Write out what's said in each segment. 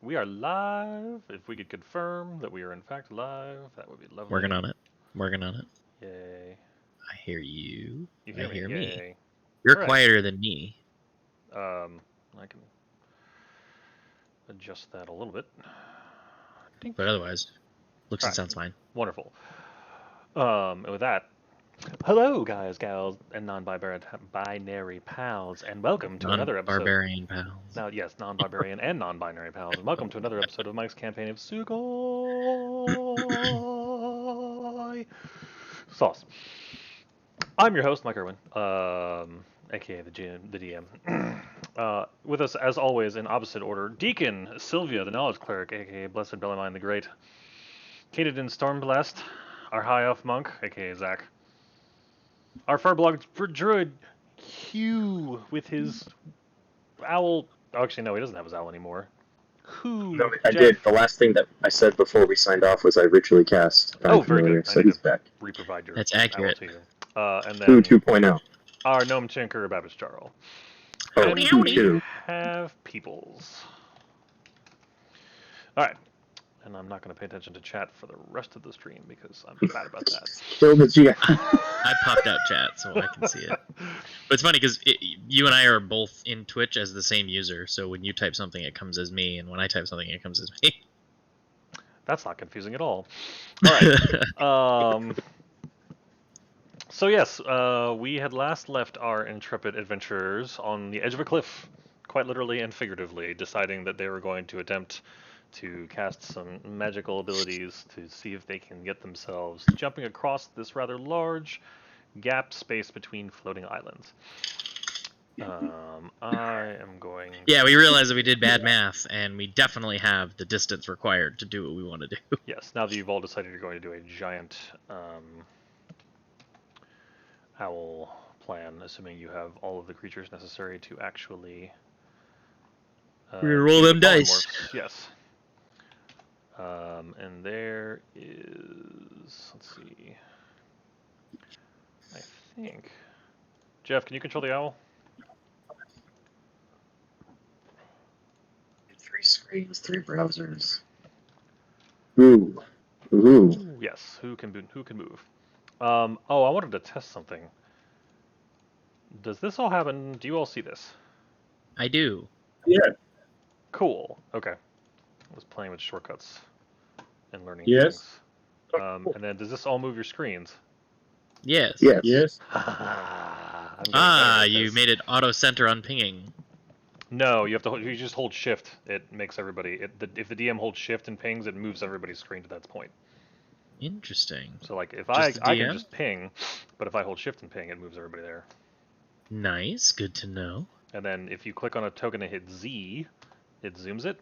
We are live. If we could confirm that we are in fact live, that would be lovely. Working on it. Working on it. Yay. I hear you. You hear I me? hear Yay. me. You're All right. quieter than me. I can adjust that a little bit. Dink. But otherwise, looks and Right. sounds fine. Wonderful. And with that, hello, guys, gals, and non-binary pals, and welcome to another episode. Non-barbarian pals. Now, yes, non-barbarian and non-binary pals, and welcome to another episode of Mike's campaign of Sugoi Sauce. I'm your host, Mike Irwin, aka the DM. With us, as always, in opposite order, Deacon Sylvia, the Knowledge Cleric, aka Blessed Bellarmine the Great. Caden Stormblast, our High Elf Monk, aka Zach. Our Farblogged Druid, Hugh, with his owl. Oh, actually, no, he doesn't have his owl anymore. Who? No, I did. The last thing that I said before we signed off was I ritually cast. Oh, very good. So he's back. Reprovide your That's accurate. owl to you. And then Who 2.0? our Gnome Tinker, Babbage Jarl. Oh, And who we 2. have peoples. Alright. And I'm not going to pay attention to chat for the rest of the stream because I'm bad about that. Kill the GM. I popped out chat so I can see it. But it's funny because you and I are both in Twitch as the same user. So when you type something, it comes as me. And when I type something, it comes as me. That's not confusing at all. Alright. So yes, we had last left our intrepid adventurers on the edge of a cliff, quite literally and figuratively, deciding that they were going to attempt to cast some magical abilities to see if they can get themselves jumping across this rather large gap space between floating islands. I am going... Yeah, we realized that we did bad math, and we definitely have the distance required to do what we want to do. Yes, now that you've all decided you're going to do a giant owl plan, assuming you have all of the creatures necessary to actually... we roll them dice. Yes. And there is... Let's see... I think... Jeff, can you control the owl? 3 screens, 3 browsers. Ooh. Yes. Who can move? Oh, I wanted to test something. Does this all happen? Do you all see this? I do. Yeah. Cool. Okay. I was playing with shortcuts and learning Yes. things. And then does this all move your screens? Yes. Yes. You made it auto center on pinging. No, you have to. You just hold Shift. It makes everybody. If the DM holds Shift and pings, it moves everybody's screen to that point. Interesting. So like if Just I the can DM? just ping, but if I hold Shift and ping, it moves everybody there. Nice. Good to know. And then if you click on a token and hit Z, it zooms it.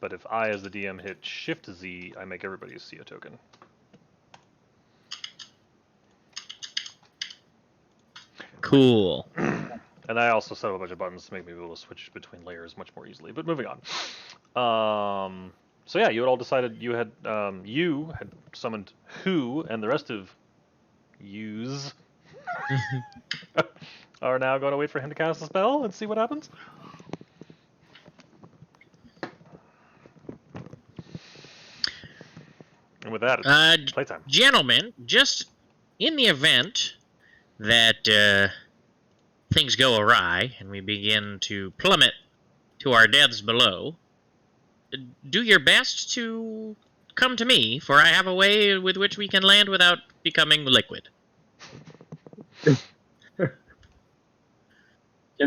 But if I, as the DM, hit Shift Z, I make everybody see a token. Cool. And I also set up a bunch of buttons to make me able to switch between layers much more easily. But moving on. So yeah, you had all decided you had summoned Who, and the rest of yous are now going to wait for him to cast a spell and see what happens. And with that, it's playtime. Gentlemen, just in the event that things go awry and we begin to plummet to our deaths below, do your best to come to me, for I have a way with which we can land without becoming liquid. Can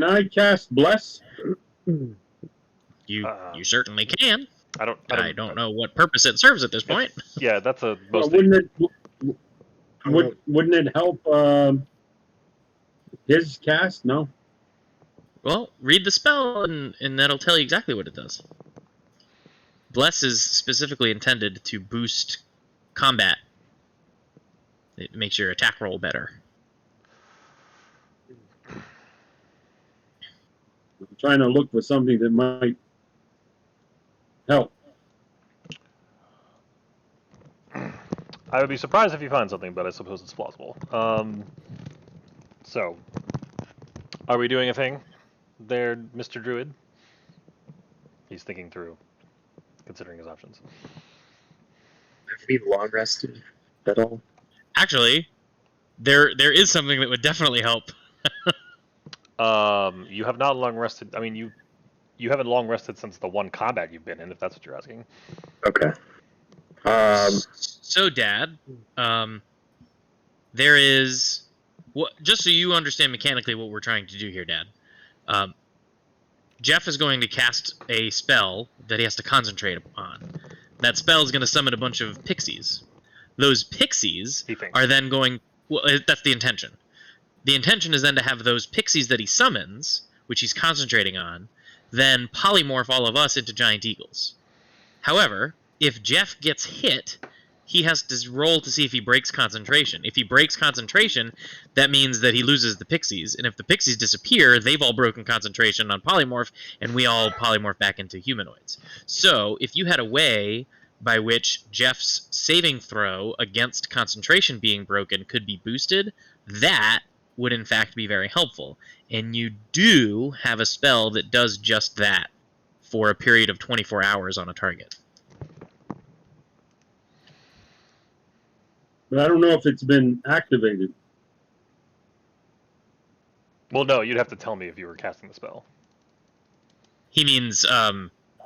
I cast Bless? You certainly can. I don't know what purpose it serves at this point. Yeah, that's a Well, mostly... wouldn't it help his cast? No. Well, read the spell, and that'll tell you exactly what it does. Bless is specifically intended to boost combat. It makes your attack roll better. I'm trying to look for something that might help. I would be surprised if you find something, but I suppose it's plausible. So, are we doing a thing there, Mr. Druid? He's thinking through. considering his options. Have we long rested at all? Actually, there is something that would definitely help. You have not long rested. I mean, you haven't long rested since the one combat you've been in, if that's what you're asking. Okay. So, Dad, there is, just so you understand mechanically what we're trying to do here, Dad. Jeff is going to cast a spell that he has to concentrate on. That spell is going to summon a bunch of pixies. Those pixies are then going... Well, that's the intention. The intention is then to have those pixies that he summons, which he's concentrating on, then polymorph all of us into giant eagles. However, if Jeff gets hit, he has to roll to see if he breaks concentration. If he breaks concentration, that means that he loses the pixies. And if the pixies disappear, they've all broken concentration on polymorph, and we all polymorph back into humanoids. So, if you had a way by which Jeff's saving throw against concentration being broken could be boosted, that would in fact be very helpful. And you do have a spell that does just that for a period of 24 hours on a target. But I don't know if it's been activated. Well, no, you'd have to tell me if you were casting the spell. He means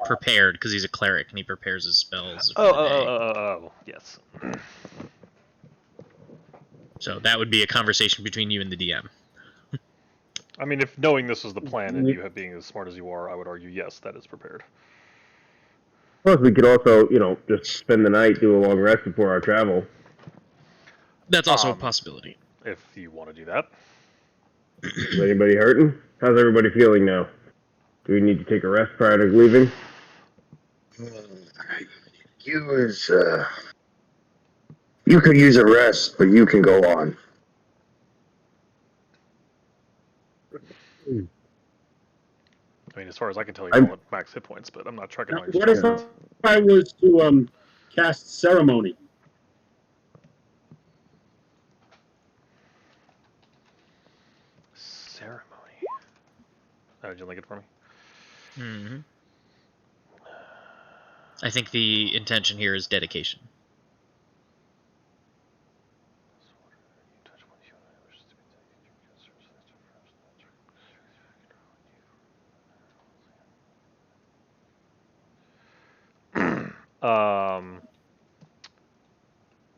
prepared, because he's a cleric and he prepares his spells. Oh, yes. So that would be a conversation between you and the DM. I mean, if knowing this was the plan and you being as smart as you are, I would argue yes, that is prepared. Plus, we could also, just spend the night, do a long rest before our travel. That's also a possibility. If you want to do that. Is anybody hurting? How's everybody feeling now? Do we need to take a rest prior to leaving? You could use a rest, but you can go on. I mean, as far as I can tell, you're all at max hit points, but I'm not tracking all your What if stats. I was to cast ceremony? Ceremony. Oh, did you link it for me? Mm-hmm. I think the intention here is dedication.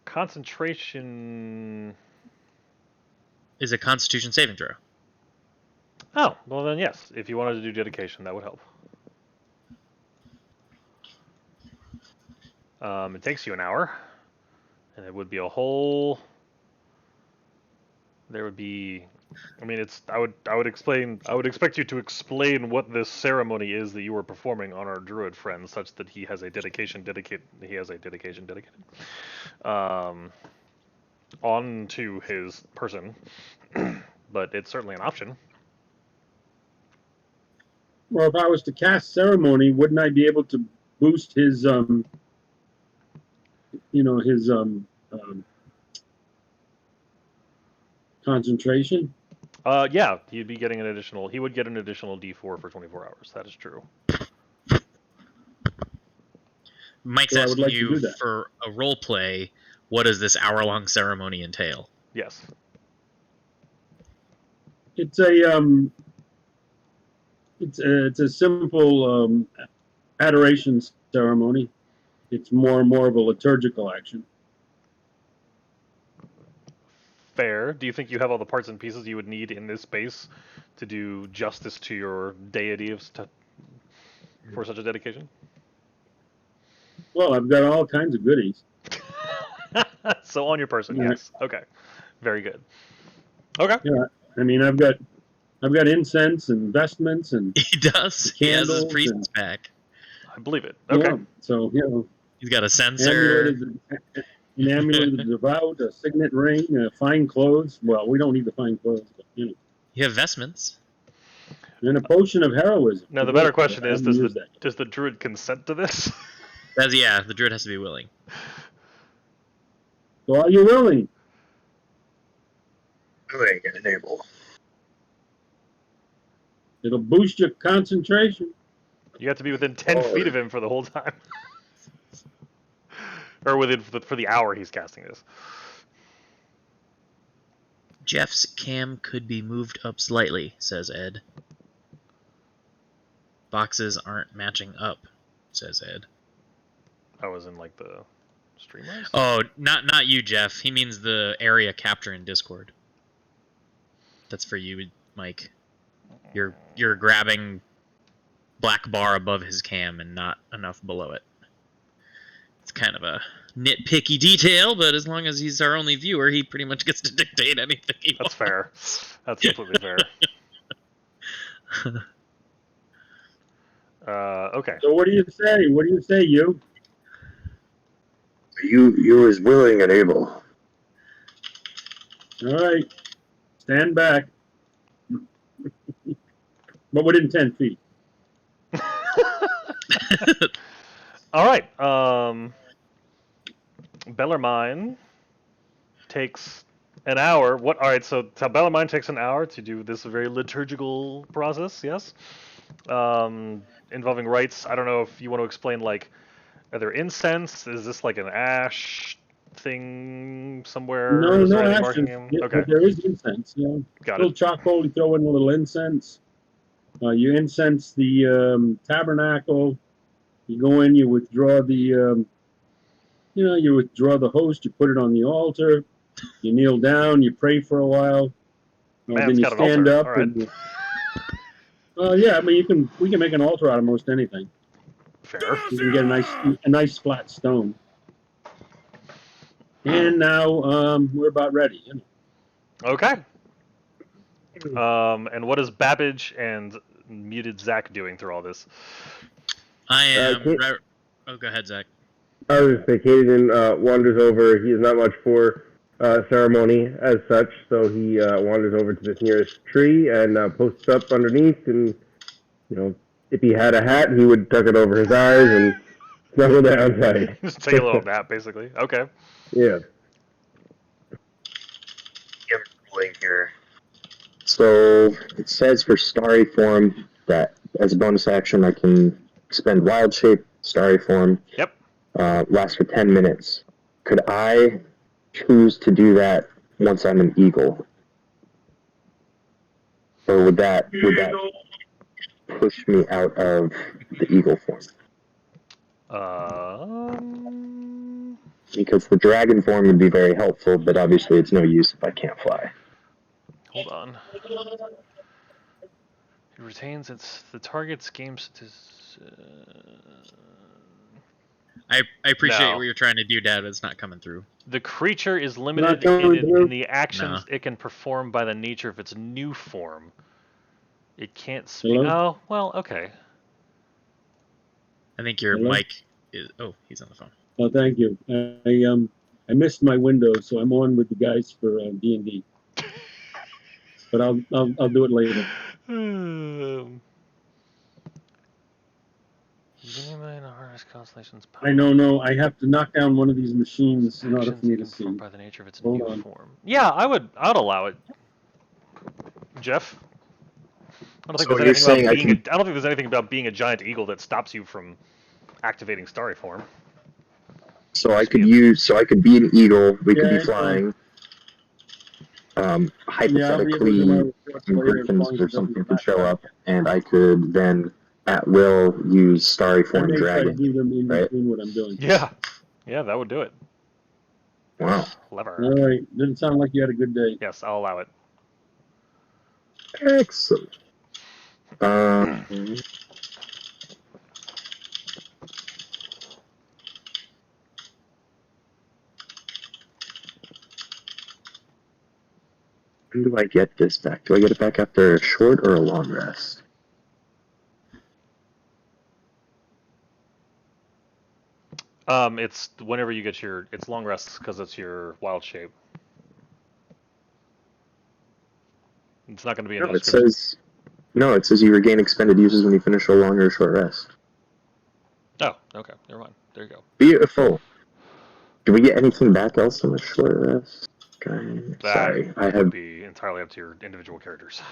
Concentration is a Constitution saving throw. Oh, well then yes. If you wanted to do dedication, that would help. It takes you an hour, and it would be a whole. There would be. I mean, it's. I would explain. I would expect you to explain what this ceremony is that you are performing on our druid friend, such that he has a dedication dedicated. Onto his person, but it's certainly an option. Well, if I was to cast ceremony, wouldn't I be able to boost his, concentration? Yeah, you'd be getting an additional. He would get an additional D4 for 24 hours. That is true. Mike's asking you for a role play. What does this hour-long ceremony entail? Yes. It's a simple adoration ceremony. It's more and more of a liturgical action. Fair. Do you think you have all the parts and pieces you would need in this space to do justice to your deity for such a dedication? Well, I've got all kinds of goodies. So on your person, yes. Okay. Very good. Okay. Yeah, I mean, I've got incense and vestments and he does. He has his priest's pack. I believe it. Okay. Yeah, so he's got a censer. An amulet of the devout, a signet ring, fine clothes. Well, we don't need the fine clothes, but You have vestments. And a potion of heroism. Now the better question is, does the druid consent to this? Yeah, the druid has to be willing. So are you willing? Willing and able. It'll boost your concentration. You have to be within 10 feet of him for the whole time. Or within for the hour he's casting this. Jeff's cam could be moved up slightly, says Ed. Boxes aren't matching up, says Ed. I was in like the streamers. Oh, not you, Jeff. He means the area capture in Discord. That's for you, Mike. You're grabbing black bar above his cam and not enough below it. It's kind of a nitpicky detail, but as long as he's our only viewer, he pretty much gets to dictate anything he That's wants. fair. That's completely fair. Okay. So what do you say? What do you say, you? You is willing and able. All right. Stand back. But within 10 feet. All right. Bellarmine takes an hour. What? All right. So Bellarmine takes an hour to do this very liturgical process. Yes. Involving rites. I don't know if you want to explain. Like, are there incense? Is this like an ash thing somewhere? No, Is no there anything ashes. marking him? Yeah, Okay. but there is incense. Yeah. Got Little it. charcoal. You throw in a little incense. You incense the tabernacle. You go in. You withdraw the. You withdraw the host. You put it on the altar. You kneel down. You pray for a while. Man's Then you got an stand altar. up. All right. And, yeah. I mean, we can make an altar out of most anything. Fair. You can get a nice flat stone. And now we're about ready. You know. Okay. And what is Babbage and muted Zach doing through all this? I am. Okay. Oh, go ahead, Zach. I was just saying, Caden wanders over. He is not much for ceremony as such, so he wanders over to this nearest tree and posts up underneath. And if he had a hat, he would tuck it over his eyes and snuggle down tight. Just take a little nap, basically. Okay. Yeah. I'm rolling here. So it says for starry form that as a bonus action I can expend wild shape, starry form. Yep. Lasts for 10 minutes. Could I choose to do that once I'm an eagle? Or would that push me out of the eagle form? Because the dragon form would be very helpful, but obviously it's no use if I can't fly. Hold on. It retains the target's game I appreciate No. what you're trying to do, Dad, but it's not coming through. The creature is limited coming through. in the actions No. it can perform by the nature of its new form. It can't speak. Hello? Oh, well, okay. I think your Hello? mic is. Oh, he's on the phone. Oh, thank you. I missed my window, so I'm on with the guys for D&D. But I'll do it later. I know. I have to knock down one of these machines in order for me to see. By the nature of its Hold new on. form. Yeah, I'd allow it. Jeff? I don't think So there's you're anything saying about I being can- I don't think there's anything about being a giant eagle that stops you from activating starry form. So I could be an eagle. We could Yeah, be it's flying. Yeah, I'll be able Hypothetically, to do my reports some later as griffins long as or it doesn't something could back show up. up, and I could then, at will, use starry I form may try to dragon. do them in right? between what I'm doing. Yeah. Yeah, that would do it. Wow. Clever. All right. Didn't sound like you had a good day. Yes, I'll allow it. Excellent. When do I get this back? Do I get it back after a short or a long rest? It's whenever you get it's long rests because it's your wild shape. It's not going to be in the No, it description. says you regain expended uses when you finish a long or short rest. Oh, okay. Never mind. There you go. Beautiful. Do we get anything back else on the short rest? Okay. That Sorry, I would have. be entirely up to your individual characters.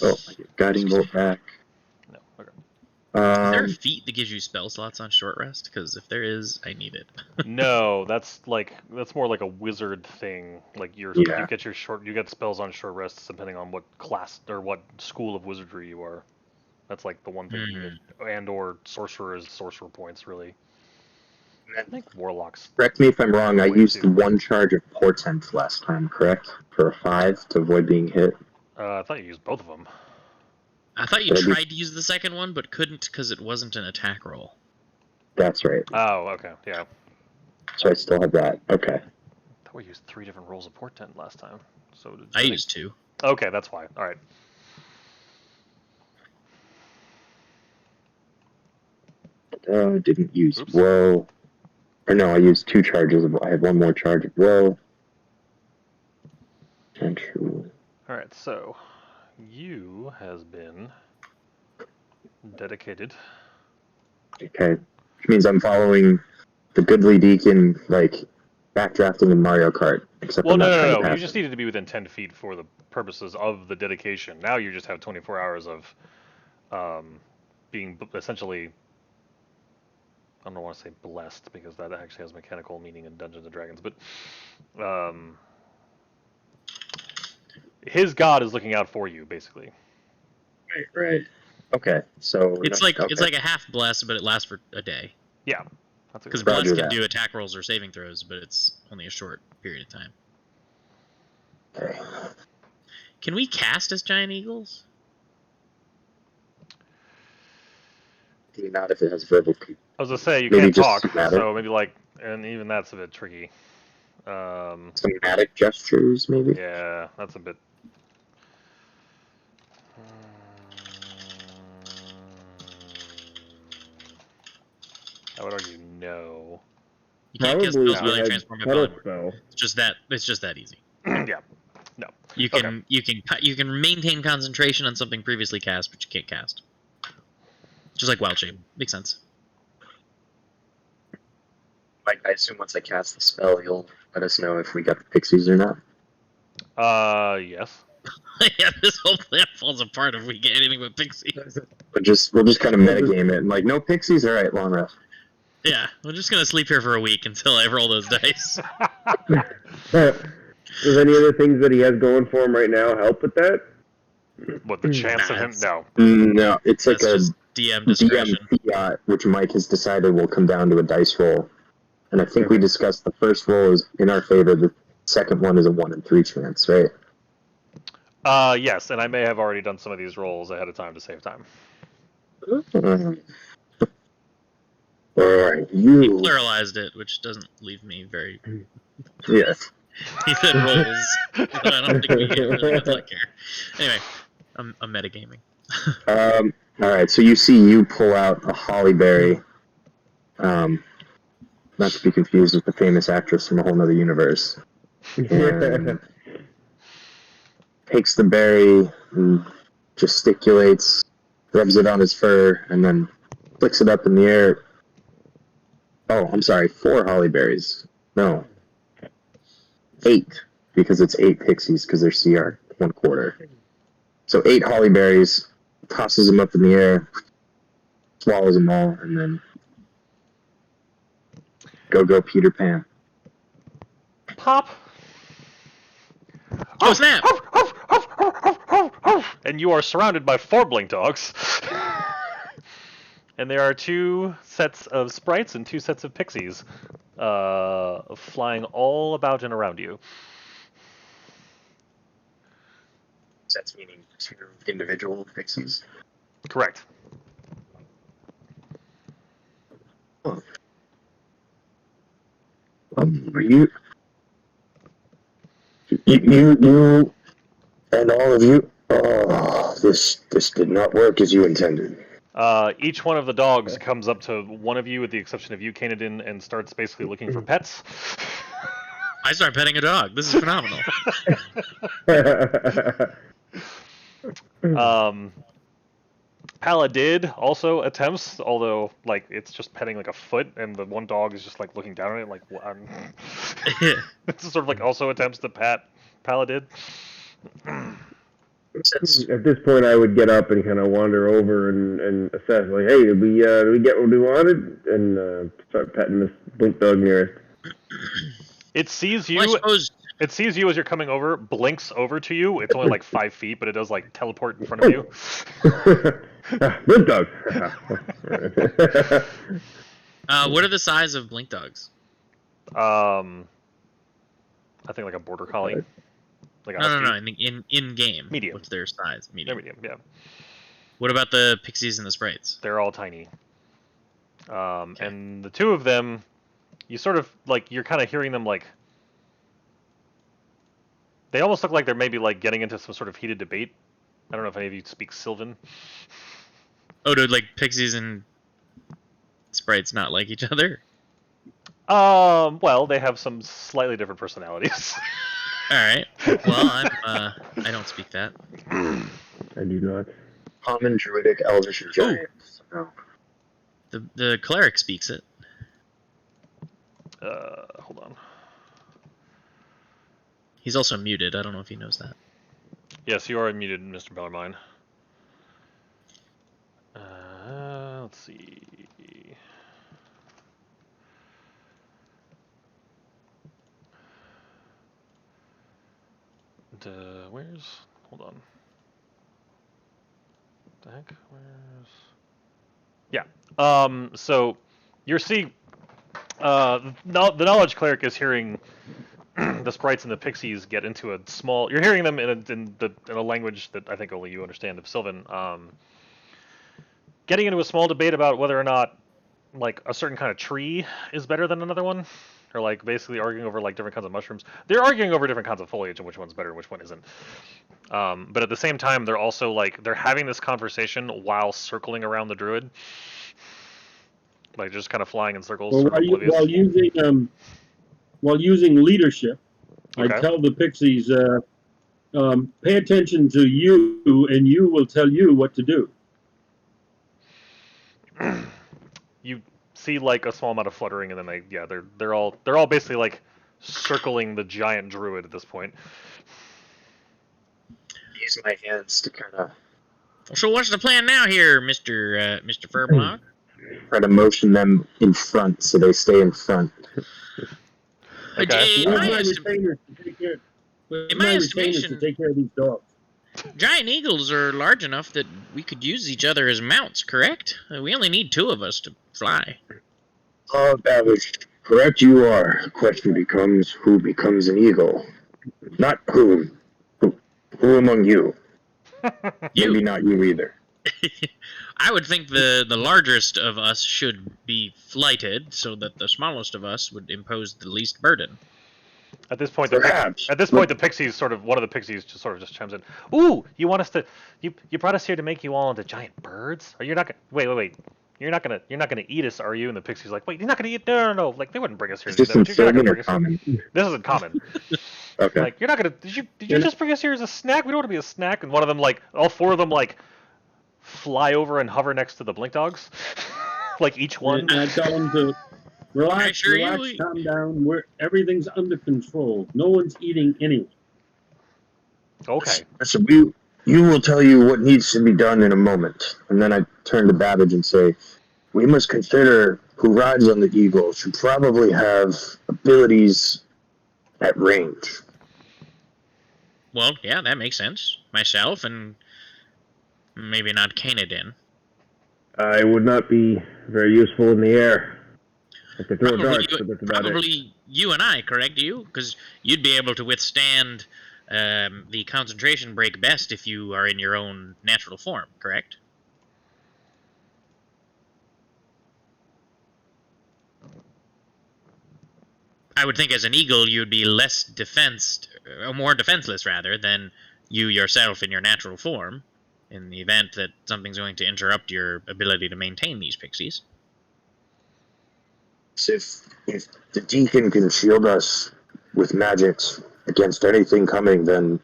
Oh, I get guiding bolt back. No. Okay. Is there a Um, feat that gives you spell slots on short rest? Because if there is, I need it. No, that's more like a wizard thing. Like you Yeah. get spells on short rests depending on what class or what school of wizardry you are. That's like the one thing you can get, and or sorcerer points really. I think warlocks. correct me if I'm wrong. I Way used too. one charge of portent last time, correct? For a 5 to avoid being hit. I thought you used both of them. I thought you Should I be- tried to use the second one, but couldn't because it wasn't an attack roll. That's right. Oh, okay, yeah. So I still have that. Okay. I thought we used 3 different rolls of portent last time. So did I used 2. Okay, that's why. All right. Didn't use Oops. woe. Or no, I used 2 charges of. I have 1 more charge of woe. And true. All right. So you has been dedicated. Okay. Which means I'm following the Goodly Deacon, like backdrafting in Mario Kart. Except Well, I'm not trying to no. You pass just it. needed to be within 10 feet for the purposes of the dedication. Now you just have 24 hours of being essentially. I don't want to say blessed because that actually has mechanical meaning in Dungeons and Dragons, but his god is looking out for you, basically. Right. Okay. So It's like a half bless, but it lasts for a day. Yeah, that's Because good. bless Roger can that. do attack rolls or saving throws, but it's only a short period of time. Okay. Can we cast as giant eagles? Not if it has verbal. I was gonna say you Maybe can't just talk, somatic. so maybe and even that's a bit tricky. Somatic gestures, maybe. Yeah, that's a bit. I would argue no. You can't cast Probably spells while you had transform your pedal polymorph. spell. It's just that easy. Yeah, no. You can you can maintain concentration on something previously cast, but you can't cast. Just like wild shape. Makes sense. Like, I assume once I cast the spell, you'll let us know if we got the pixies or not. Yes. Yeah, this whole plan falls apart if we get anything but pixies. We'll just kind of metagame it and like, no pixies. All right, long rest. Yeah, we're just gonna sleep here for a week until I roll those dice. Does any of the things that he has going for him right now help with that? What the chance of him? it's- No. No, it's That's like a just DM discretion. DM fiat, which Mike has decided will come down to a dice roll. And I think we discussed the first roll is in our favor. The second one is a 1 in 3 chance, right? Yes, and I may have already done some of these rolls ahead of time to save time. Alright, He you. pluralized it, which doesn't leave me very. Yes. He said rolls, but I don't think we really much like care. Anyway, I'm metagaming. Alright, so you pull out a hollyberry. Not to be confused with the famous actress from a whole nother universe. And takes the berry and gesticulates, rubs it on his fur, and then flicks it up in the air. Oh, I'm sorry, 4 hollyberries. No. 8, because it's 8 pixies, because they're CR 1/4. So 8 hollyberries, tosses them up in the air, swallows them all, and then go Peter Pan. Pop. Oh snap! And you are surrounded by 4 blink dogs. And there are 2 sets of sprites and 2 sets of pixies flying all about and around you. That's meaning 2 individual pixies. Correct. Are you, and all of you? Oh, this did not work as you intended. Each one of the dogs comes up to one of you, with the exception of you, Canadin, and starts basically looking for pets. I start petting a dog. This is phenomenal. Paladid also attempts, although like it's just petting like a foot, and the one dog is just like looking down at it, like what? It's sort of like also attempts to pat Paladid. At this point, I would get up and kind of wander over and assess, like, hey, did we get what we wanted? And start petting this blink dog nearest. It sees Well, I you. suppose. It sees you as you're coming over, blinks over to you. It's only like 5 feet, but it does like teleport in front of you. Blink dog. What are the size of blink dogs? I think like a border collie. Like a No, husky. in game. Medium. What's their size? They're Medium. medium, yeah. What about the pixies and the sprites? They're all tiny. Okay. And the two of them, you sort of like you're kind of hearing them like. They almost look like they're maybe like getting into some sort of heated debate. I don't know if any of you speak Sylvan. Oh, dude, like pixies and sprites not like each other? Well, they have some slightly different personalities. All right. Well, I don't speak that. I do not. Common, druidic, elvish, and giant. So, The cleric speaks it. Hold on. He's also muted. I don't know if he knows that. Yes, you are unmuted, Mr. Bellarmine. Let's see. Where's? Hold on. What the heck? Where's? Yeah. So you're seeing. The knowledge cleric is hearing the sprites and the pixies get into a small. You're hearing them in a language that I think only you understand, of Sylvan. Getting into a small debate about whether or not like a certain kind of tree is better than another one, or like basically arguing over like different kinds of mushrooms. They're arguing over different kinds of foliage and which one's better and which one isn't. But at the same time, they're also like they're having this conversation while circling around the druid, like just kind of flying in circles. Well, sort of oblivious. while using leadership, Okay. I tell the pixies, pay attention to you, and you will tell you what to do. You see like a small amount of fluttering, and then they're all basically like circling the giant druid at this point. use my hands to kind of So what's the plan now here, Mr. Furblock? try to motion them in front so they stay in front. Okay. In Where's my my estim- retainers to take care? Where's in my my retainers to estimation, take care of these dogs? giant eagles are large enough that we could use each other as mounts, correct? We only need two of us to fly. That was correct. You are. The question becomes who becomes an eagle, not who. Who among you? You. Maybe not you either. I would think the largest of us should be flighted, so that the smallest of us would impose the least burden. At this point, Perhaps. the pixies one of the pixies just chimes in. Ooh, you want us to? You brought us here to make you all into giant birds? Or you're not gonna wait. You're not gonna eat us, are you? And the pixie's like, wait, you're not gonna eat? No. Like they wouldn't bring us here. Is To this do in that. You're not Sylvan gonna or bring us here. common? This isn't common. Okay. Like you're not gonna. Did you just bring us here as a snack? We don't want to be a snack. And one of them all four of them fly over and hover next to the blink dogs, like each one. And I tell them to relax, sure you- relax, calm down. Everything's under control. No one's eating anyone. Okay. So you will tell you what needs to be done in a moment. And then I turn to Babbage and say, we must consider who rides on the eagle should probably have abilities at range. Well, yeah, that makes sense. Myself and maybe not Canadin. I would not be very useful in the air. I could throw darts, but that's about it. Probably you and I, correct you? Because you'd be able to withstand the concentration break best if you are in your own natural form, correct? I would think as an eagle you'd be more defenseless rather, than you yourself in your natural form, in the event that something's going to interrupt your ability to maintain these pixies. So if the deacon can shield us with magics against anything coming, then,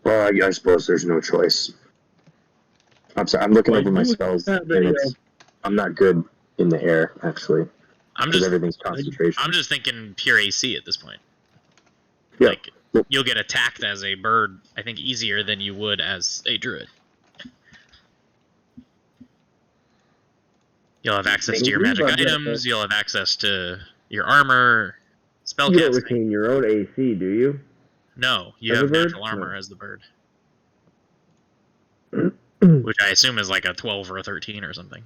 well, I suppose there's no choice. I'm sorry, I'm looking Well, over my you spells, have and I'm not good in the air, actually, I'm because just everything's concentration. I'm just thinking pure AC at this point. Yeah. Like you'll get attacked as a bird, I think, easier than you would as a druid. You'll have access to your magic items, you'll have access to your armor, spellcasting. You don't retain your own AC, do you? No, you As a have bird? natural armor No. as the bird. Which I assume is like a 12 or a 13 or something.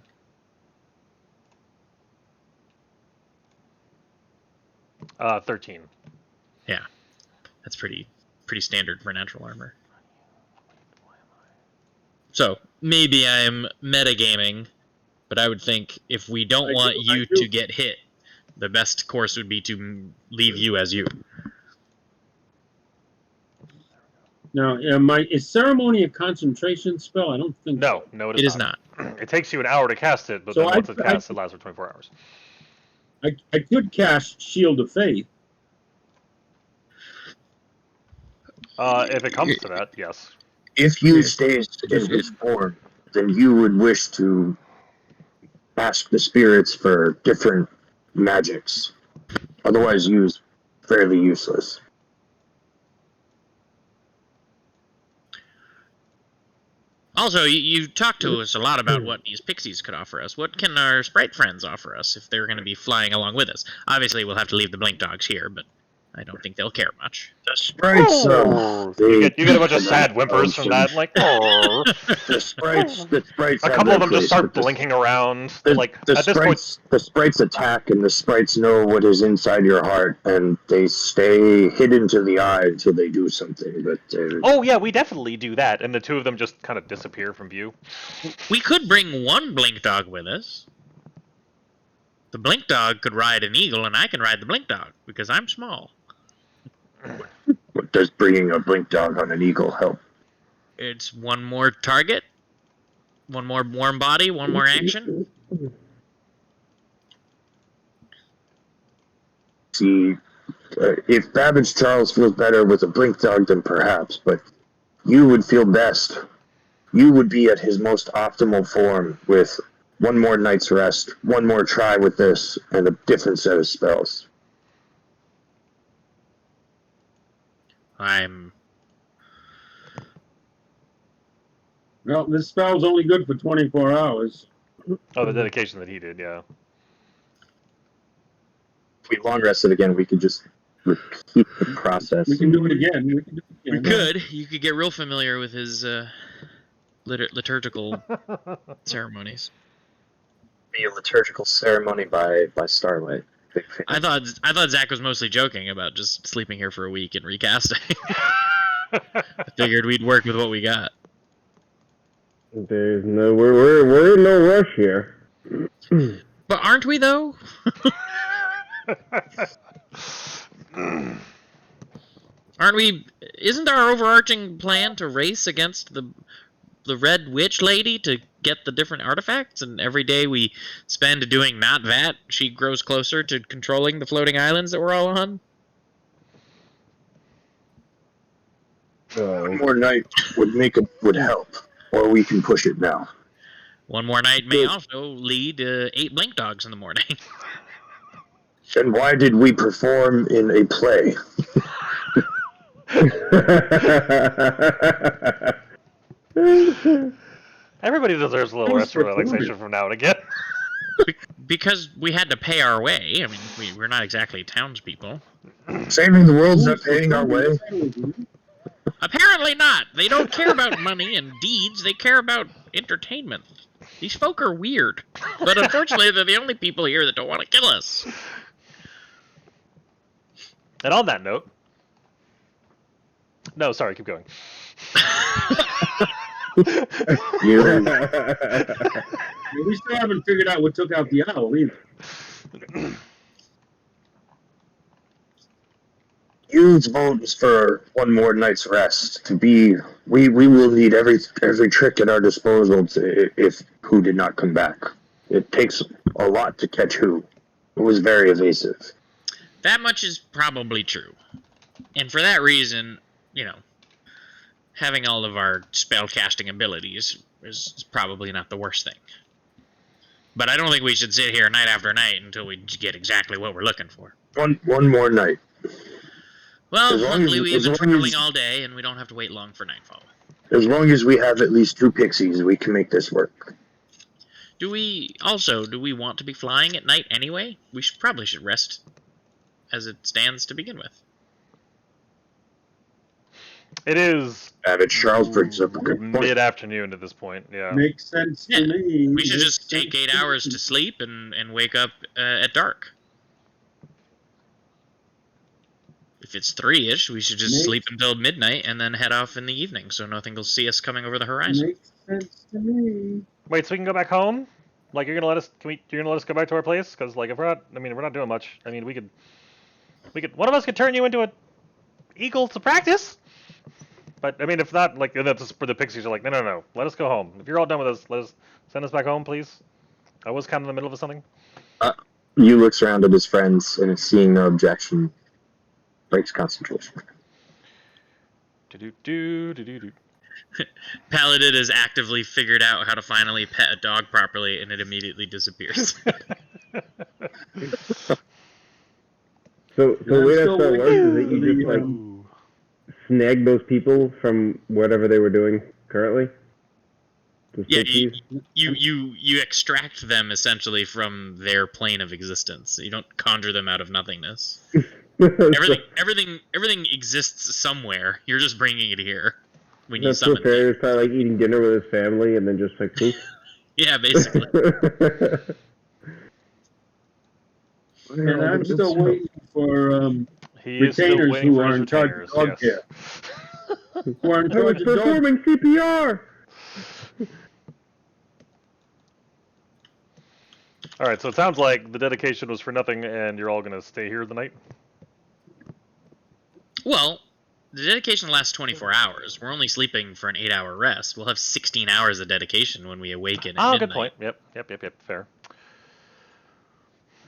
Uh, 13. Yeah, that's pretty standard for natural armor. So maybe I'm metagaming, but I would think if we don't want you to get hit, the best course would be to leave you as you. Now, is ceremony a concentration spell? I don't think so. No, It is not. It takes you an hour to cast it, but So then once it's cast, it lasts for 24 hours. I could cast Shield of Faith. If it comes to that, yes. If you stay in his form, then you would wish to ask the spirits for different magics. Otherwise, use fairly useless. Also, you talked to us a lot about what these pixies could offer us. What can our sprite friends offer us if they're going to be flying along with us? Obviously, we'll have to leave the blink dogs here, but I don't think they'll care much. The sprites, you get a bunch of sad whimpers from that, like, oh. The sprites. A couple of them just start blinking around. Like at this point, the sprites attack, and the sprites know what is inside your heart, and they stay hidden to the eye until they do something. But oh yeah, we definitely do that, and the two of them just kind of disappear from view. We could bring one blink dog with us. The blink dog could ride an eagle, and I can ride the blink dog because I'm small. What does bringing a blink dog on an eagle help? It's one more target, one more warm body, one more action. See, if Babbage Charles feels better with a blink dog, then perhaps, but you would feel best. You would be at his most optimal form with one more night's rest, one more try with this, and a different set of spells. Well, this spell's only good for 24 hours. Oh, the dedication that he did, yeah. If we long rested again, we could just repeat the process. We can do it again. We could. You could get real familiar with his liturgical ceremonies. Be a liturgical ceremony by starlight. Big fan. I thought Zach was mostly joking about just sleeping here for a week and recasting. I figured we'd work with what we got. There's no, we're in no rush here. But aren't we though? Aren't we? Isn't our overarching plan to race against the Red Witch Lady to get the different artifacts? And every day we spend doing not that, she grows closer to controlling the floating islands that we're all on? One more night would help, or we can push it now. One more night may also lead 8 blink dogs in the morning. Then why did we perform in a play? Everybody deserves a little rest and relaxation from now and again. Because we had to pay our way. I mean, we're not exactly townspeople. Saving the world's not paying our way. Apparently not. They don't care about money and deeds. They care about entertainment. These folk are weird. But unfortunately, they're the only people here that don't want to kill us. And on that note... No, sorry, keep going. We still haven't figured out what took out the owl either. Use votes for one more night's rest. We will need every trick at our disposal if Who did not come back. It takes a lot to catch Who. It was very evasive. That much is probably true. And for that reason, having all of our spell-casting abilities is probably not the worst thing. But I don't think we should sit here night after night until we get exactly what we're looking for. One more night. Well, As long luckily as- we've as been long patrolling as- all day, and we don't have to wait long for nightfall. As long as we have at least 2 pixies, we can make this work. Do we want to be flying at night anyway? We probably should rest as it stands to begin with. It is Savage Charles brings up a good point. mid-afternoon at this point. Yeah. Makes sense Yeah, to me. We should Makes just take sense 8 hours to sleep and wake up at dark. If it's 3-ish, we should just sleep until midnight and then head off in the evening, so nothing will see us coming over the horizon. Makes sense to me. Wait, so we can go back home? Like you're gonna let us? You're gonna let us go back to our place? Because like if we're not, we're not doing much. I mean, we could. One of us could turn you into a eagle to practice. But I mean, if not, like that's where the pixies are like, no. Let us go home. If you're all done with us, let us send us back home, please. I was kind of in the middle of something. You looks around at his friends and seeing no objection, breaks concentration. Do. Paladin has actively figured out how to finally pet a dog properly, and it immediately disappears. So the way that still spell works is that you waiting just for the, like snag those people from whatever they were doing currently. Just Yeah, pixies? you extract them essentially from their plane of existence. You don't conjure them out of nothingness. Everything exists somewhere. You're just bringing it here when you That's so summon fair. it. It's kind of like eating dinner with his family and then just like poof. Yeah, basically. and I'm still waiting for He is still retainers waiting who for are his in charge retainers. of dog Yes. care. Who are in I was charge of dog performing CPR. All right, so it sounds like the dedication was for nothing, and you're all gonna stay here the night. Well, the dedication lasts 24 hours. We're only sleeping for an 8-hour rest. We'll have 16 hours of dedication when we awaken at midnight. Good point. Yep. Fair.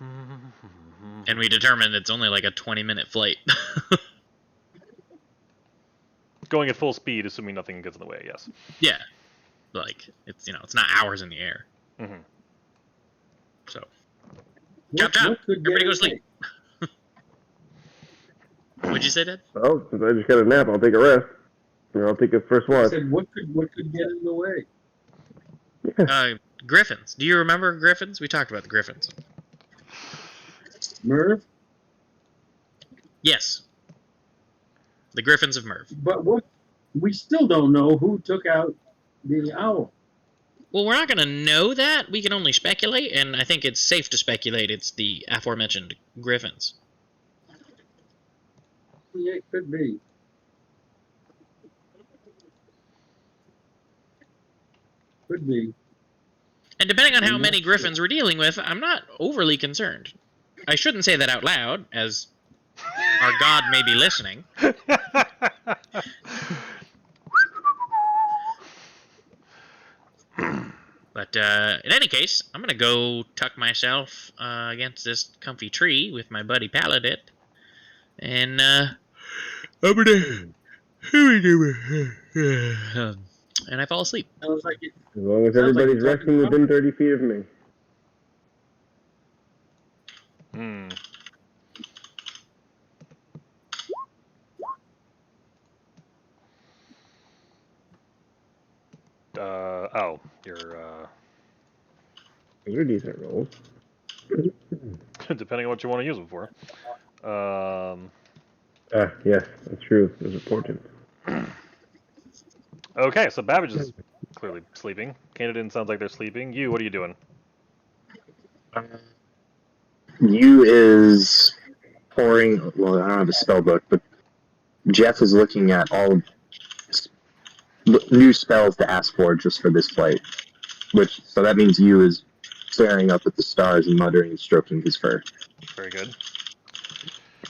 And we determined it's only like a 20-minute flight. Going at full speed, assuming nothing gets in the way. Yes. Yeah. Like, it's not hours in the air. Mm-hmm. So, What chop. could Everybody get go in sleep. What'd you say, Dad? Well, since I just got a nap, I'll take a rest. I'll take a first I watch. said, what could get in the way? Griffins. Do you remember griffins? We talked about the griffins. Merv? Yes. The griffins of Merv. But what? We still don't know who took out the owl. Well, we're not going to know that. We can only speculate, and I think it's safe to speculate it's the aforementioned griffins. Yeah, it could be. Could be. And depending on how I'm many not griffins we're dealing with, I'm not overly concerned. I shouldn't say that out loud, as our god may be listening. But in any case, I'm going to go tuck myself against this comfy tree with my buddy Paladin. And and I fall asleep. Sounds like it. As long as Sounds like everybody's you're resting talking within 30 feet of me. Hmm. You're Those are decent rolls. depending on what you want to use them for. Yes, that's true. Those are fortunes. Okay, so Babbage is clearly sleeping. Canadian sounds like they're sleeping. You, what are you doing? You is pouring. Well, I don't have a spell book, but Jeff is looking at all new spells to ask for just for this flight. So that means you is staring up at the stars and muttering and stroking his fur. Very good.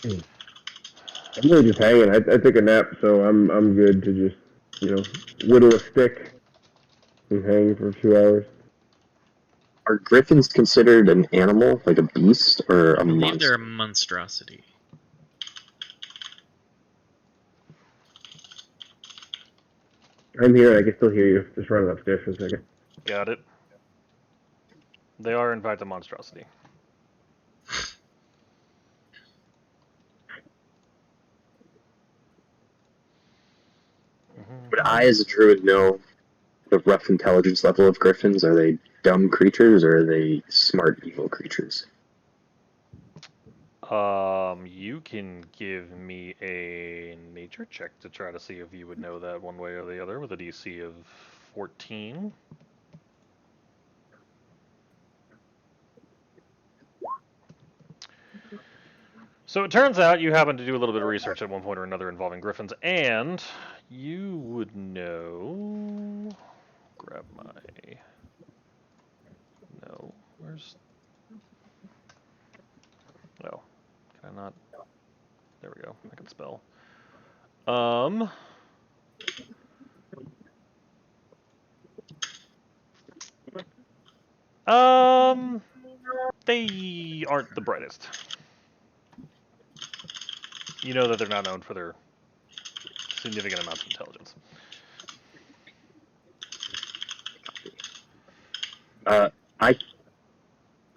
I'm really just hanging. I took a nap, so I'm good to just whittle a stick and hang for a few hours. Are griffins considered an animal, like a beast, or a I believe they're a monster? monstrosity. I'm here. I can still hear you. Just running upstairs for a second. Got it. They are, in fact, a monstrosity. Would I, as a druid, know the rough intelligence level of griffins? Are they dumb creatures or are they smart, evil creatures? You can give me a nature check to try to see if you would know that one way or the other with a DC of 14. So it turns out you happened to do a little bit of research at one point or another involving griffins, and you would know. Grab my. No, where's. No, can I not? There we go. I can spell. They aren't the brightest. You know that they're not known for their significant amounts of intelligence. I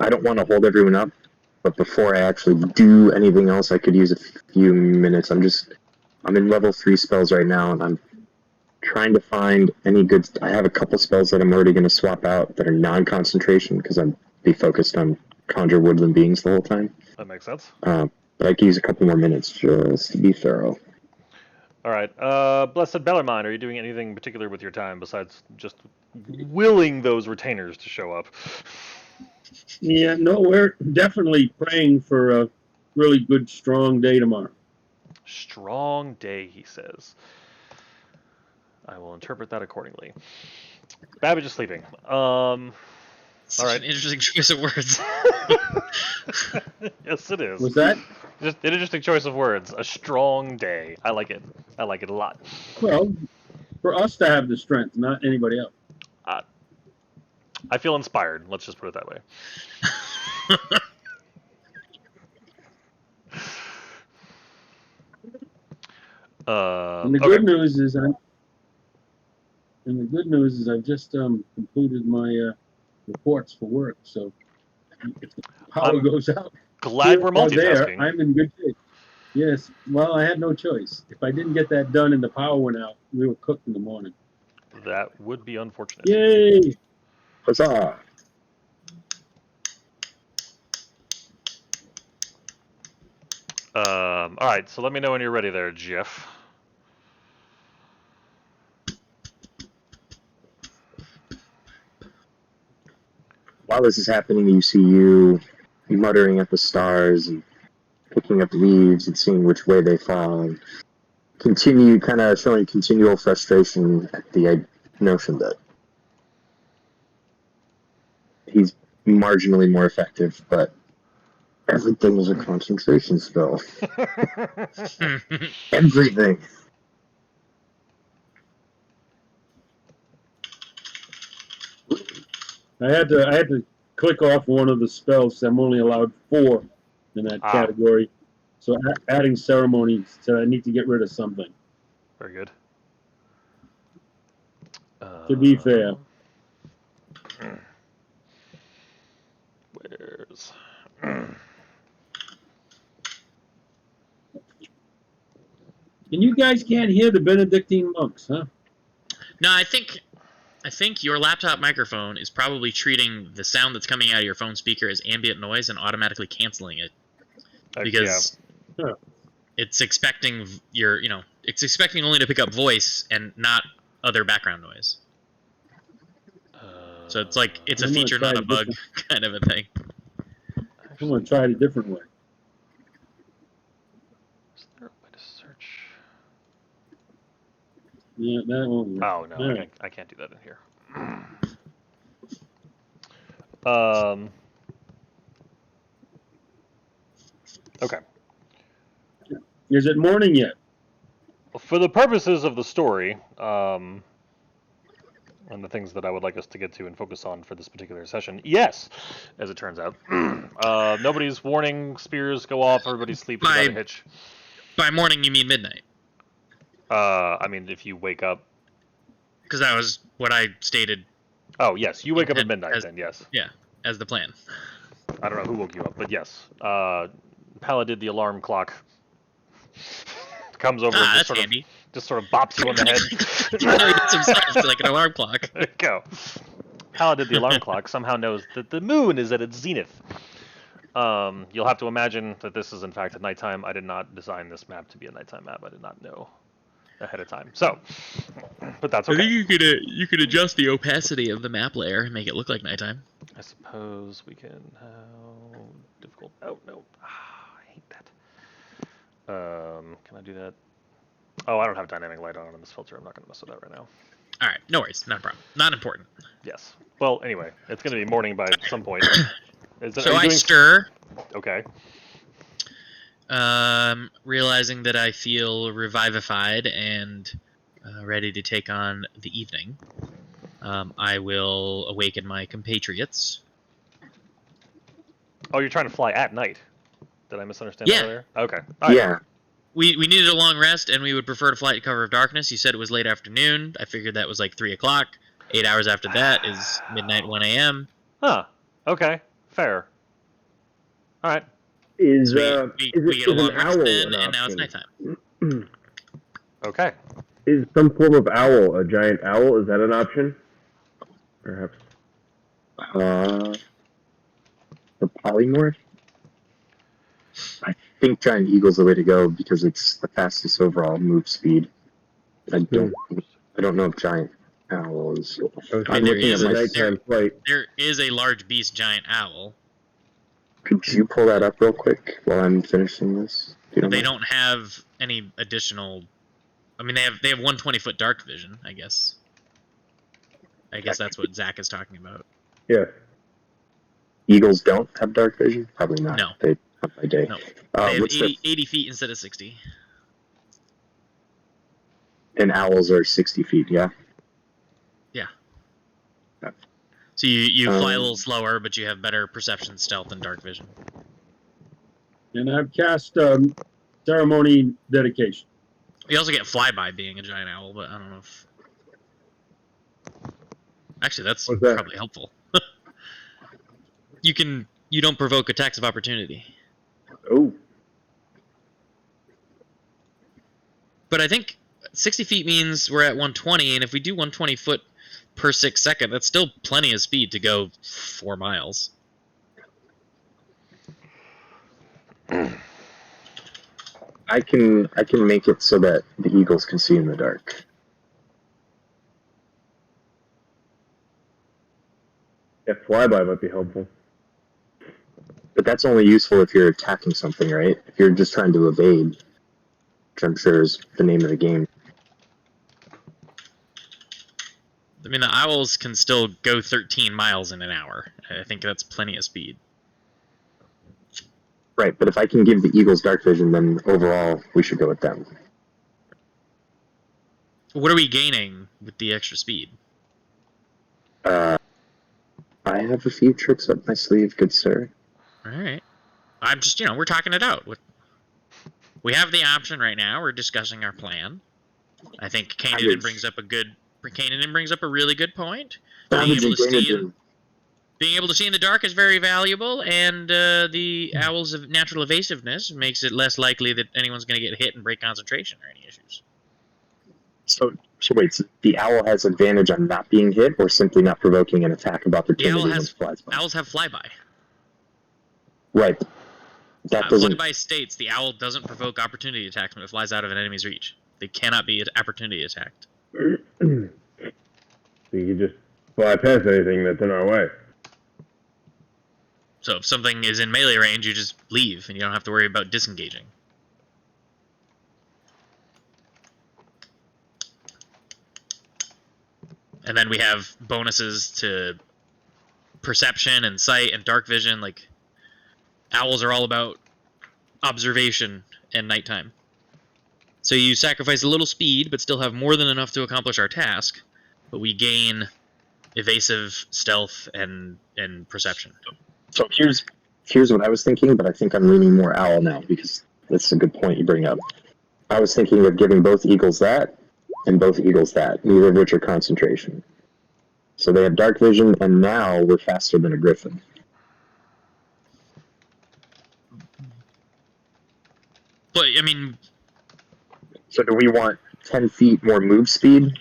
don't want to hold everyone up, but before I actually do anything else, I could use a few minutes. I'm in level 3 spells right now, and I'm trying to find any good. I have a couple spells that I'm already going to swap out that are non-concentration because I'm be focused on conjure woodland beings the whole time. That makes sense. But I could use a couple more minutes just to be thorough. All right. Blessed Bellarmine, are you doing anything particular with your time besides just willing those retainers to show up? Yeah, no, we're definitely praying for a really good, strong day tomorrow. Strong day, he says. I will interpret that accordingly. Babbage is sleeping. Such all right. an interesting choice of words. Yes, it is. Was that? Just an interesting choice of words. A strong day. I like it. I like it a lot. Well, for us to have the strength, not anybody else. I feel inspired. Let's just put it that way. And the good news is I've just completed my reports for work. So if the power goes out, Glad we're multitasking. I'm in good shape. Yes. Well, I had no choice. If I didn't get that done and the power went out, we were cooked in the morning. That would be unfortunate. Yay! Huzzah! All right, so let me know when you're ready there, Jeff. While this is happening, you see you muttering at the stars and picking up leaves and seeing which way they fall, and continue kind of showing continual frustration at the notion that he's marginally more effective, but everything is a concentration spell. Everything. I had to click off one of the spells. I'm only allowed 4 in that category. So adding ceremony said I need to get rid of something. Very good. To be fair. Where's... And you guys can't hear the Benedictine monks, huh? No, I think your laptop microphone is probably treating the sound that's coming out of your phone speaker as ambient noise and automatically canceling it. Because it's expecting it's expecting only to pick up voice and not other background noise. So it's like it's a feature, not a bug, kind of a thing. I'm going to try it a different way. Is there a way to search? Yeah, that won't work. Oh, no, Yeah. I can't do that in here. Okay. Is it morning yet? For the purposes of the story, and the things that I would like us to get to and focus on for this particular session, yes, as it turns out. Nobody's warning spears go off, everybody's sleeping without a hitch. By morning, you mean midnight? I mean, if you wake up... Because that was what I stated. Oh, yes, you wake up at midnight then, yes. Yeah, as the plan. I don't know who woke you up, but yes. Pala did the alarm clock. Comes over and just sort of bops you on the head. No, he hits himself like an alarm clock. There you go. Paladin, the alarm clock, somehow knows that the moon is at its zenith. You'll have to imagine that this is in fact at nighttime. I did not design this map to be a nighttime map. I did not know ahead of time. So, but that's I okay. think you could adjust the opacity of the map layer and make it look like nighttime. I suppose we can. How difficult? Oh no! I hate that. Can I do that? Oh, I don't have dynamic light on in this filter. I'm not going to mess with that right now. All right, no worries, not a problem, not important. Yes. Well, anyway, it's going to be morning by some point. So I stir. Okay. Realizing that I feel revivified and ready to take on the evening, I will awaken my compatriots. Oh, you're trying to fly at night. Did I misunderstand that earlier? Okay. All right. Yeah. We needed a long rest, and we would prefer to fly to cover of darkness. You said it was late afternoon. I figured that was like 3 o'clock. 8 hours after that is midnight, 1 a.m. Huh. Okay. Fair. All right. Is We is get a long an rest owl then, an and now it's option? nighttime. Okay. Is some form of owl a giant owl? Is that an option? Perhaps. The polymorph. I think giant eagle's the way to go because it's the fastest overall move speed. I don't know if giant owl is. I was I mean, there looking at is the a- nighttime flight. There is a large beast giant owl. Could you pull that up real quick while I'm finishing this? They don't have any additional. I mean, they have 120-foot dark vision. I guess that's what Zach is talking about. Yeah. Eagles don't have dark vision? Probably not. No. They have by day. No. They have What's 80 feet instead of 60. and owls are 60 feet, yeah? Yeah. Yeah. So you fly a little slower, but you have better perception, stealth, and dark vision. And I've cast ceremony dedication. You also get flyby being a giant owl, but I don't know if. Actually, that's What's that? probably helpful. You don't provoke attacks of opportunity. Oh. But I think 60 feet means we're at 120, and if we do 120 foot per 6 second, that's still plenty of speed to go 4 miles. I can make it so that the eagles can see in the dark. Yeah, flyby might be helpful. But that's only useful if you're attacking something, right? If you're just trying to evade, which I'm sure is the name of the game. I mean, the owls can still go 13 miles in an hour. I think that's plenty of speed. Right, but if I can give the eagles dark vision, then overall we should go with them. What are we gaining with the extra speed? I have a few tricks up my sleeve, good sir. All right. I'm just, we're talking it out. We have the option right now. We're discussing our plan. I think Kanan brings up a really good point. Being able to see in the dark is very valuable, and the owl's natural evasiveness makes it less likely that anyone's going to get hit and break concentration or any issues. So wait, so the owl has advantage on not being hit, or simply not provoking an attack of opportunity when it flies by? Owls have flyby. Right. That doesn't. Flyby states the owl doesn't provoke opportunity attacks when it flies out of an enemy's reach. They cannot be opportunity attacked. So you can just fly past anything that's in our way. So if something is in melee range, you just leave, and you don't have to worry about disengaging. And then we have bonuses to perception and sight and dark vision. Like, owls are all about observation and nighttime. So you sacrifice a little speed, but still have more than enough to accomplish our task. But we gain evasive, stealth, and perception. So here's what I was thinking, but I think I'm leaning more owl now because that's a good point you bring up. I was thinking of giving both eagles that and both eagles that, neither of which are concentration. So they have dark vision, and now we're faster than a griffin. But, I mean... So do we want 10 feet more move speed,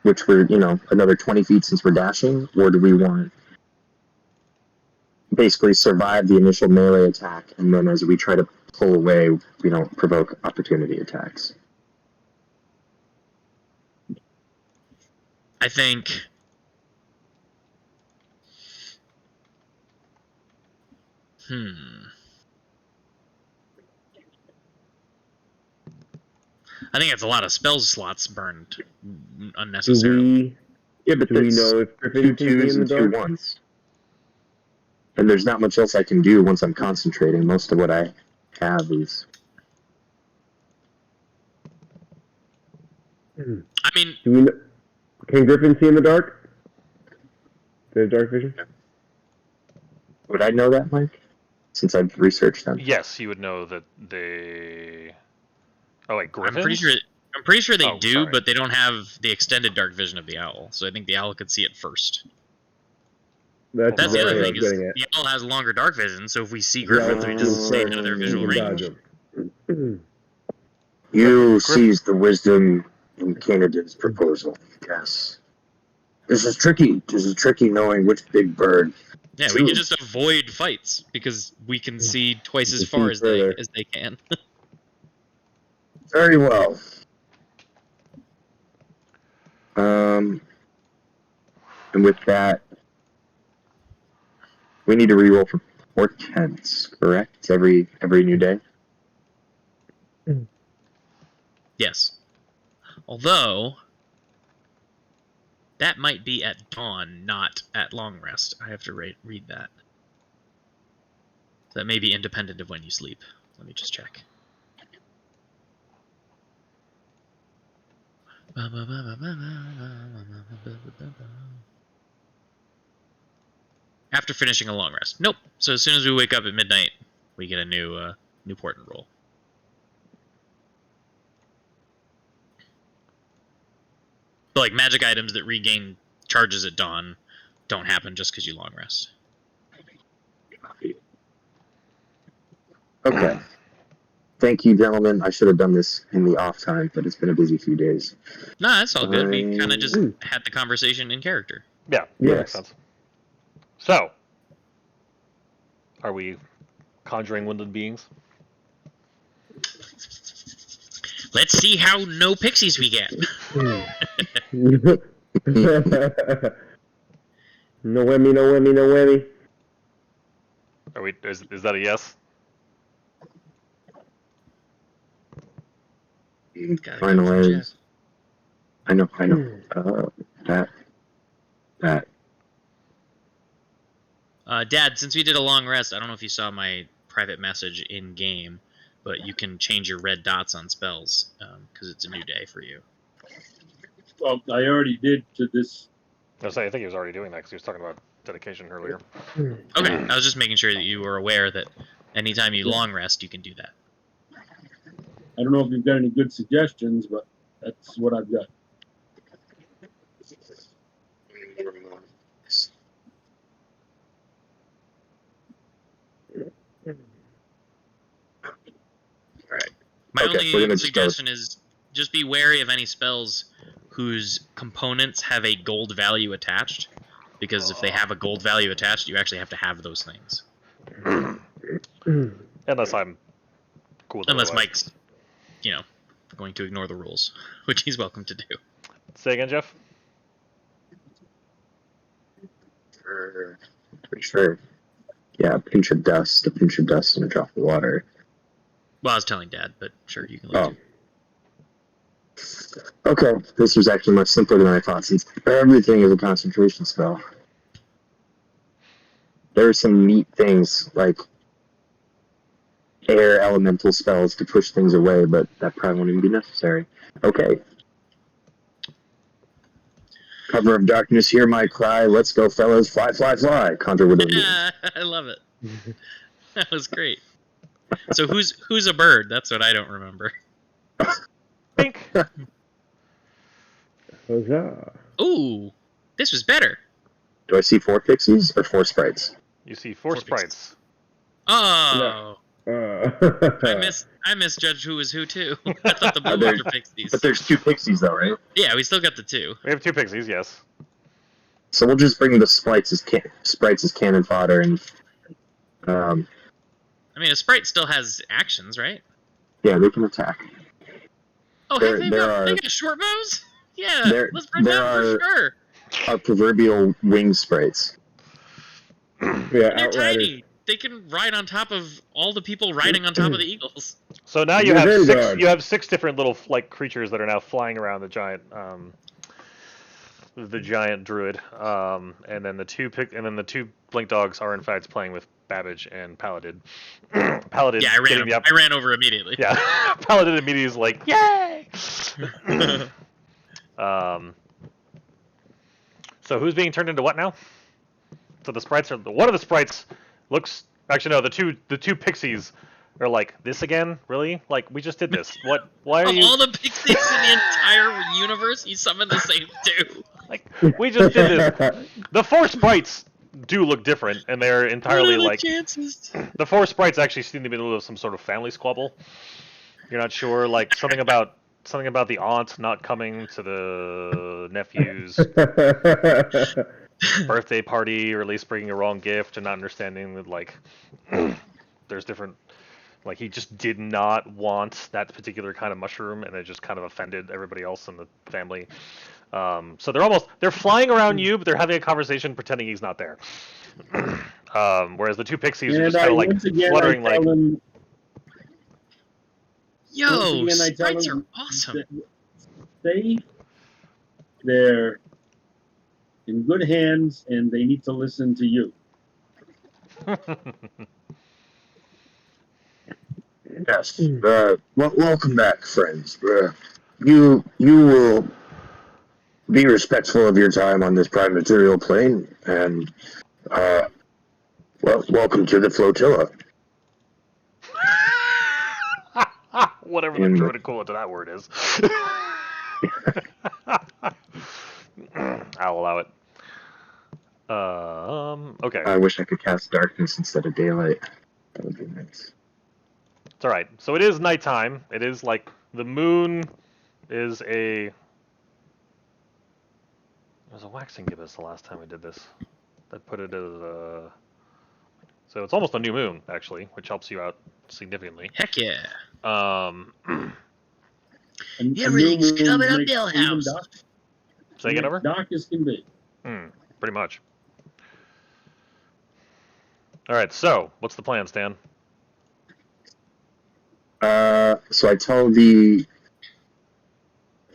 which we're, another 20 feet since we're dashing, or do we want basically survive the initial melee attack, and then as we try to pull away, we don't provoke opportunity attacks? I think I think it's a lot of spell slots burned unnecessarily. But Do we that's know if two Griffin can see twos in and the two dark? ones. And there's not much else I can do once I'm concentrating. Most of what I have is... I mean, Do we? Can Griffin see in the dark? The dark vision. Would I know that, Mike? Since I've researched them. Yes, you would know that they. Oh wait, Griffins? I'm pretty sure they Oh, do, sorry. but they don't have the extended dark vision of the owl. So I think the owl could see it first. That's That's the exactly other what I thing was is getting at. the owl has longer dark vision. So if we see Yeah, Griffins, we when just you stay first, out of their you visual can range. dodge 'em. You seized the wisdom in Canadan's proposal. Yes. This is tricky. Knowing which big bird. Yeah, we can just avoid fights because we can see twice as far as they can. Very well. And with that, we need to reroll for portents, correct? Every new day. Yes. Although that might be at dawn, not at long rest. I have to read that. So that may be independent of when you sleep. Let me just check. After finishing a long rest. Nope. So as soon as we wake up at midnight, we get a new portent roll. But like magic items that regain charges at dawn don't happen just because you long rest. Okay. Thank you, gentlemen. I should have done this in the off time, but it's been a busy few days. No, that's all good. We kind of just had the conversation in character. Yeah, that makes sense. So, are we conjuring winged beings? Let's see how no pixies we get. No whammy. Are we? Is that a yes? Final airs. I know. That. Dad, since we did a long rest, I don't know if you saw my private message in game, but you can change your red dots on spells because it's a new day for you. Well, I already did to this. I think he was already doing that because he was talking about dedication earlier. Okay, I was just making sure that you were aware that anytime you long rest, you can do that. I don't know if you've got any good suggestions, but that's what I've got. My Okay, only suggestion is just be wary of any spells whose components have a gold value attached, because if they have a gold value attached, you actually have to have those things. Unless I'm cool with it. Unless otherwise. Mike's, going to ignore the rules, which he's welcome to do. Say again, Jeff? Pretty sure. Yeah, a pinch of dust and a drop of water. Well, I was telling Dad, but sure, you can leave too. Okay, this was actually much simpler than I thought, since everything is a concentration spell. There are some neat things, like air elemental spells to push things away, but that probably won't even be necessary. Okay. Cover of darkness, hear my cry, let's go fellas, fly, fly, fly, conjure with I love it. That was great. So who's a bird? That's what I don't remember. Pink. Huzzah. Ooh, this was better. Do I see 4 pixies or 4 sprites? You see 4 sprites. Oh. I misjudged who was who too. I thought the blue ones were pixies. But there's 2 pixies though, right? Yeah, we still got the 2. We have 2 pixies, yes. So we'll just bring the Sprites as cannon fodder, and I mean, a sprite still has actions, right? yeah, they can attack. Oh, There- hey, they there got are- short bows? Yeah, let's bring there them for sure. Our proverbial wing Sprites. Yeah, They're Outriders. tiny. They can ride on top of all the people riding on top of the eagles. So now you You're have very 6. good. You have 6 different little like creatures that are now flying around the giant druid. And then the 2 blink dogs are in fact playing with Babbage and Paladin. Paladin. Yeah, getting I ran over immediately. Yeah, Paladin immediately is like, yay! So who's being turned into what now? So the sprites are one of the sprites looks actually no, the two pixies are like, this again? Really? Like we just did this. What? Why are Of you all the pixies in the entire universe, you summoned the same 2. like? We just did this. The 4 sprites do look different, and they're entirely What are the like chances? the 4 sprites actually seem to be in the middle of some sort of family squabble. You're not sure, like something about the aunt not coming to the nephew's birthday party, or at least bringing a wrong gift, and not understanding that like there's different. Like he just did not want that particular kind of mushroom, and it just kind of offended everybody else in the family. So they're flying around you, but they're having a conversation pretending he's not there. Whereas the 2 pixies are just kind of like fluttering like. Yo, sprites are awesome. They're in good hands, and they need to listen to you. Yes. Welcome back, friends. You will be respectful of your time on this prime material plane, and welcome to the flotilla. Whatever the druid equivalent to that word is. I'll allow it. Okay. I wish I could cast darkness instead of daylight. That would be nice. It's alright. So it is nighttime. It is like the moon is a. It was a waxing gibbous the last time we did this. That put it as a. So it's almost a new moon, actually, which helps you out significantly. Heck yeah. Everything's coming up Millhouse. Say again, over? Dark as can be. Pretty much. Alright, so, what's the plan, Stan? So I tell the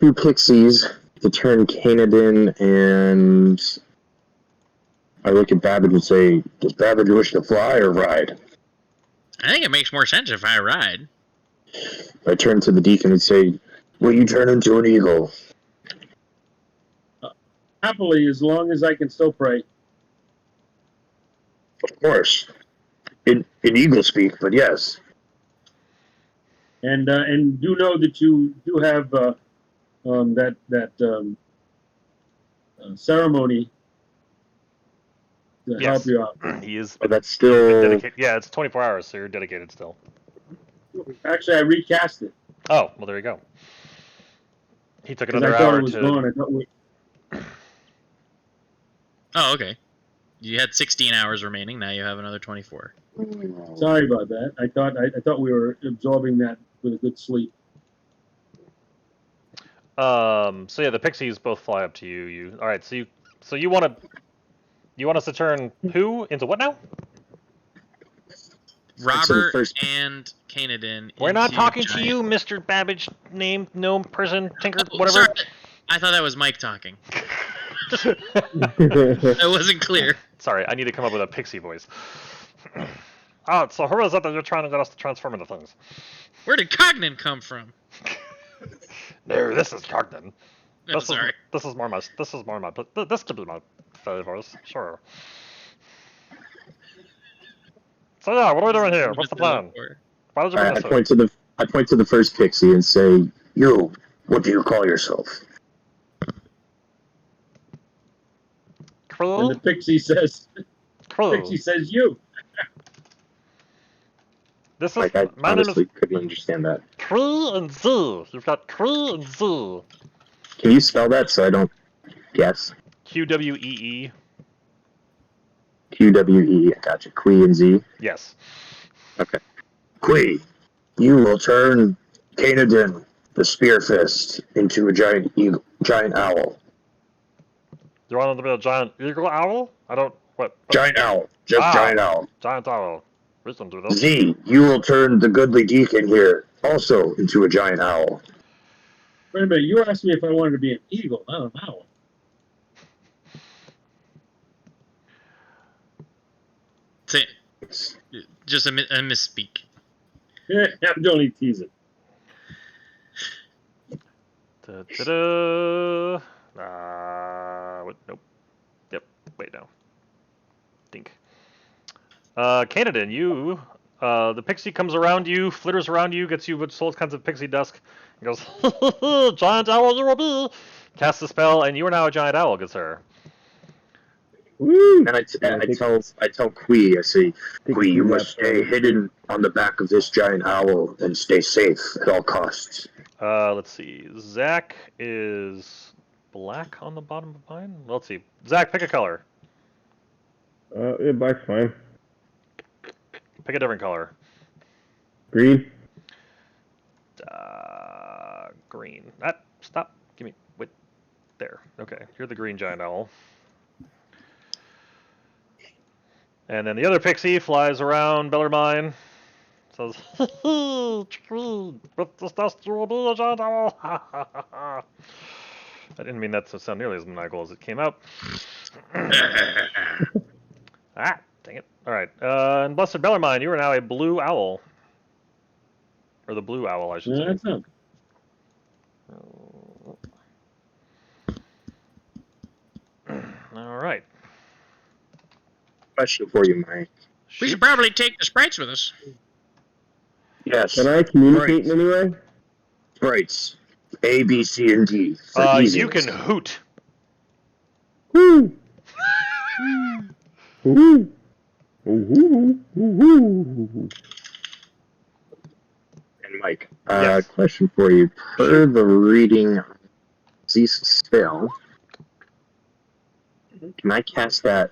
2 pixies to turn Canadin, and I look at Babbage and say, does Babbage wish to fly or ride? I think it makes more sense if I ride. I turn to the deacon and say, will you turn into an eagle? Happily, as long as I can still pray. Of course. In eagle speak, but yes. And do know that you do have that ceremony to help you out. He is But that's still... dedicated. Yeah, it's 24 hours, so you're dedicated still. Actually, I recast it. Oh, well, there you go. He took 'Cause another I thought hour it was to. gone. I thought we, Oh, okay. You had 16 hours remaining. Now you have another 24. sorry about that. I thought we were absorbing that with a good sleep. So yeah, the pixies both fly up to you. All right. So you want us to turn who into what now? Robert and Canadin. We're not into talking giant. to you, Mr. Babbage, name, gnome, person, tinker, Oh, whatever. sorry. I thought that was Mike talking. That wasn't clear. Sorry, I need to come up with a pixie voice. So who is it that you're trying to get us to transform into things? Where did Cognan come from? No, this is Cognan. No, sorry. This is more my. This could be my favors, sure. So yeah, what are we doing here? What's the plan? Why did you bring I us here? point to the first pixie and say, you, what do you call yourself? And Cruel? the pixie says, Cruel. "Pixie says you." This is Like, I my name is honestly couldn't understand that. Kree and Z. You've got Kree and Z. Can you spell that so I don't guess? QWEE. QWE. I gotcha. Qui and Z. Yes. Okay. Qui, you will turn Canadin, the Spearfist, into a giant owl. You want him to be a giant eagle owl? I don't. What? Giant owl. Just giant owl. Giant owl. We can do this. Z, you will turn the goodly deacon here also into a giant owl. Wait a minute, you asked me if I wanted to be an eagle, not an owl. Just a misspeak. I'm only teasing. Da-da-da. What? Nope. Yep. Wait, no. Dink. Canadin, you. The pixie comes around you, flitters around you, gets you with all kinds of pixie dust, and goes, giant owl you will be! Casts a spell, and you are now a giant owl, good sir. Woo! And I tell Qui, I say, Qui, you must stay hidden on the back of this giant owl and stay safe at all costs. Let's see. Zach is black on the bottom of mine? Let's see. Zach, pick a color. Yeah, black's fine. Pick a different color. Green. Green. Stop. Give me. Wait. There. Okay. You're the green giant owl. And then the other pixie flies around Bellarmine. Says, with this dust you will be a giant owl. I didn't mean that to sound nearly as maniacal as it came out. Ah, dang it. Alright. And Blessed Bellarmine, you are now a blue owl. Or the blue owl, I should say. That's not. Alright. Question for you, Mike. We should probably take the sprites with us. Yes. Can I communicate in any way? Sprites. A, B, C, and D. You can hoot. Woo! Woo! Woo! Woo! And Mike, Yes. question for you. Per the reading of Z's spell, can I cast that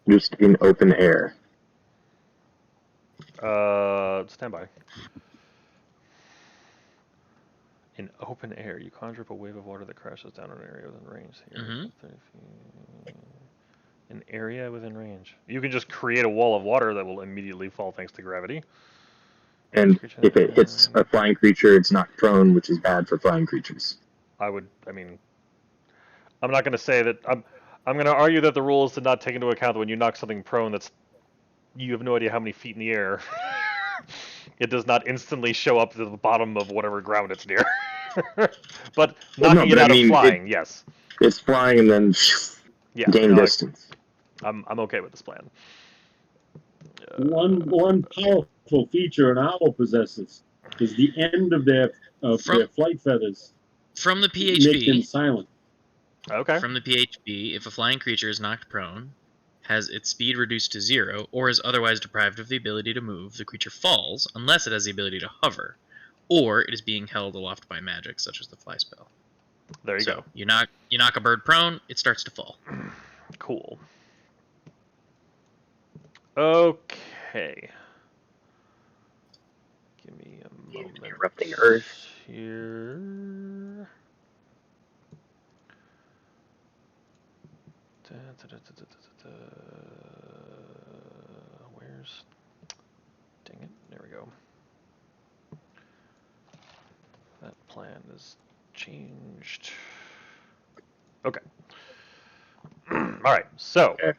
just in open air? Stand by. In open air, you conjure up a wave of water that crashes down an area within range. An area within range. You can just create a wall of water that will immediately fall thanks to gravity. And if it hits a flying creature, it's not prone, which is bad for flying creatures. I'm not going to say that. I'm going to argue that the rule is to not take into account that when you knock something prone, you have no idea how many feet in the air. It does not instantly show up to the bottom of whatever ground it's near. But knocking it out of flying, yes. It's flying and then gain distance. I'm okay with this plan. One powerful feature an owl possesses is the end of their flight feathers. From the Make them PHB, silent. Okay. From the PHB, if a flying creature is knocked prone, has its speed reduced to 0, or is otherwise deprived of the ability to move, the creature falls, unless it has the ability to hover, or it is being held aloft by magic, such as the fly spell. There you go. You knock a bird prone, it starts to fall. Cool. Okay. Give me a moment. Erupting Earth. Here. Where's... Dang it. There we go. That plan is changed. Okay. Alright, so... Okay.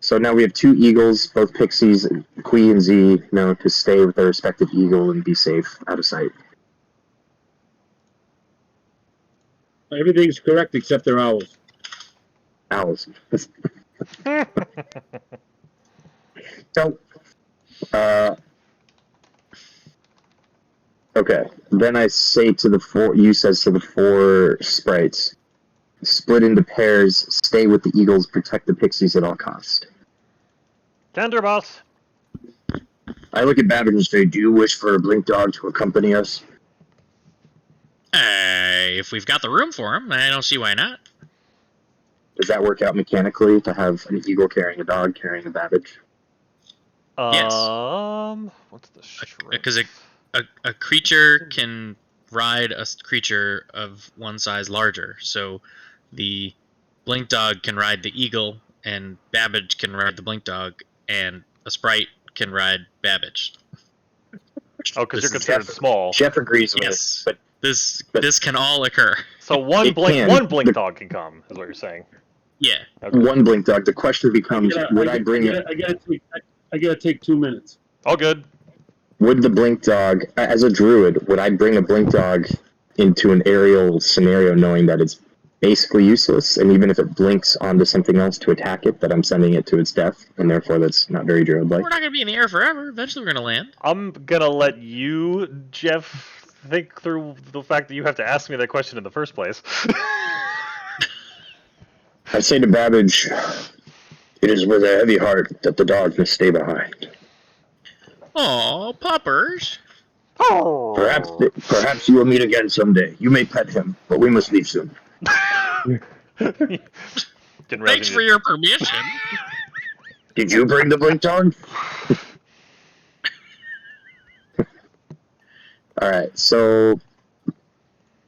So now we have two eagles, both pixies, Qui and Z, now to stay with their respective eagle and be safe out of sight. Everything's correct except their owls. Owls. So, okay. Then I say to the four sprites, split into pairs, stay with the eagles, protect the pixies at all costs. Tender boss. I look at Babbage and say, "Do you wish for a blink dog to accompany us?" If we've got the room for him, I don't see why not. Does that work out mechanically to have an eagle carrying a dog carrying a Babbage? Yes. What's the strength? Because a creature can ride a creature of one size larger. So the blink dog can ride the eagle, and Babbage can ride the blink dog, and a sprite can ride Babbage. Oh, because you're This is- considered small. Jeff agrees with Yes. it, but This can all occur. So one It blink can. one blink dog can come, is what you're saying. Yeah. Okay. one blink dog. The question becomes: would I bring it? I gotta take 2 minutes. All good. Would the blink dog, as a druid, would I bring a blink dog into an aerial scenario knowing that it's basically useless, and even if it blinks onto something else to attack it, that I'm sending it to its death, and therefore that's not very druid-like? We're not going to be in the air forever. Eventually we're going to land. I'm gonna let you, Jeff, think through the fact that you have to ask me that question in the first place. I say to Babbage, "It is with a heavy heart that the dog must stay behind. Aw, puppers. Oh. Perhaps you will meet again someday. You may pet him, but we must leave soon." Didn't realize Thanks you for did- your permission. Did you bring the blink dog? Alright, so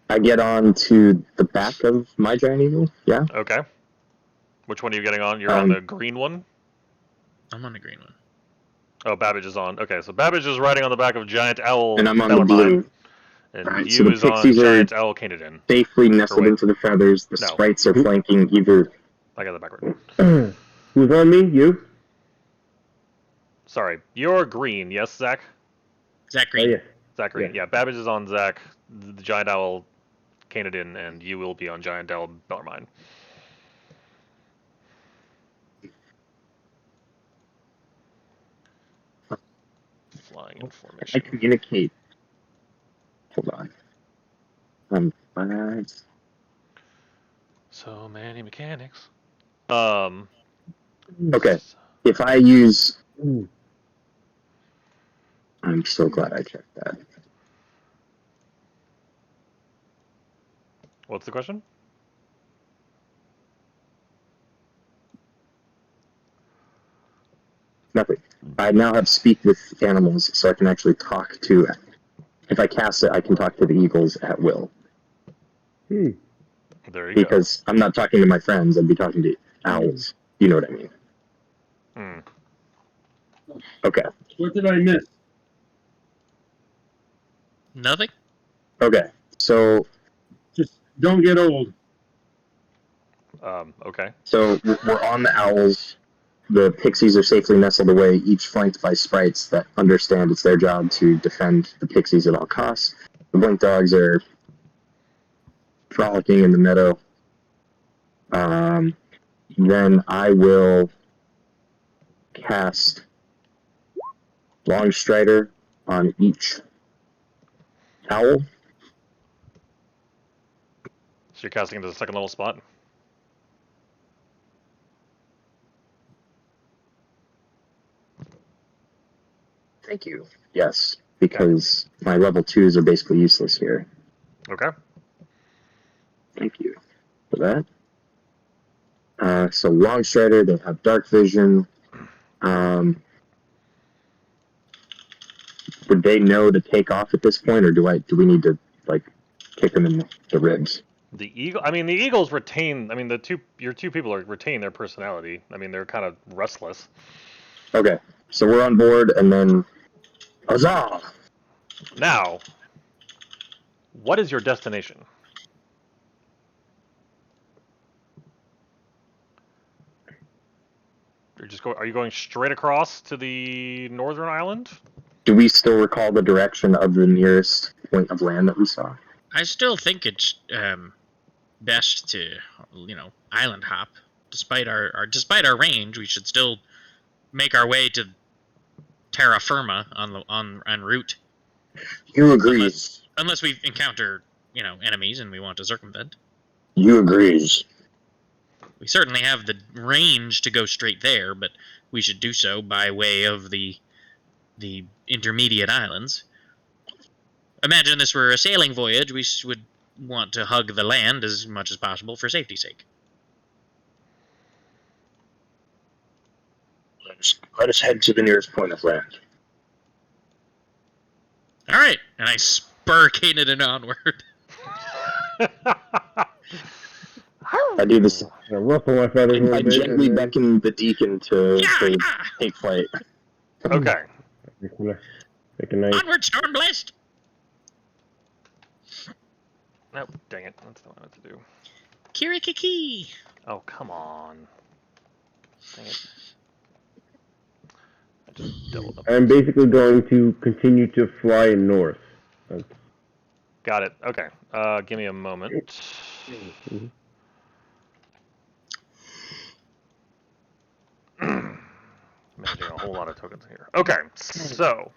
I get on to the back of my giant eagle, yeah? Okay. Which one are you getting on? You're on Um, the green one? I'm on the green one. Oh, Babbage is on. Okay, so Babbage is riding on the back of Giant Owl And I'm on the Bellarmine, blue. and Alright, you so the is on pixies are- Giant Owl Canadin. Safely nestled wait. into the feathers. The No. sprites are flanking either. I got that backward. Who's on me? You? Sorry. You're green, yes, Zach? Zach Oh, Green. yeah. Zach Green. Yeah, Babbage is on Zach, the Giant Owl Canadin, and you will be on Giant Owl Bellarmine. Flying in I formation. communicate. Hold on. Alright. So many mechanics. Okay. If I use. I'm so glad I checked that. What's the question? Nothing. I now have speak with animals, so I can actually talk to. If I cast it, I can talk to the eagles at will. Hmm. There you Because I'm not talking to my friends, I'd be talking to owls. You know what I mean? go. Okay. What did I miss? Nothing? Okay. So Just don't get old. Okay. So we're on the owls. The pixies are safely nestled away, each flanked by sprites that understand it's their job to defend the pixies at all costs. The blink dogs are frolicking in the meadow. Then I will cast Longstrider on each owl. So you're casting into the second level spot? Thank you. Yes, because my level 2s are basically useless here. Okay. Thank you for that. So Longstrider, they have dark vision. Would they know to take off at this point, or do we need to kick them in the ribs? The eagle. I mean, the eagles retain. I mean, your two people retain their personality. I mean, they're kind of restless. Okay, so we're on board, and then huzzah! Now, what is your destination? Are you going straight across to the northern island? Do we still recall the direction of the nearest point of land that we saw? I still think it's best to, island hop. Despite our range, we should still make our way to terra firma en route. You agree. Unless we encounter, enemies and we want to circumvent. You agrees. We certainly have the range to go straight there, but we should do so by way of the intermediate islands. Imagine this were a sailing voyage, we would want to hug the land as much as possible for safety's sake. Let us head to the nearest point of land. All right, and I spur Kanan onward. I do this. I ruffle my feathers a I little bit. gently and then beckon the deacon to take flight. Okay. Take a nice. Onward, Stormblast! Nope, dang it. That's not what I meant to do. Kirikiki! Oh, come on. Dang it. I just doubled up. I'm basically going to continue to fly north. Got it. Okay. Give me a moment. Managing a whole lot of tokens here. Okay, so.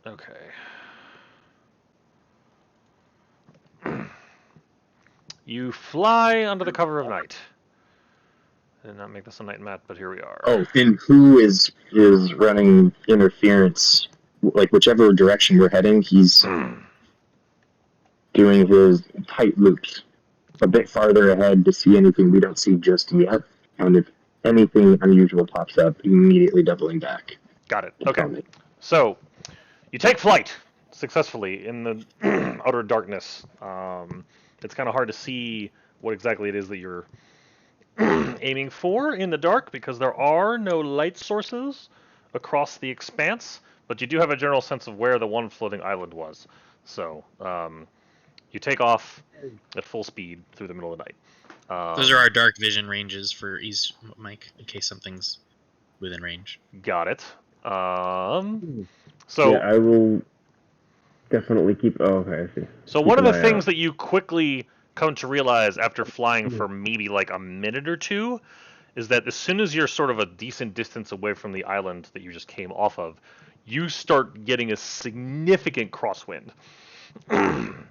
Okay. You fly under the cover of night. I did not make this a night map, but here we are. Oh, and who is running interference? Like whichever direction we're heading, he's doing his tight loops a bit farther ahead to see anything we don't see just yet. And if anything unusual pops up, immediately doubling back. Got it. Okay. So, you take flight successfully in the utter darkness. It's kind of hard to see what exactly it is that you're aiming for in the dark because there are no light sources across the expanse, but you do have a general sense of where the one floating island was. So, you take off at full speed through the middle of the night. Those are our dark vision ranges for East Mike, in case something's within range. Got it. So yeah, I will definitely keep. Oh, okay, I see. So Keep one of an the eye things out. that you quickly come to realize after flying for maybe like a minute or two is that as soon as you're sort of a decent distance away from the island that you just came off of, you start getting a significant crosswind.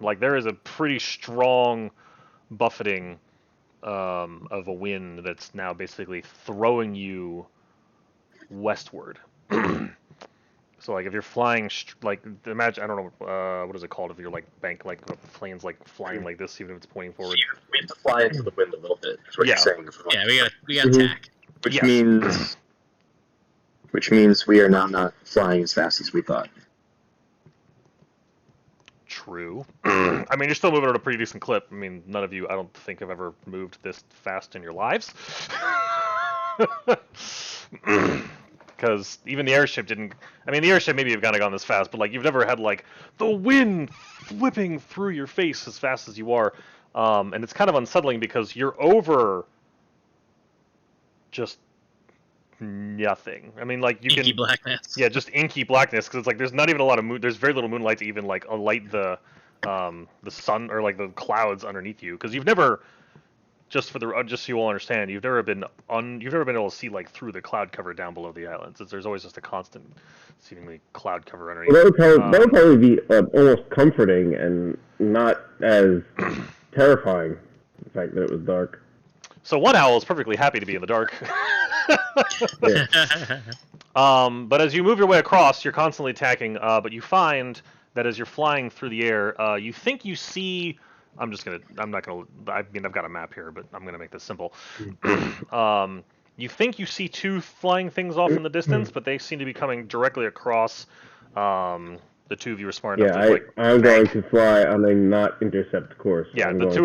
Like there is a pretty strong buffeting of a wind that's now basically throwing you westward. So like if you're flying, like imagine, I don't know, what is it called if you're like like the plane's like flying like this, even if it's pointing forward. We have to fly into the wind a little bit. That's what Yeah. you're saying. Yeah, we got tack. Which means we are now not flying as fast as we thought. True. I mean, you're still moving at a pretty decent clip. I mean, none of you, I don't think, have ever moved this fast in your lives. Because even the airship didn't. I mean, the airship maybe have kind of gone this fast, but like you've never had like the wind whipping through your face as fast as you are, and it's kind of unsettling because you're over just nothing. I mean, like you Inky can. blackness. Yeah, just inky blackness because it's like there's not even a lot of moon. There's very little moonlight to even like alight the sun or like the clouds underneath you because you've never. Just so you all understand, you've never been able to see like through the cloud cover down below the islands. There's always just a constant, seemingly cloud cover underneath. Well, that would probably be almost comforting and not as terrifying. The fact that it was dark. So one owl is perfectly happy to be in the dark. But as you move your way across, you're constantly tacking. But you find that as you're flying through the air, you think you see. I'm not gonna. I mean, I've got a map here, but I'm gonna make this simple. You think you see two flying things off in the distance, but they seem to be coming directly across. The two of you are smart enough to like. I'm going to fly on a not intercept course. Yeah, I'm the going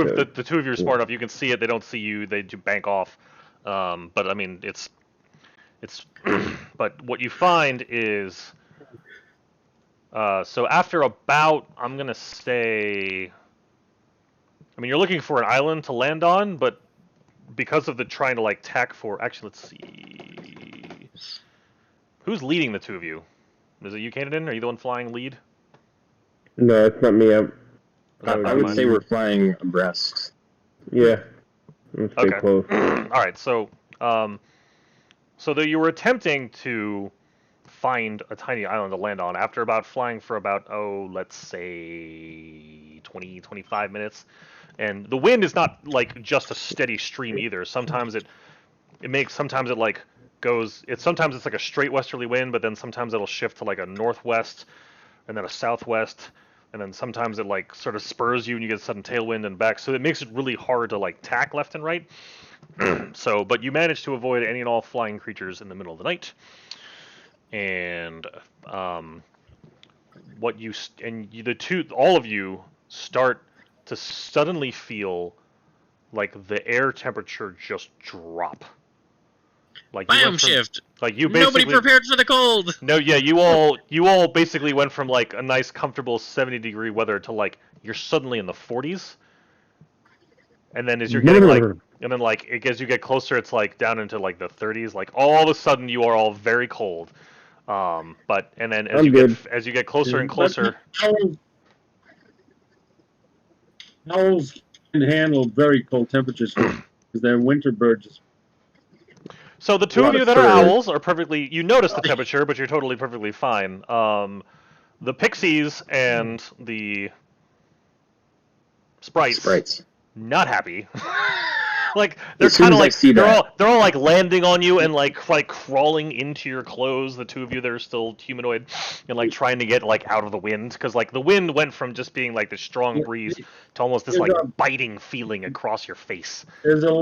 two of you are smart enough. You can see it. They don't see you. They do bank off. But I mean, it's. But what you find is. So after about, I'm gonna say. I mean, you're looking for an island to land on, but because of the trying to like tack for. Actually, let's see. Who's leading the two of you? Is it you, Canadian? Are you the one flying lead? No, it's not me. I would say we're flying abreast. Yeah. Let's stay Okay. close. All right. So, so though you were attempting to find a tiny island to land on after about flying for about, let's say 20, 25 minutes. And the wind is not like just a steady stream either. Sometimes sometimes it like sometimes it's like a straight westerly wind, but then sometimes it'll shift to like a northwest and then a southwest, and then sometimes it like sort of spurs you and you get a sudden tailwind and back. So it makes it really hard to like tack left and right. So, but you manage to avoid any and all flying creatures in the middle of the night. And all of you start to suddenly feel like the air temperature just drop. Like Biome shift. Like you Nobody basically prepared for the cold. No, yeah, you all basically went from like a nice comfortable 70-degree weather to like you're suddenly in the 40s. And then as you're getting like and then like as you get closer it's like down into like the 30s. Like all of a sudden you are all very cold. But and then as you get closer and closer, owls can handle very cold temperatures because they're winter birds. so the two of you that are owls are perfectly. You notice the temperature, but you're totally perfectly fine. The pixies and the sprites. Not happy. Like they're kind of like they're all like landing on you and like crawling into your clothes. The two of you that are still humanoid and like trying to get like out of the wind because like the wind went from just being like this strong breeze to almost this like biting feeling across your face. There's a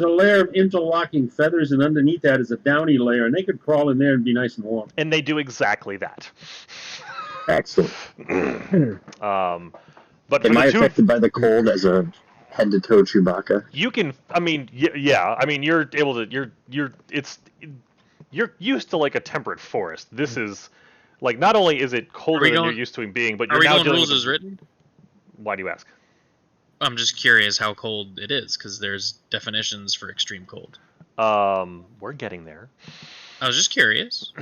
layer of interlocking feathers, and underneath that is a downy layer, and they could crawl in there and be nice and warm. And they do exactly that. Excellent. But am I affected by the cold as a head to toe Chewbacca? You can. I mean, yeah. I mean, you're able to. You're used to like a temperate forest. This is like not only is it colder than you're used to him being, but you're now dealing rules as written. Why do you ask? I'm just curious how cold it is because there's definitions for extreme cold. We're getting there. I was just curious.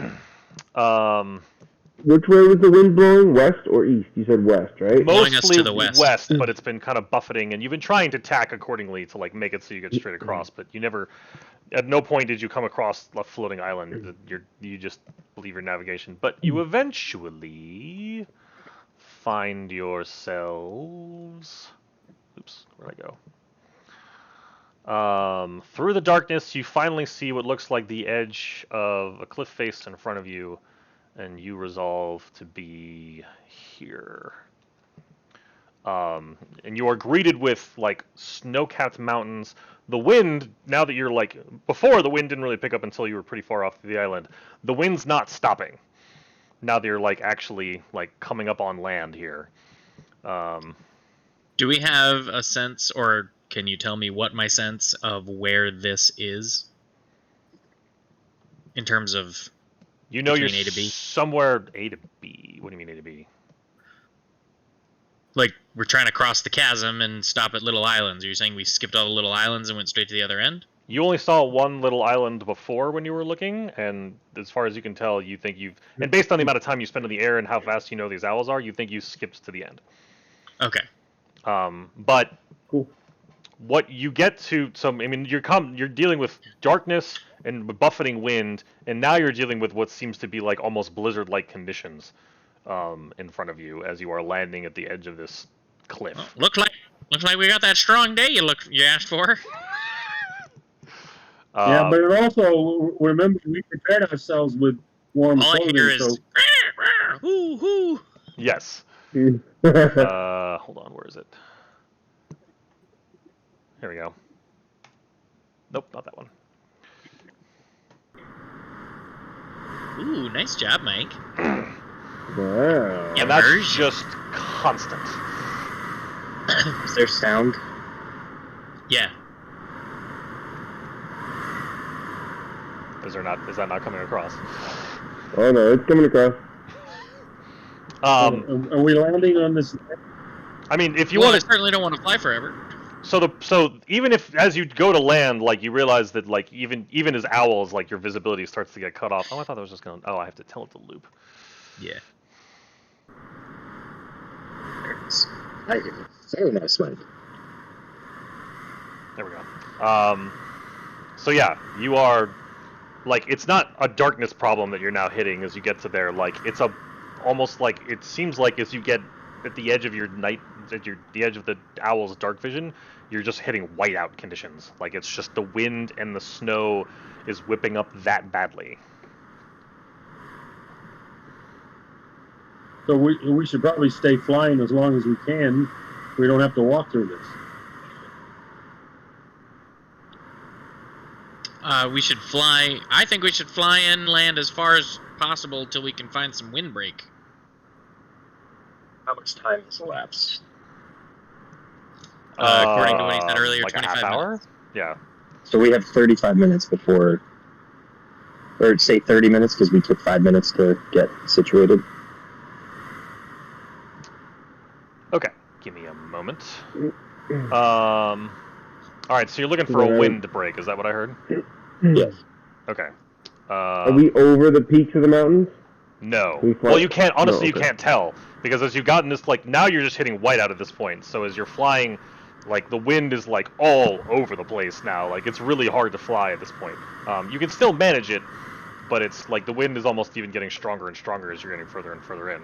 Which way was the wind blowing? West or east? You said west, right? Blowing us to the west. But it's been kind of buffeting, and you've been trying to tack accordingly to like make it so you get straight across. But you never, at no point did you come across a floating island. You just believe your navigation. But you eventually find yourselves. Oops, where'd I go? Through the darkness, you finally see what looks like the edge of a cliff face in front of you. And you resolve to be here. And you are greeted with like snow-capped mountains. The wind, now that you're like before, the wind didn't really pick up until you were pretty far off the island. The wind's not stopping. Now that you're like actually like coming up on land here. Do we have a sense, or can you tell me what my sense of where this is in terms of? You know you're A to B? Somewhere A to B. What do you mean A to B? Like, we're trying to cross the chasm and stop at little islands. Are you saying we skipped all the little islands and went straight to the other end? You only saw one little island before when you were looking, and as far as you can tell, you think you've... And based on the amount of time you spend in the air and how fast you know these owls are, you think you skipped to the end. Okay. But... Cool. What you get to... So, I mean, you're dealing with darkness and buffeting wind, and now you're dealing with what seems to be like almost blizzard-like conditions in front of you as you are landing at the edge of this cliff. Well, looks like we got that strong day you asked for. Yeah, but it also, remember, we prepared ourselves with warm all clothing. I hear is, hoo, hoo. Yes. Hold on, where is it? Here we go. Nope, not that one. Ooh, nice job, Mike. Wow. And that's just constant. Is there sound? Yeah. Is that not coming across? Oh no, it's coming across. Are we landing on this? I mean, if you I want to... certainly don't want to fly forever. So even if as you go to land, like you realize that like even as owls, like your visibility starts to get cut off. Oh, I thought that was just going. Oh, I have to tell it to loop. Yeah. Hi, very nice, Mike. There we go. So yeah, you are like it's not a darkness problem that you're now hitting as you get to there. Like it's a almost like it seems like as you get at the edge of your night, the edge of the owl's dark vision, you're just hitting whiteout conditions. Like it's just the wind and the snow is whipping up that badly. So we should probably stay flying as long as we can. We don't have to walk through this. We should fly. I think we should fly inland as far as possible till we can find some windbreak. How much time has elapsed? According to what he said earlier, like 25 a half hour. minutes. Yeah. So we have 35 minutes before, or say 30 minutes because we took 5 minutes to get situated. Okay, give me a moment. All right, so you're looking for a wind break. Is that what I heard? Yes. Okay. Are we over the peaks of the mountains? No. Well, you can't. Honestly, No, okay. you can't tell because as you've gotten this, like now you're just hitting white out at this point. So as you're flying, like the wind is like all over the place now. Like it's really hard to fly at this point. You can still manage it, but it's like the wind is almost even getting stronger and stronger as you're getting further and further in.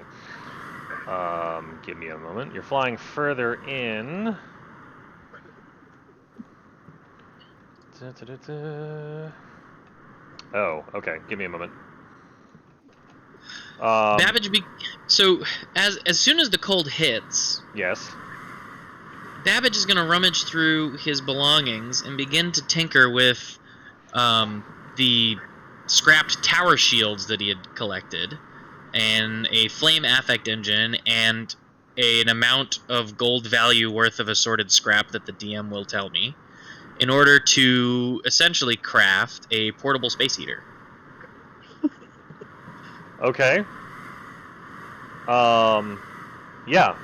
Give me a moment. You're flying further in. Oh, okay. Give me a moment. Babbage so as soon as the cold hits, Yes. Babbage is going to rummage through his belongings and begin to tinker with the scrapped tower shields that he had collected, and a flame affect engine, and an amount of gold value worth of assorted scrap that the DM will tell me, in order to essentially craft a portable space heater. Okay. Yeah.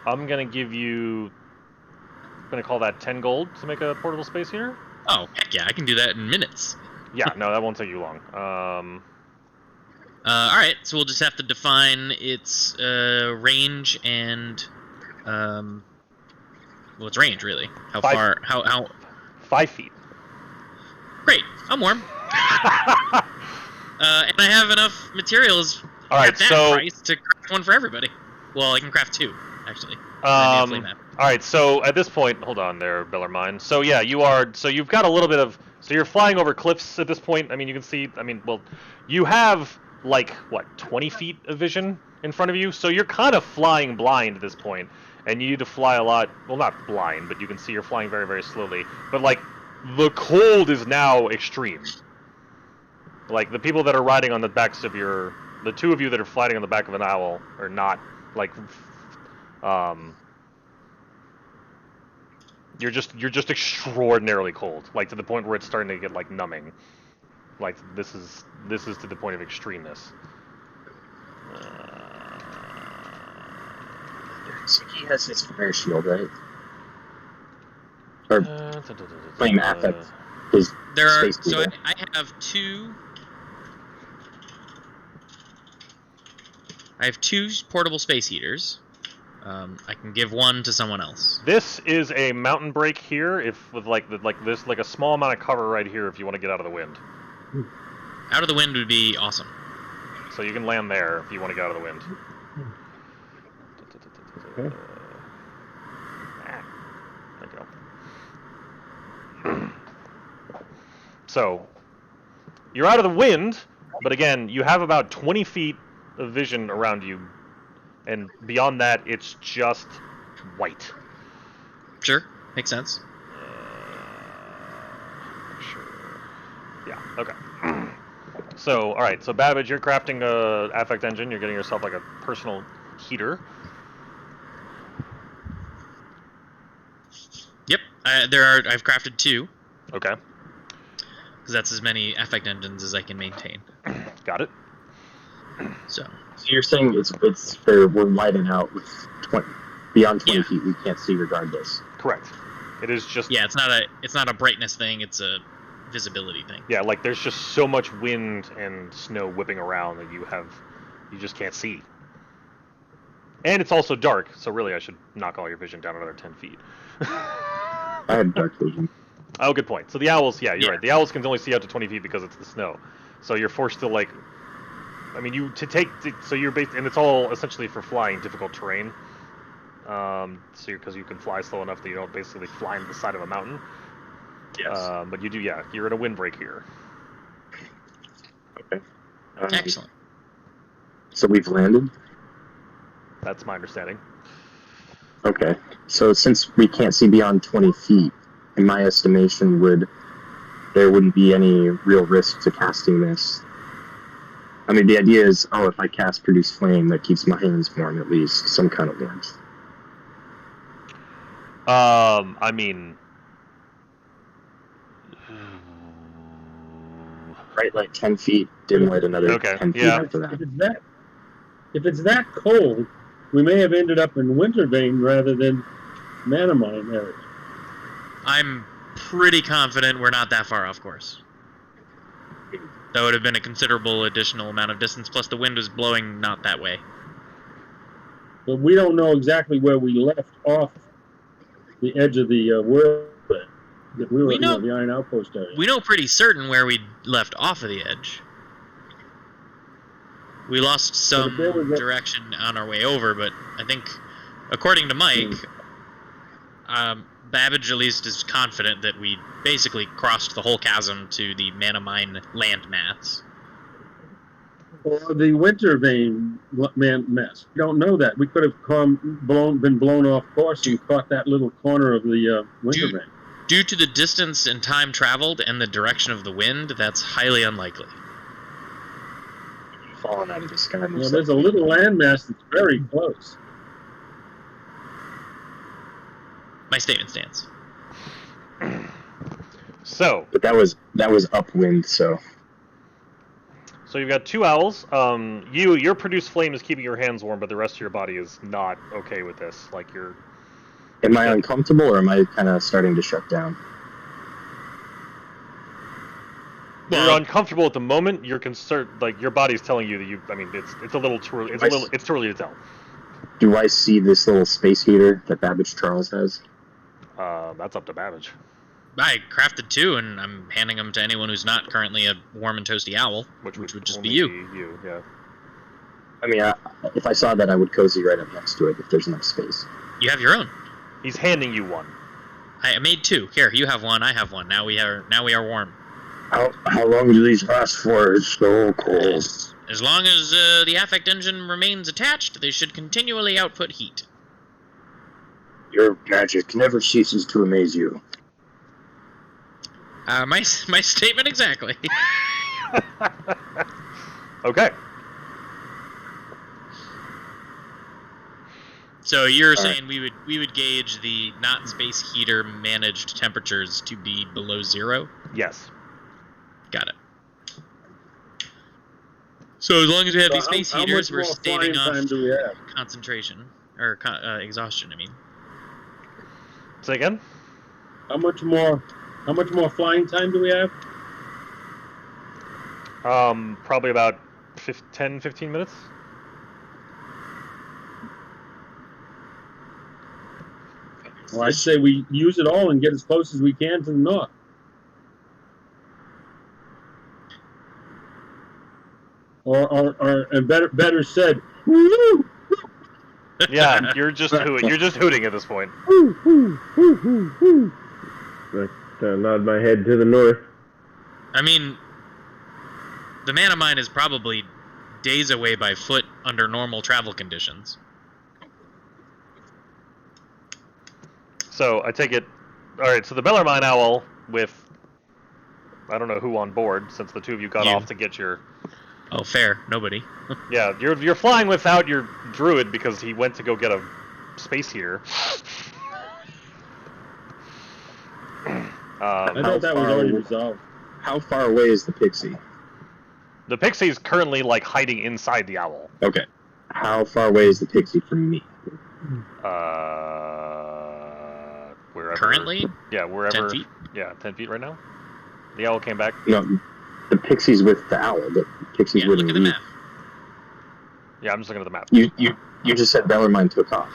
I'm gonna give you. I'm gonna call that 10 gold to make a portable space heater. Oh, heck yeah, I can do that in minutes. Yeah, no, that won't take you long. Alright, so we'll just have to define its range and, well, its range, really. How Five- far, how... 5 feet. Great, I'm warm. And I have enough materials All right, at that so price to craft one for everybody. Well, I can craft 2, actually. all right, so at this point, hold on there, Bellarmine. So yeah, so you've got a little bit of, so you're flying over cliffs at this point. I mean, you can see, well, you have like what 20 feet of vision in front of you, so you're kind of flying blind at this point, and you need to fly a lot. Well, not blind, but you can see you're flying very, very slowly. But like, the cold is now extreme. Like the people that are riding on the backs of the two of you that are flying on the back of an owl are not like, you're just extraordinarily cold, like to the point where it's starting to get like numbing. Like this is to the point of extremeness. So he has his fire shield, right? Or flame affect. His There are, space so heater. I have 2... I have 2 portable space heaters. I can give one to someone else. This is a mountain break here, if with like a small amount of cover right here if you want to get out of the wind. Out of the wind would be awesome. So you can land there if you want to get out of the wind. Okay. There you go. So you're out of the wind, but again, you have about 20 feet of vision around you, and beyond that, it's just white. Sure, makes sense. Sure. Yeah. Okay. So, all right. So, Babbage, you're crafting a affect engine. You're getting yourself like a personal heater. Yep, I've crafted 2, Okay. because that's as many affect engines as I can maintain. Got it. So you're saying it's we're widening out with 20, beyond 20 Yeah. feet we can't see regardless. Correct. It is just yeah, it's not a brightness thing, it's a visibility thing. yeah, like there's just so much wind and snow whipping around that you just can't see. And it's also dark, so really I should knock all your vision down another 10 feet. I have dark vision. Oh, good point. So the owls, yeah, you're Yeah. right. The owls can only see out to 20 feet because it's the snow. So you're forced to like, I mean, so you're based, and it's all essentially for flying difficult terrain. Because you can fly slow enough that you don't basically fly into the side of a mountain. Yes. But you do, yeah. You're in a windbreak here. Okay. Excellent. So we've landed. That's my understanding. Okay. So since we can't see beyond 20 feet, in my estimation, there wouldn't be any real risk to casting this. I mean, the idea is, if I cast Produce Flame, that keeps my hands warm at least, some kind of warmth. I mean, Right, like 10 feet, dim light another Okay, 10 feet yeah. after that. If it's that cold, we may have ended up in Winter Vein rather than Mana Mine area. I'm pretty confident we're not that far off course. That would have been a considerable additional amount of distance, plus the wind was blowing not that way. But we don't know exactly where we left off the edge of the world. That we were, We know- the Iron Outpost area. We know pretty certain where we left off of the edge. We lost some there was a- direction on our way over, but I think, according to Mike, Babbage at least is confident that we basically crossed the whole chasm to the Mana Mine landmass. Or the Winter Vein mess. We don't know that. We could have been blown off course and caught that little corner of the Winter Vein. Due to the distance and time traveled and the direction of the wind, that's highly unlikely. Falling out of the sky. There's a little landmass that's very close. My statement stands. So But that was upwind, so. So you've got two owls. Your Produce Flame is keeping your hands warm, but the rest of your body is not okay with this. Like you're. Am I uncomfortable, or am I kind of starting to shut down? You're uncomfortable at the moment. You're concerned, like your body's telling you that you. I mean, it's a little too early. It's too early to tell. Do I see this little space heater that Babbage Charles has? That's up to Babbage. I crafted two, and I'm handing them to anyone who's not currently a warm and toasty owl, which would just be you. You, yeah. I mean, if I saw that, I would cozy right up next to it if there's enough space. You have your own. He's handing you one. I made two. Here, you have one. I have one. Now we are warm. How long do these last for? It's so cold. As long as the affect engine remains attached, they should continually output heat. Your magic never ceases to amaze you. My statement exactly. Okay. So you're saying we would gauge the not space heater managed temperatures to be below 0? Yes. Got it. So as long as we have these So space how heaters, much we're more staving flying off time do we have? concentration or exhaustion. I mean, Say again. How much more flying time do we have? Probably about 10, 15 minutes. Well, I'd say we use it all and get as close as we can to the north. Or and better said, woo! Yeah, you're just hooting at this point. Nod my head to the north. I mean, the Mana Mine is probably days away by foot under normal travel conditions. So I take it. All right. So the Bellarmine Owl with I don't know who on board, since the two of you got You. off to get your. Oh, fair. Nobody. Yeah, you're flying without your druid because he went to go get a space heater. I thought that was already resolved. How far away is the pixie? The pixie's currently like hiding inside the owl. Okay. How far away is the pixie from me? Wherever. Currently? Yeah, wherever. 10 feet? Yeah, 10 feet right now. The owl came back. No, the pixie's with the owl. The pixie's Yeah, with look at the me. map. Yeah, I'm just looking at the map. You just said Bellarmine took off.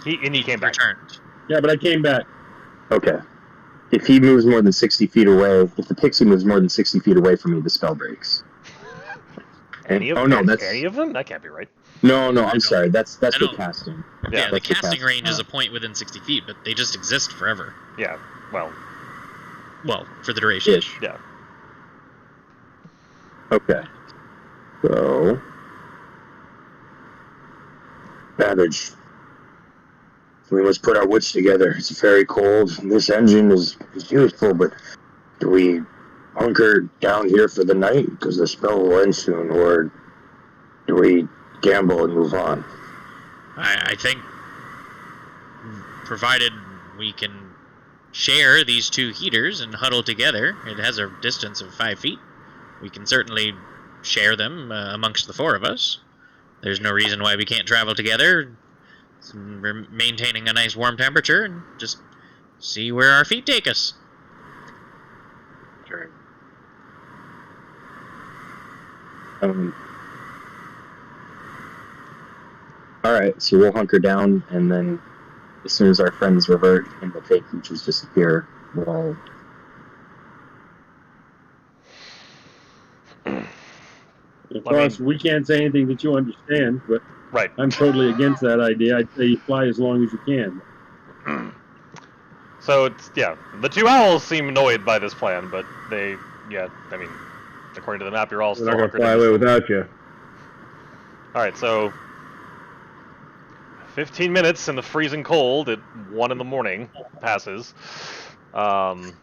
He came back. Returned. Yeah, but I came back. Okay. if he moves more than 60 feet away, if the pixie moves more than 60 feet away from me, the spell breaks. Any of any of them? That can't be right. No, I'm sorry. That's for casting. Yeah, the that's for casting range is a point within 60 feet, but they just exist forever. Yeah. Well, for the duration. Ish. yeah. Okay. So, Babbage, we must put our wits together. It's very cold. This engine is useful, but do we hunker down here for the night because the spell will end soon, or do we gamble and move on? I think, provided we can share these 2 heaters and huddle together, it has a distance of 5 feet. We can certainly share them amongst the 4 of us. There's no reason why we can't travel together, maintaining a nice warm temperature, and just see where our feet take us. Sure. Alright, so we'll hunker down, and then as soon as our friends revert and the fake creatures disappear, we'll... Of course, we can't say anything that you understand, but Right. I'm totally against that idea. I'd say you fly as long as you can. So it's the 2 owls seem annoyed by this plan, but they I mean, according to the map, you're all We're still not gonna hunkered fly in. away without you. All right, so 15 minutes in the freezing cold at 1 in the morning passes, and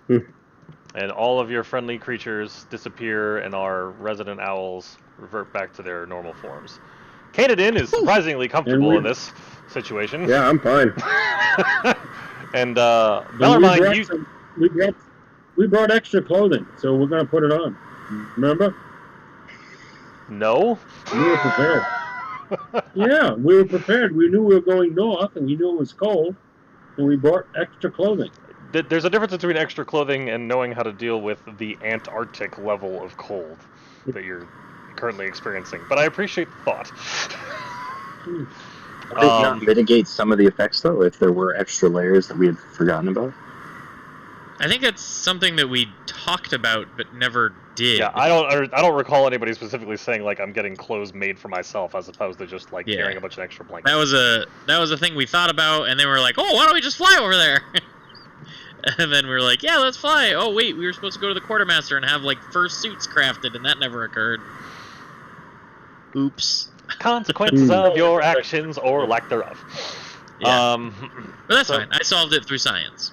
all of your friendly creatures disappear, and our resident owls revert back to their normal forms. Kanadin is surprisingly comfortable in this situation. Yeah, I'm fine. And Bellarmine, we brought extra clothing, so we're going to put it on. Remember? No. We were prepared. Yeah, we were prepared. We knew we were going north, and we knew it was cold, and we brought extra clothing. There's a difference between extra clothing and knowing how to deal with the Antarctic level of cold that you're currently experiencing. But I appreciate the thought. Would it not mitigate some of the effects, though, if there were extra layers that we had forgotten about? I think that's something that we talked about but never did. Yeah, I don't recall anybody specifically saying like I'm getting clothes made for myself as opposed to just like carrying a bunch of extra blankets. That was a thing we thought about, and then we were like, oh, why don't we just fly over there? And then we were like, yeah, let's fly. Oh wait, we were supposed to go to the quartermaster and have like fur suits crafted, and that never occurred. Oops. Consequences of your actions or lack thereof. Yeah. But that's fine. I solved it through science.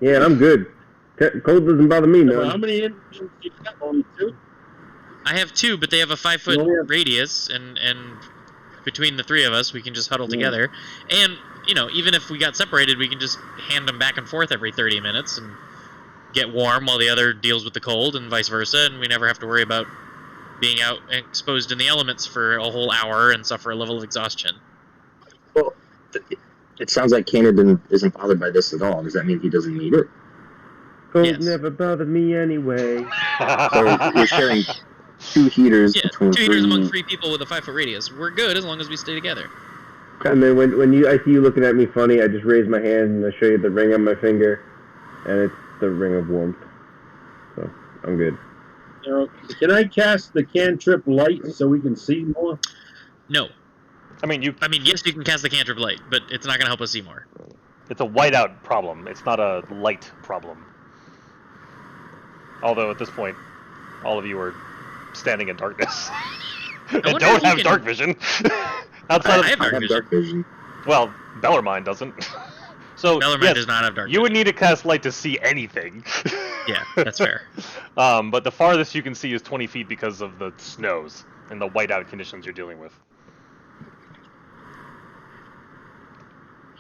Yeah, I'm good. Cold doesn't bother me, Well, man. how many engines do you have? Only 2? I have 2, but they have a 5-foot Oh, yeah. radius, and between the 3 of us, we can just huddle together. And even if we got separated, we can just hand them back and forth every 30 minutes and get warm while the other deals with the cold, and vice versa. And we never have to worry about being out exposed in the elements for a whole hour and suffer a level of exhaustion. Well, it sounds like Kanadin isn't bothered by this at all. Does that mean he doesn't need it? Cold Yes. never bothered me anyway. So we're sharing 2 heaters Yeah, between 2 heaters 3... among 3 people with a 5-foot radius. We're good as long as we stay together. And then when I see you looking at me funny, I just raise my hand and I show you the ring on my finger, and it's the ring of warmth. So I'm good. Can I cast the cantrip light so we can see more? No. I mean, yes, you can cast the cantrip light, but it's not going to help us see more. it's a whiteout problem. It's not a light problem. Although at this point, all of you are standing in darkness and wonder don't if you have can- dark vision. Outside I of have dark vision. well, Bellarmine doesn't. So Bellarmine yes, does not have dark you would vision. need to cast light to see anything. Yeah, that's fair. But the farthest you can see is 20 feet because of the snows and the whiteout conditions you're dealing with.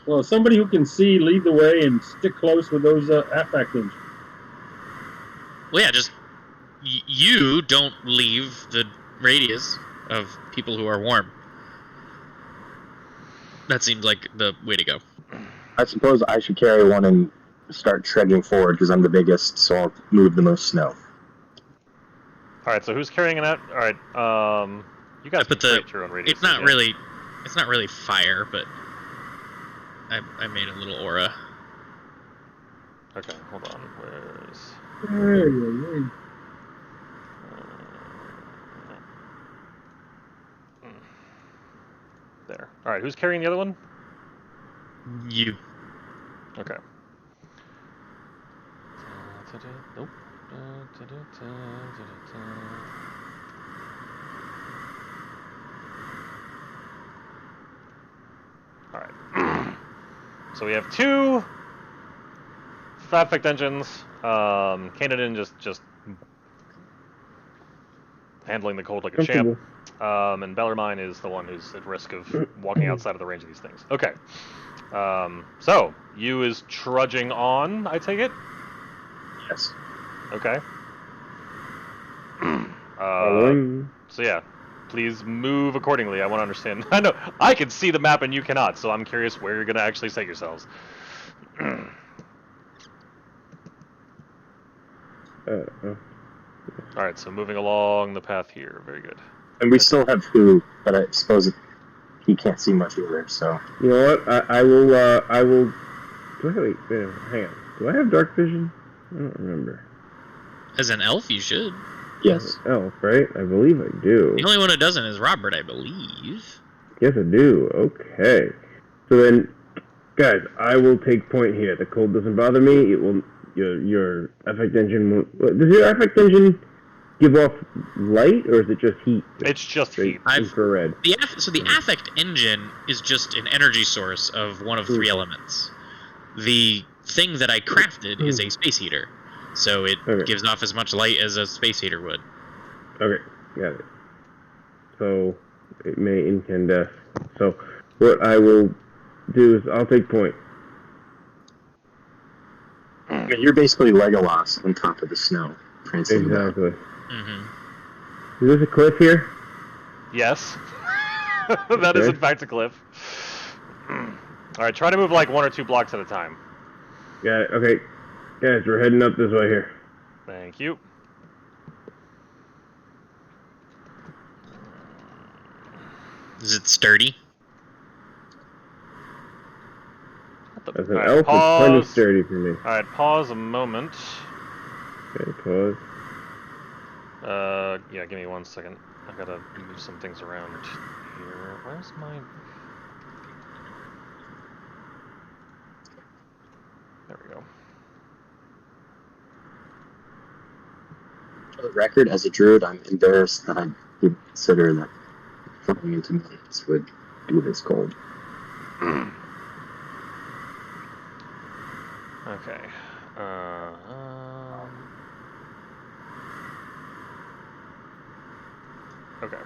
Well, somebody who can see, lead the way and stick close with those affect engines. Well, yeah, just you don't leave the radius of people who are warm. That seems like the way to go. I suppose I should carry one and start treading forward because I'm the biggest, so I'll move the most snow. All right, so who's carrying it out? All right, you guys can create your own radius. It's not really fire, but I made a little aura. Okay, hold on. Where's... Hey. There. All right, who's carrying the other one? You. Okay. Nope. All right. So we have two affect engines. Canadian just handling the cold like a champ. Comfortable. And Bellarmine is the one who's at risk of walking outside of the range of these things. Okay. So you is trudging on, I take it? Yes. Okay. Following. So yeah, please move accordingly. I want to understand. I know I can see the map and you cannot, so I'm curious where you're going to actually set yourselves. All right, so moving along the path here. Very good. And we still have who, but I suppose he can't see much either. So You know what? I will. I will. Do I wait? Hang on. Do I have dark vision? I don't remember. As an elf, you should. yes. Elf, right? I believe I do. The only one who doesn't is Robert, I believe. Yes, I do. Okay. So then, guys, I will take point here. The cold doesn't bother me. It will. Your affect engine won't. Does your affect engine give off light, or is it just heat? It's just straight heat. infrared. So the affect engine is just an energy source of one of three elements. The thing that I crafted is a space heater, so it gives off as much light as a space heater would. Okay, got it. So it may incandesce. So what I will do is I'll take point. You're basically Legolas on top of the snow, prancing about. Exactly. Mm-hmm. Is this a cliff here? Yes. That is in fact a cliff. All right, try to move like 1 or 2 blocks at a time. Got it. Okay, guys, we're heading up this way here. Thank you. Is it sturdy? As an All right, elf, it's plenty pause. sturdy for me. All right, pause a moment. Okay, pause. Yeah, give me 1 second. I gotta move some things around here. Where's my... There we go. For the record, as a druid, I'm embarrassed that I would consider that flying into mountains would do this cold. Okay. Okay.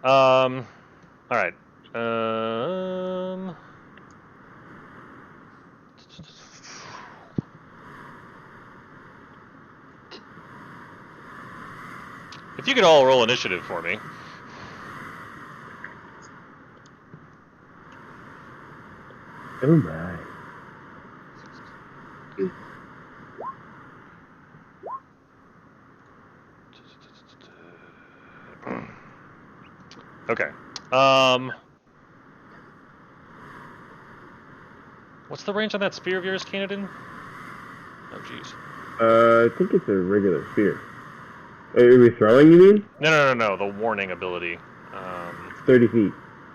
All right. If you could all roll initiative for me. Oh my. Okay. What's the range on that spear of yours, Canadian? Oh, jeez. I think it's a regular spear. Are we throwing, you mean? No. The warning ability. 30 feet.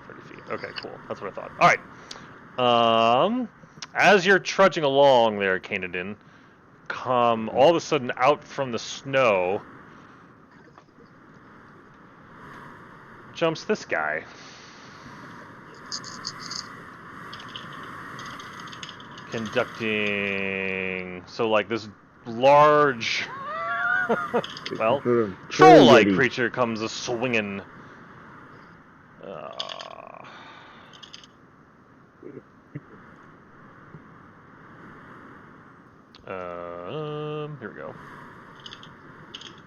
30 feet. Okay, cool. That's what I thought. All right. As you're trudging along there, Canadian, come all of a sudden out from the snow jumps this guy. Conducting... So, like, this large... well, Sort of troll-like yeti. creature comes a-swinging. Here we go.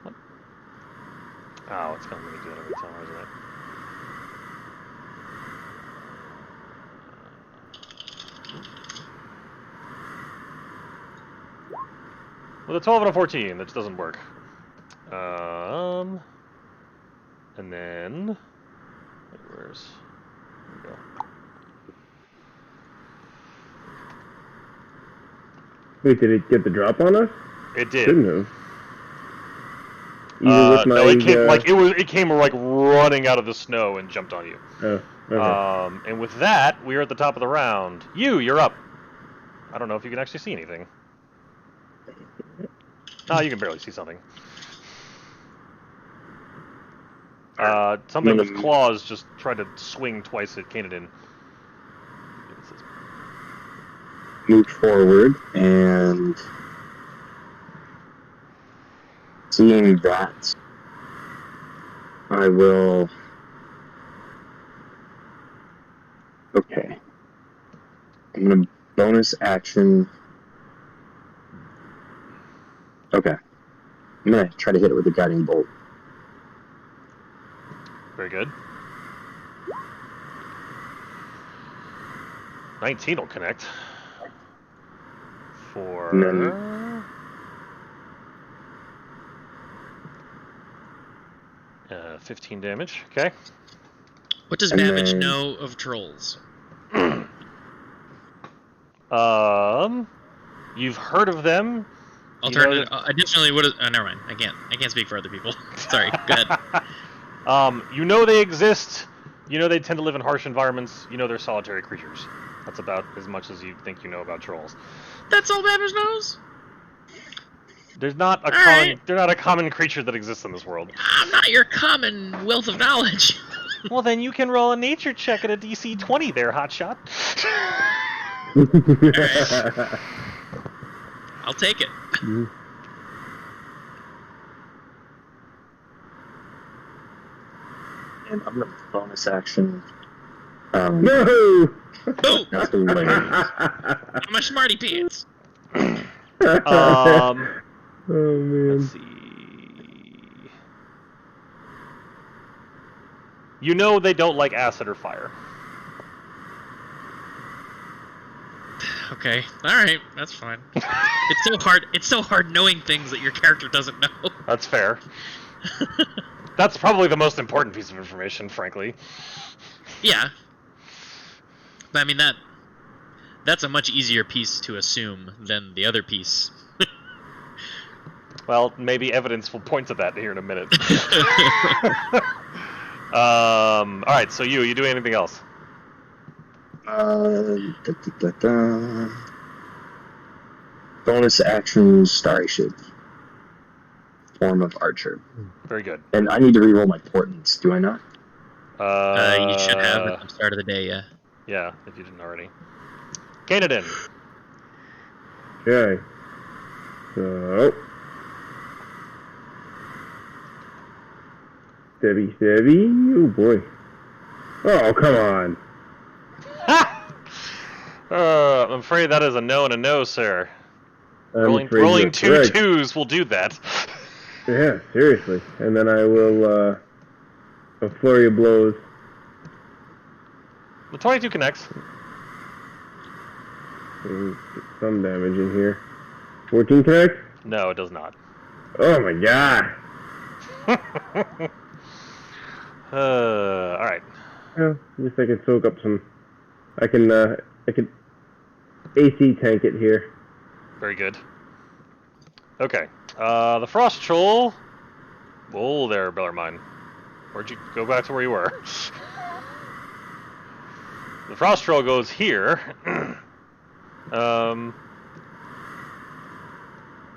What? Oh, it's gonna let me do that every time, isn't it? With a 12 and a 14, that doesn't work. And then... Wait, where's... There we go. Wait, did it get the drop on us? It did. Shouldn't have. Even with my, no, it came it came like running out of the snow and jumped on you. Oh, okay. And with that, we are at the top of the round. You're up. I don't know if you can actually see anything. No, you can barely see something. Something with claws just tried to swing twice at Canaan. Move forward, and seeing that, I will. Okay. I'm gonna bonus action. Okay. I'm gonna try to hit it with a guiding bolt. Very good. 19 will connect. For... And then 15 damage. Okay. What does Babbage know of trolls? You've heard of them. Alternative. Additionally, what is? Oh, never mind. I can't speak for other people. Sorry. Go ahead. You know they exist. You know they tend to live in harsh environments. You know they're solitary creatures. That's about as much as you think you know about trolls. That's all Babbage knows? There's not a common. They're not a common creature that exists in this world. I'm not your common wealth of knowledge. Well, then you can roll a nature check at a DC 20 there, hotshot. Right. I'll take it. And I'm gonna bonus action. No! Boom! Not the way. I'm a smarty pants. Oh man. Let's see. You know they don't like acid or fire. Okay. Alright, that's fine. It's so hard knowing things that your character doesn't know. That's fair. That's probably the most important piece of information, frankly. Yeah. But I mean that's a much easier piece to assume than the other piece. Well, maybe evidence will point to that here in a minute. Alright, so you doing anything else? Bonus action, Starry Ship. Form of Archer. Very good. And I need to reroll my portents, do I not? You should have at the start of the day, yeah. Yeah, if you didn't already. Canaan. Okay. So. Steady. Oh boy. Oh, come on. I'm afraid that is a no and a no, sir. Rolling you're two correct. twos will do that. Yeah, seriously. And then I will, a flurry of blows. The 22 connects. Get some damage in here. 14 connects? No, it does not. Oh my god. Alright. Well, at least I can soak up some. I can AC tank it here. Very good. Okay. The Frost Troll. Whoa there, Bellarmine. Where'd you go back to where you were? The Frost Troll goes here.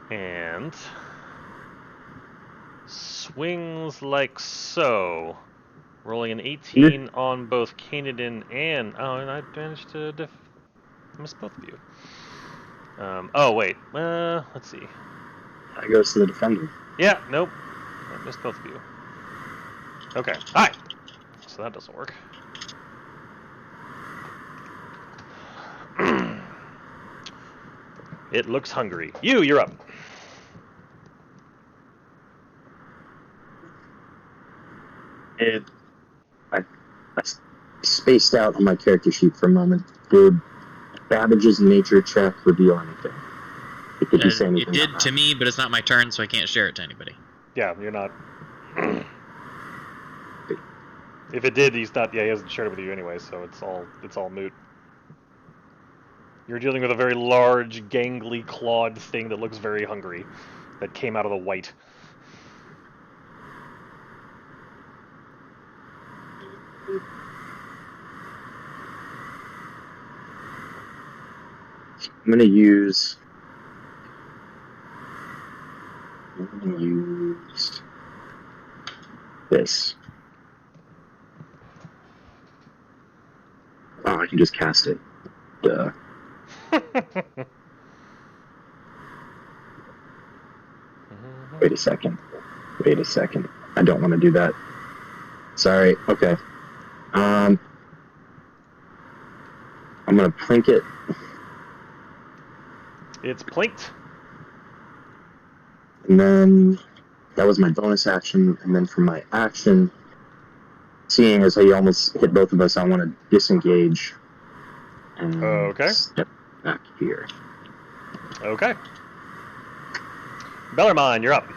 And swings like so. Rolling an 18 on both Canaan and... Oh, and I managed to miss both of you. Oh, wait. Let's see. That goes to the defender. Yeah, nope. I missed both of you. Okay. Alright. So that doesn't work. It looks hungry. You're up. I spaced out on my character sheet for a moment. Did Babbage's nature check reveal anything? Did you say anything? It did to me, but it's not my turn, so I can't share it to anybody. Yeah, you're not. If it did, he's not. Yeah, he hasn't shared it with you anyway, so it's all moot. You're dealing with a very large, gangly, clawed thing that looks very hungry, that came out of the white. I'm gonna use this. Oh, I can just cast it. Duh. Wait a second. I don't want to do that. Sorry. Okay. I'm gonna plink it. It's plinked. And then that was my bonus action. And then for my action, seeing as how you almost hit both of us, I want to disengage and Okay. step back here. Okay. Bellarmine, you're up.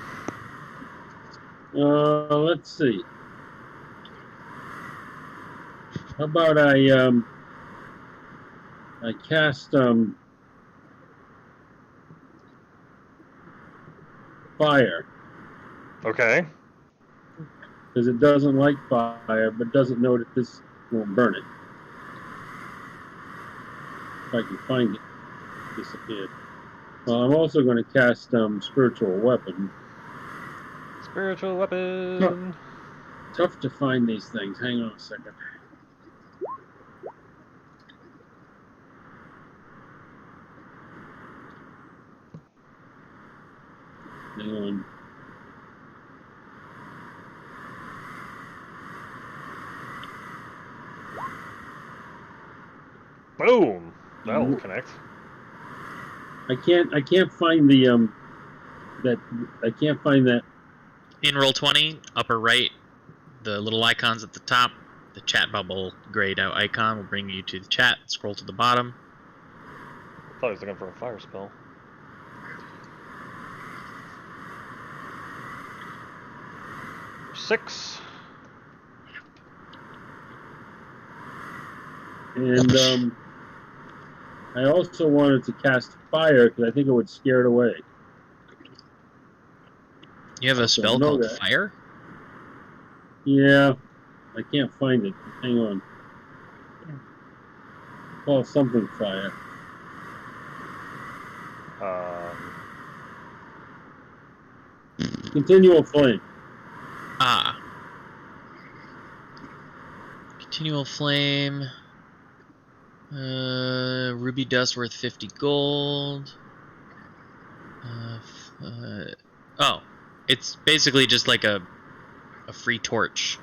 Let's see. How about I cast fire, Okay. because it doesn't like fire, but doesn't know that this won't burn it. If I can find it, it disappeared. Well, I'm also going to cast spiritual weapon. Spiritual weapon. Tough to find these things. Hang on a second. Hang on. Boom. That'll connect. I can't find the I can't find that. In Roll20, upper right, the little icons at the top, the chat bubble grayed out icon will bring you to the chat. Scroll to the bottom. I thought he was looking for a fire spell. Six. And I also wanted to cast fire because I think it would scare it away. You have a spell know called that. Fire? Yeah, I can't find it. Hang on. Call something fire. Continual flame. Ah. Continual Flame. Ruby dust worth 50 gold. Oh. It's basically just like a free torch.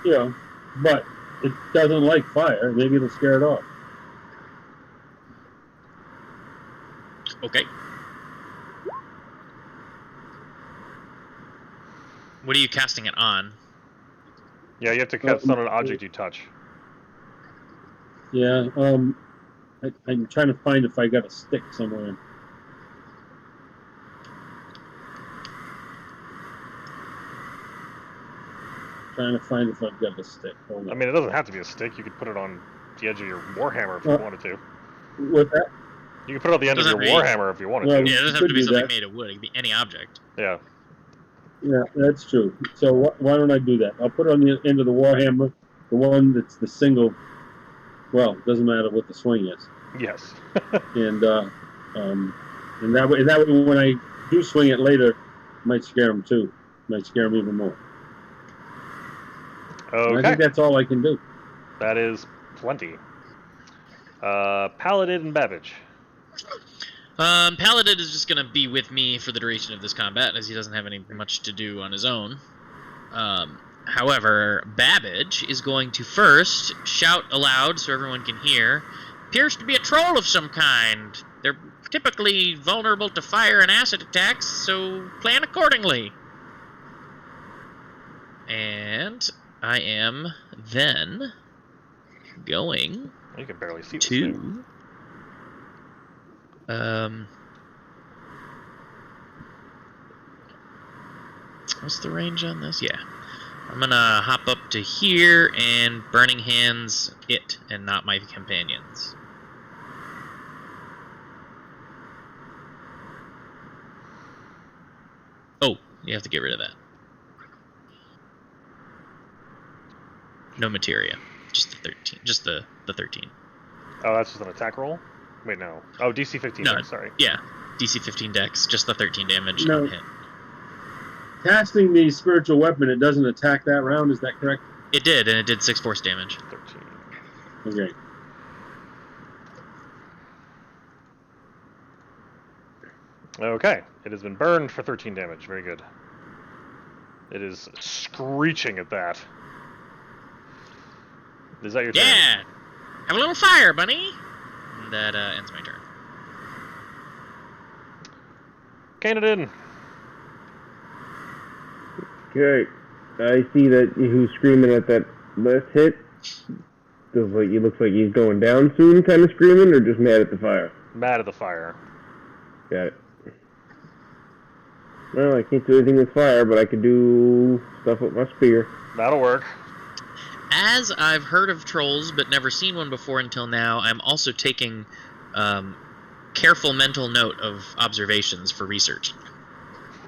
Yeah, but it doesn't like fire. Maybe it'll scare it off. Okay. What are you casting it on? Yeah, you have to cast on an object you touch. Yeah, I'm trying to find if I got a stick somewhere. Trying to find if I've got a stick. Hold on. I mean, it doesn't have to be a stick. You could put it on the edge of your warhammer if you wanted to. With that? You can put it on the end of your warhammer if you wanted Well, to. Yeah, it doesn't have to be something made of wood. It can be any object. Yeah. Yeah, that's true. So why don't I do that? I'll put it on the end of the warhammer, the one that's the single. Well, it doesn't matter what the swing is. Yes. And that way when I do swing it later, it might scare them too. It might scare them even more. Okay. And I think that's all I can do. That is plenty. Paladin and Babbage. Paladin is just gonna be with me for the duration of this combat, as he doesn't have any much to do on his own. However, Babbage is going to first shout aloud so everyone can hear. Appears to be a troll of some kind. They're typically vulnerable to fire and acid attacks, so plan accordingly. And I am then going You can barely see this to thing. What's the range on this? Yeah. I'm gonna hop up to here and Burning Hands it and not my companions. You have to get rid of that. No materia. Just the 13. Just the 13. Oh, that's just an attack roll? Wait, no. Oh, DC 15, No, sorry. Yeah. DC 15 dex, just the 13 damage, No. not hit. Casting the spiritual weapon, it doesn't attack that round. Is that correct? It did, and it did 6 force damage. 13. Okay. Okay, it has been burned for 13 damage. Very good. It is screeching at that. Is that your turn? Yeah! Have a little fire, bunny! And that ends my turn. Canadian. Okay. I see that who's screaming at that last hit. Looks like he's going down soon, kind of screaming, or just mad at the fire. Mad at the fire. Got it. Well, I can't do anything with fire, but I could do stuff with my spear. That'll work. As I've heard of trolls but never seen one before until now, I'm also taking careful mental note of observations for research.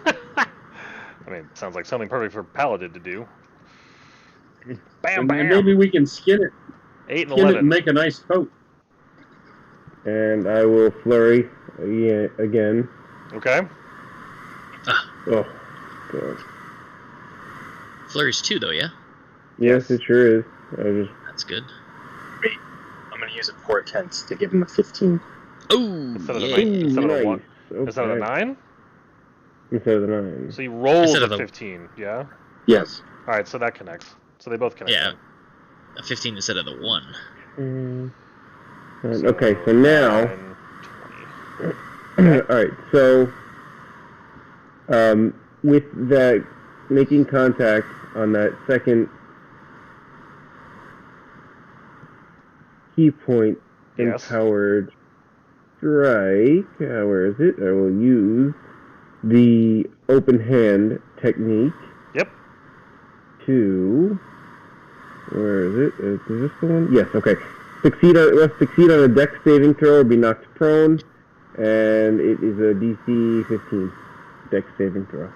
I mean, sounds like something perfect for Paladin to do. Bam, And bam! maybe we can skin it. 8 and Skin it 11. and make a nice coat. And I will flurry again. Okay. Oh, God. Flurry's 2, though, yeah? Yes, it sure is. That's good. I'm going to use a portent to give him a 15. Oh, Instead of the yeah. instead of a nice. 1. Okay. Instead of a 9? Instead of the 9. So he rolls Instead a of the- 15, yeah? Yes. Alright, so that connects. So they both connect. Yeah. then. A 15 instead of the 1. Okay, so now... 9, 20. Alright, so... with that, making contact on that second key point Yes. empowered strike, where is it? I will use the open hand technique Yep. to... Where is it? Is this the one? Yes, okay. Must succeed on a dex saving throw or be knocked prone, and it is a DC 15 dex saving throw.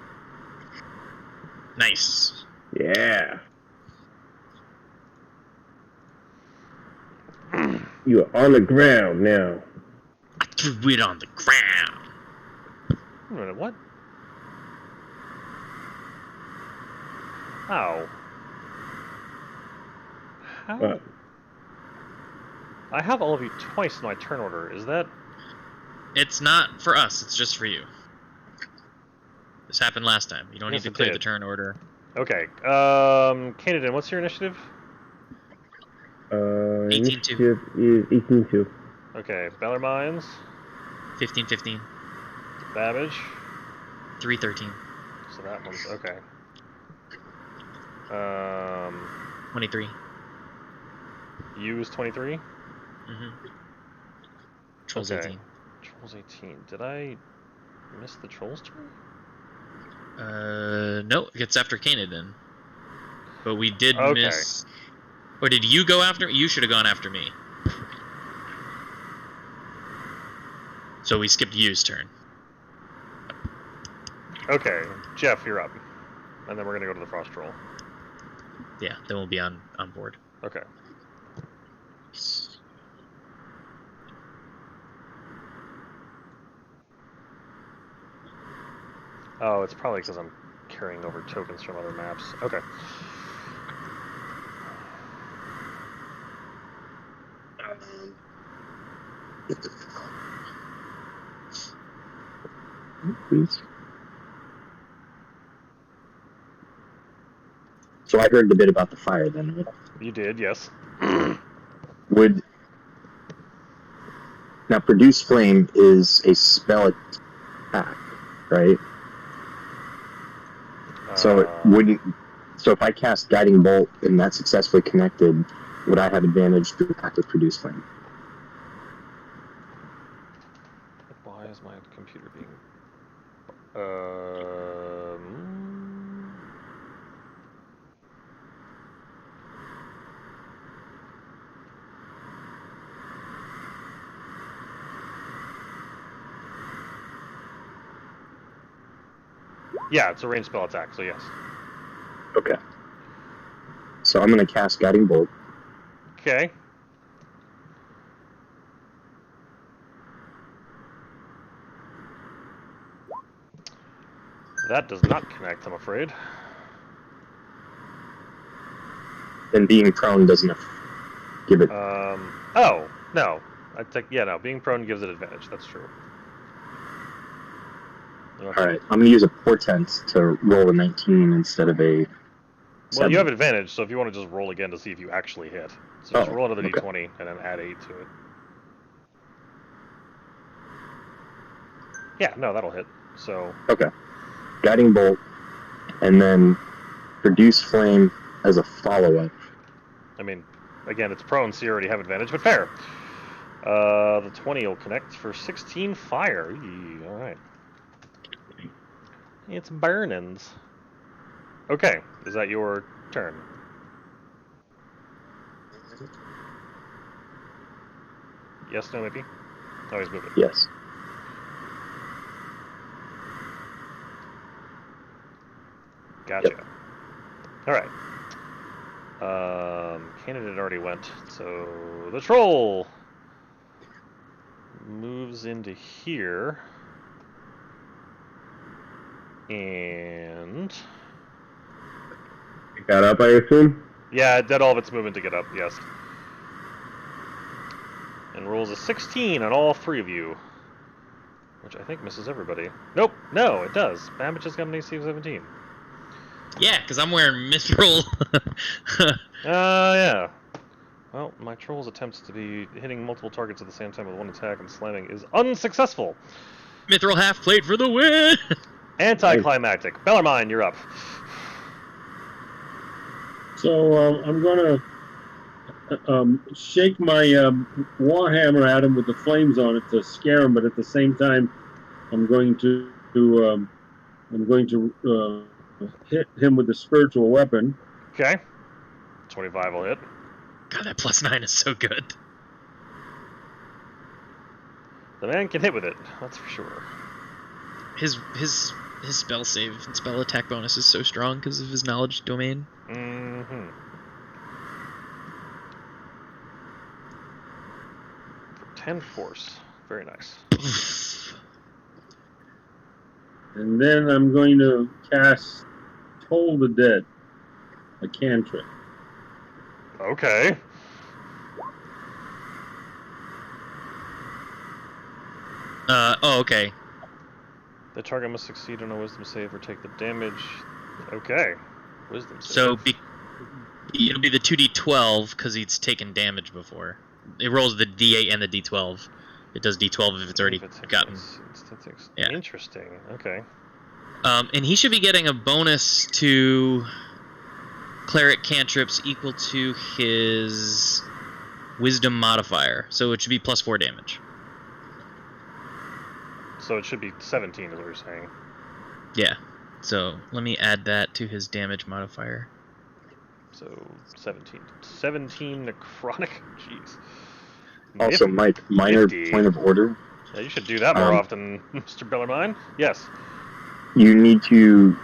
Nice. Yeah. You are on the ground now. I threw it on the ground. Wait a minute, what? How? How? What? I have all of you twice in my turn order. Is that... It's not for us, it's just for you. This happened last time. You don't Yes, need to it clear did. the turn order. Okay. Canadian, what's your initiative? 18-2. Initiative is 18-2. Okay. Bellarmines. 15-15. Babbage. 3-13. So that one's... Okay. 23. You is 23? Mm-hmm. Trolls Okay. 18. Trolls 18. Did I miss the Trolls turn? No, it gets after Canaan. But we did Okay. miss... Or did you go after me? You should have gone after me. So we skipped you's turn. Okay. Jeff, you're up. And then we're going to go to the Frost Troll. Yeah, then we'll be on board. Okay. Oh, it's probably because I'm carrying over tokens from other maps. Okay. Please. So I heard the bit about the fire then. Right? You did, yes. Would... Now, Produce Flame is a spell attack, right? So it wouldn't... So if I cast Guiding Bolt and that's successfully connected, would I have advantage to attack with Produce Flame? Why is my computer being... Yeah, it's a ranged spell attack, so yes. Okay. So I'm going to cast Guiding Bolt. Okay. That does not connect, I'm afraid. And being prone doesn't give it. Oh, no. I think, yeah, no. Being prone gives it advantage. That's true. All right. I'm going to use a Portent to roll a 19 instead of a. Well, 7. you have advantage, so if you want to just roll again to see if you actually hit. So just roll another okay. d20 and then add 8 to it. Yeah, no, that'll hit. So. Okay. Guiding Bolt, and then Produce Flame as a follow-up. I mean, again, it's prone, so you already have advantage, but fair. The 20 will connect for 16 fire. Eee, all right. It's burnins. Okay, is that your turn? Yes, no, maybe? Oh, he's moving. Yes. Gotcha. Yep. All right. Candidate already went, so the troll moves into here. And Pick that up, I assume? yeah, it did all of its movement to get up, yes. And rolls a 16 on all 3 of you. Which I think misses everybody. Nope, no, it does. Babbage has got an AC of 17. Yeah, because I'm wearing mithril. Yeah. Well, my troll's attempts to be hitting multiple targets at the same time with one attack and slamming is unsuccessful. Mithril half plate for the win! Anticlimactic. Bellarmine, you're up. So I'm going to shake my warhammer at him with the flames on it to scare him, but at the same time, I'm going to hit him with the spiritual weapon. Okay. 25 will hit. God, that +9 is so good. The man can hit with it, that's for sure. His spell save and spell attack bonus is so strong because of his knowledge domain. Mm-hmm. For 10 force. Very nice. And then I'm going to cast Toll the Dead, a cantrip. Okay. Okay. The target must succeed on a wisdom save or take the damage. Okay. Wisdom save. So it'll be the 2d12 because he's taken damage before. It rolls the d8 and the d12. It does d12 if it's already gotten. Yeah. Interesting. Okay. And he should be getting a bonus to cleric cantrips equal to his wisdom modifier. So it should be +4 damage. So it should be 17 is what you're saying. Yeah. So let me add that to his damage modifier. So 17. 17 necrotic? Jeez. Also, Mike, minor Nifty. point of order. Yeah, you should do that more often, Mr. Bellarmine. Yes. You need to.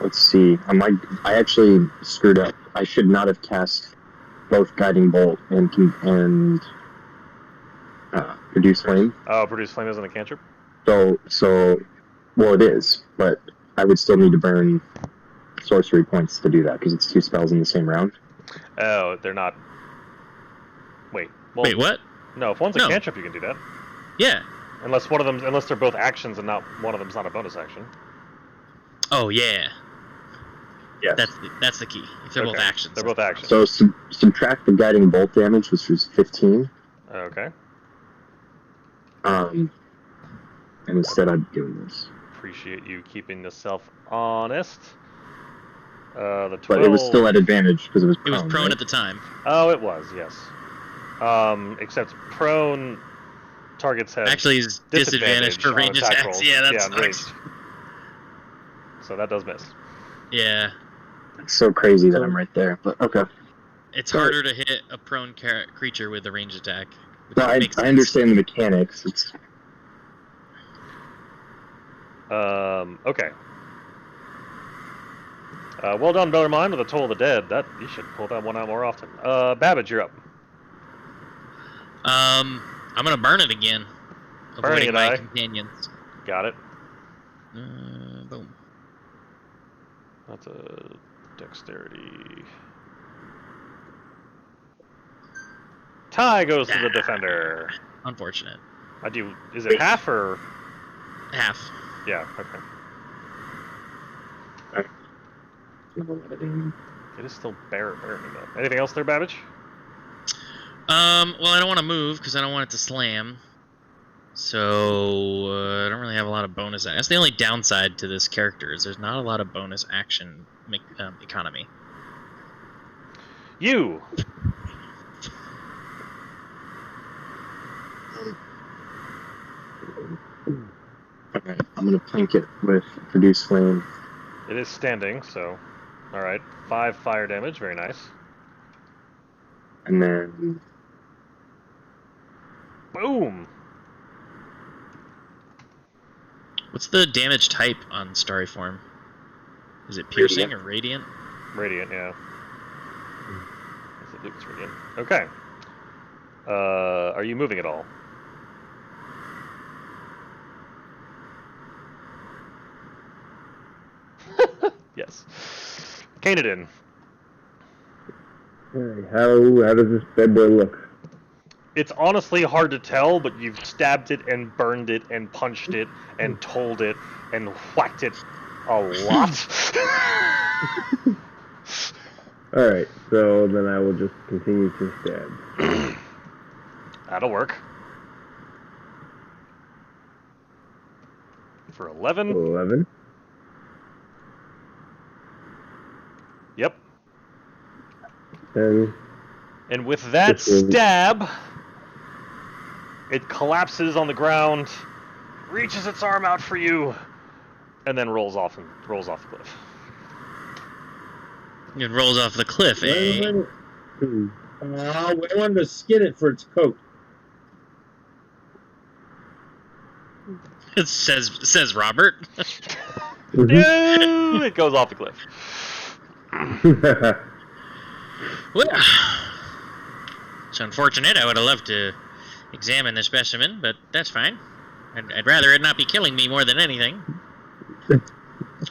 Let's see. I actually screwed up. I should not have cast both Guiding Bolt and Produce Flame. Oh, Produce Flame isn't a cantrip? Well, it is, but I would still need to burn sorcery points to do that because it's 2 spells in the same round. Oh, they're not. Wait. Well, Wait, what? No, if one's a No. cantrip, you can do that. Yeah. Unless they're both actions and not one of them's not a bonus action. Oh, yeah. Yes. That's the key. If they're both actions. They're both actions. So subtract the Guiding Bolt damage, which was 15. Okay. And instead I'm doing this. Appreciate you keeping yourself honest. The 12... But it was still at advantage because it was prone. It was prone right? at the time. Oh, it was, yes. Except prone targets have Actually, it's disadvantage for on range attack attacks. rolls. Yeah, that on sucks. ranged. So that does miss. Yeah. It's so crazy that I'm right there, but okay. It's harder to hit a prone creature with a ranged attack. Which No, I makes sense. understand the mechanics. It's Okay. Well done, Bellarmine, with the Toll of the Dead. That you should pull that one out more often. Babbage, you're up. I'm gonna burn it again. Burning Avoiding it, my aye. companions. Got it. Boom. That's a dexterity. Tie goes to the defender. Unfortunate. Is it half or? Half. Yeah. Okay. It is still burning though. Anything else there, Babbage? Well, I don't want to move because I don't want it to slam. So I don't really have a lot of bonus. That's the only downside to this character is there's not a lot of bonus action economy. You. Alright, I'm gonna plank it with Produce Flame. It is standing, so. Alright. 5 fire damage, very nice. And then Boom! What's the damage type on Starry Form? Is it piercing or radiant? Radiant, yeah. I believe it's radiant. Okay. Are you moving at all? Yes. Canadin. Okay, how does this bad boy look? It's honestly hard to tell, but you've stabbed it and burned it and punched it and told it and whacked it a lot. Alright, so then I will just continue to stab. That'll work. For 11. 11. Yep. 10. And with that stab, it collapses on the ground, reaches its arm out for you, and then rolls off the cliff. It rolls off the cliff, eh? I wanted to skin it for its coat. It says Robert. No, it goes off the cliff. Well, it's unfortunate. I would have loved to examine the specimen, but that's fine. I'd rather it not be killing me more than anything. when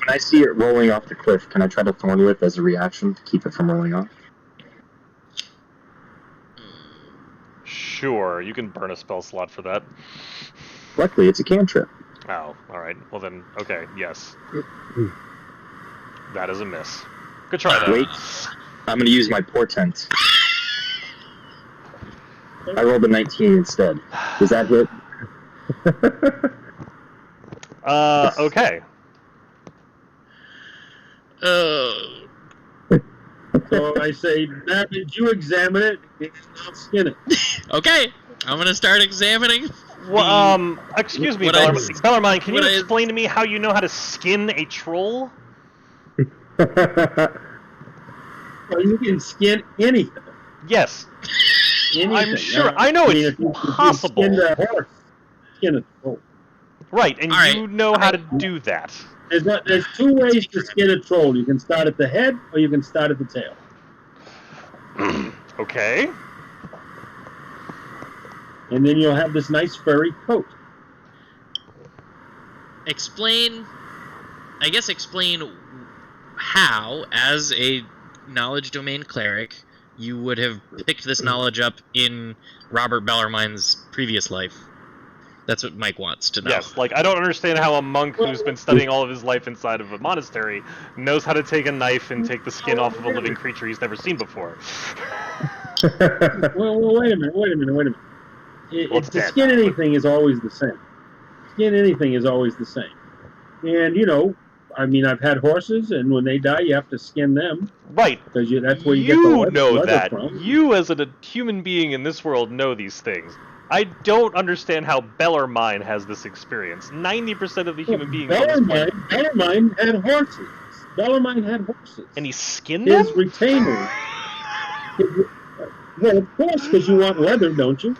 I see it rolling off the cliff, can I try to Thorn Whip as a reaction to keep it from rolling off? Sure, you can burn a spell slot for that. Luckily, it's a cantrip. Oh, alright. Well then, okay, yes. That is a miss. Good try, though. Wait, I'm going to use my Portent. I rolled a 19 instead. Does that hit? Okay. So I say, did you examine it? And I'll skin it. Okay, I'm gonna start examining. Well, excuse me, Bellarmine, can you I- explain to me how you know how to skin a troll? Well, you can skin anything. Yes, Anything. I'm sure. I know it's if you possible. skin a horse, skin a troll. Right, and All right. you know how to do that. There's two ways to skin a troll. You can start at the head, or you can start at the tail. Okay. And then you'll have this nice furry coat. Explain how, as a knowledge domain cleric, you would have picked this knowledge up in Robert Bellarmine's previous life. That's what Mike wants to know. Yes, like, I don't understand how a monk who's been studying all of his life inside of a monastery knows how to take a knife and take the skin off of a living creature he's never seen before. Well, wait a minute. It's To dead skin now, anything is always the same. Skin anything is always the same. And, I mean, I've had horses, and when they die, you have to skin them. Right. Because that's where you get the leather that. from. You, as a human being in this world, know these things. I don't understand how Bellarmine has this experience. 90% of the human beings on this planet. Bellarmine had horses. Bellarmine had horses. And he skinned them? His retainers. Well, of course, because you want leather, don't you?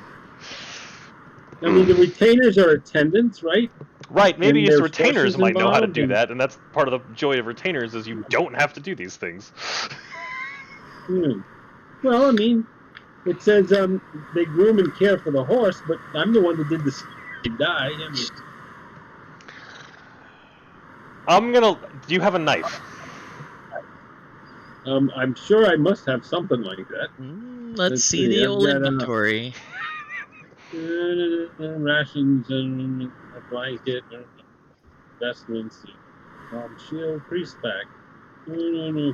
I mean, the retainers are attendants, right? Right, maybe And its there's retainers horses might know how to involved, do and- that, and that's part of the joy of retainers is you don't have to do these things. Well, I mean, it says they groom and care for the horse, but I'm the one that did the die. I mean, Do you have a knife? I'm sure I must have something like that. Let's see the I've old got, inventory. Rations and a blanket, investments, shield, priest pack,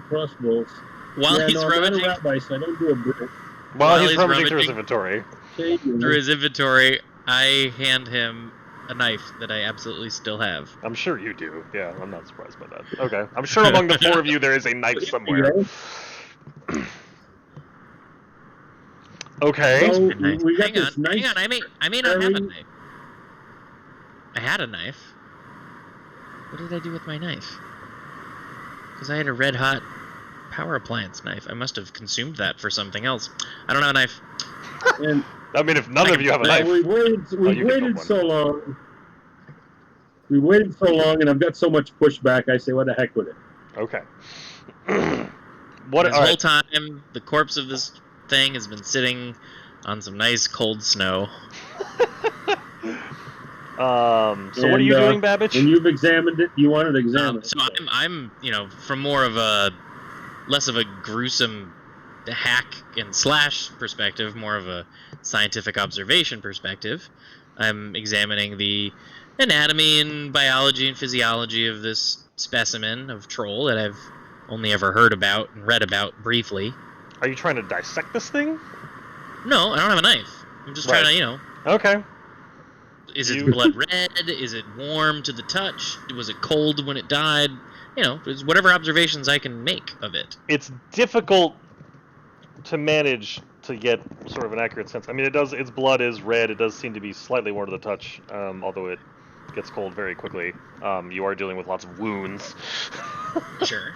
crossbows. While he's I'm not a rummaging rabbi, so I don't do a brick. While he's rummaging through his inventory. through his inventory, I hand him a knife that I absolutely still have. I'm sure you do. Yeah, I'm not surprised by that. Okay. I'm sure among the four of you there is a knife somewhere. Okay. So we got hang this on, nice. hang on. I may not have a knife. I had a knife. What did I do with my knife? Because I had a red hot power appliance knife. I must have consumed that for something else. I don't have a knife. And I mean, if none of you have a knife. we waited so long. We waited so long, and I've got so much pushback. I say, what the heck with it? Okay. This whole time, the corpse of this thing has been sitting on some nice cold snow. So what are you doing, Babbage? And you've examined it. You wanted to examine it. So I'm, from more of a less of a gruesome hack and slash perspective, more of a scientific observation perspective. I'm examining the anatomy and biology and physiology of this specimen of troll that I've only ever heard about and read about briefly. Are you trying to dissect this thing? No, I don't have a knife. I'm just trying to, Okay. Is its blood red? Is it warm to the touch? Was it cold when it died? It's whatever observations I can make of it. It's difficult to manage to get sort of an accurate sense. I mean, its blood is red. It does seem to be slightly warm to the touch, although it gets cold very quickly. You are dealing with lots of wounds. Sure.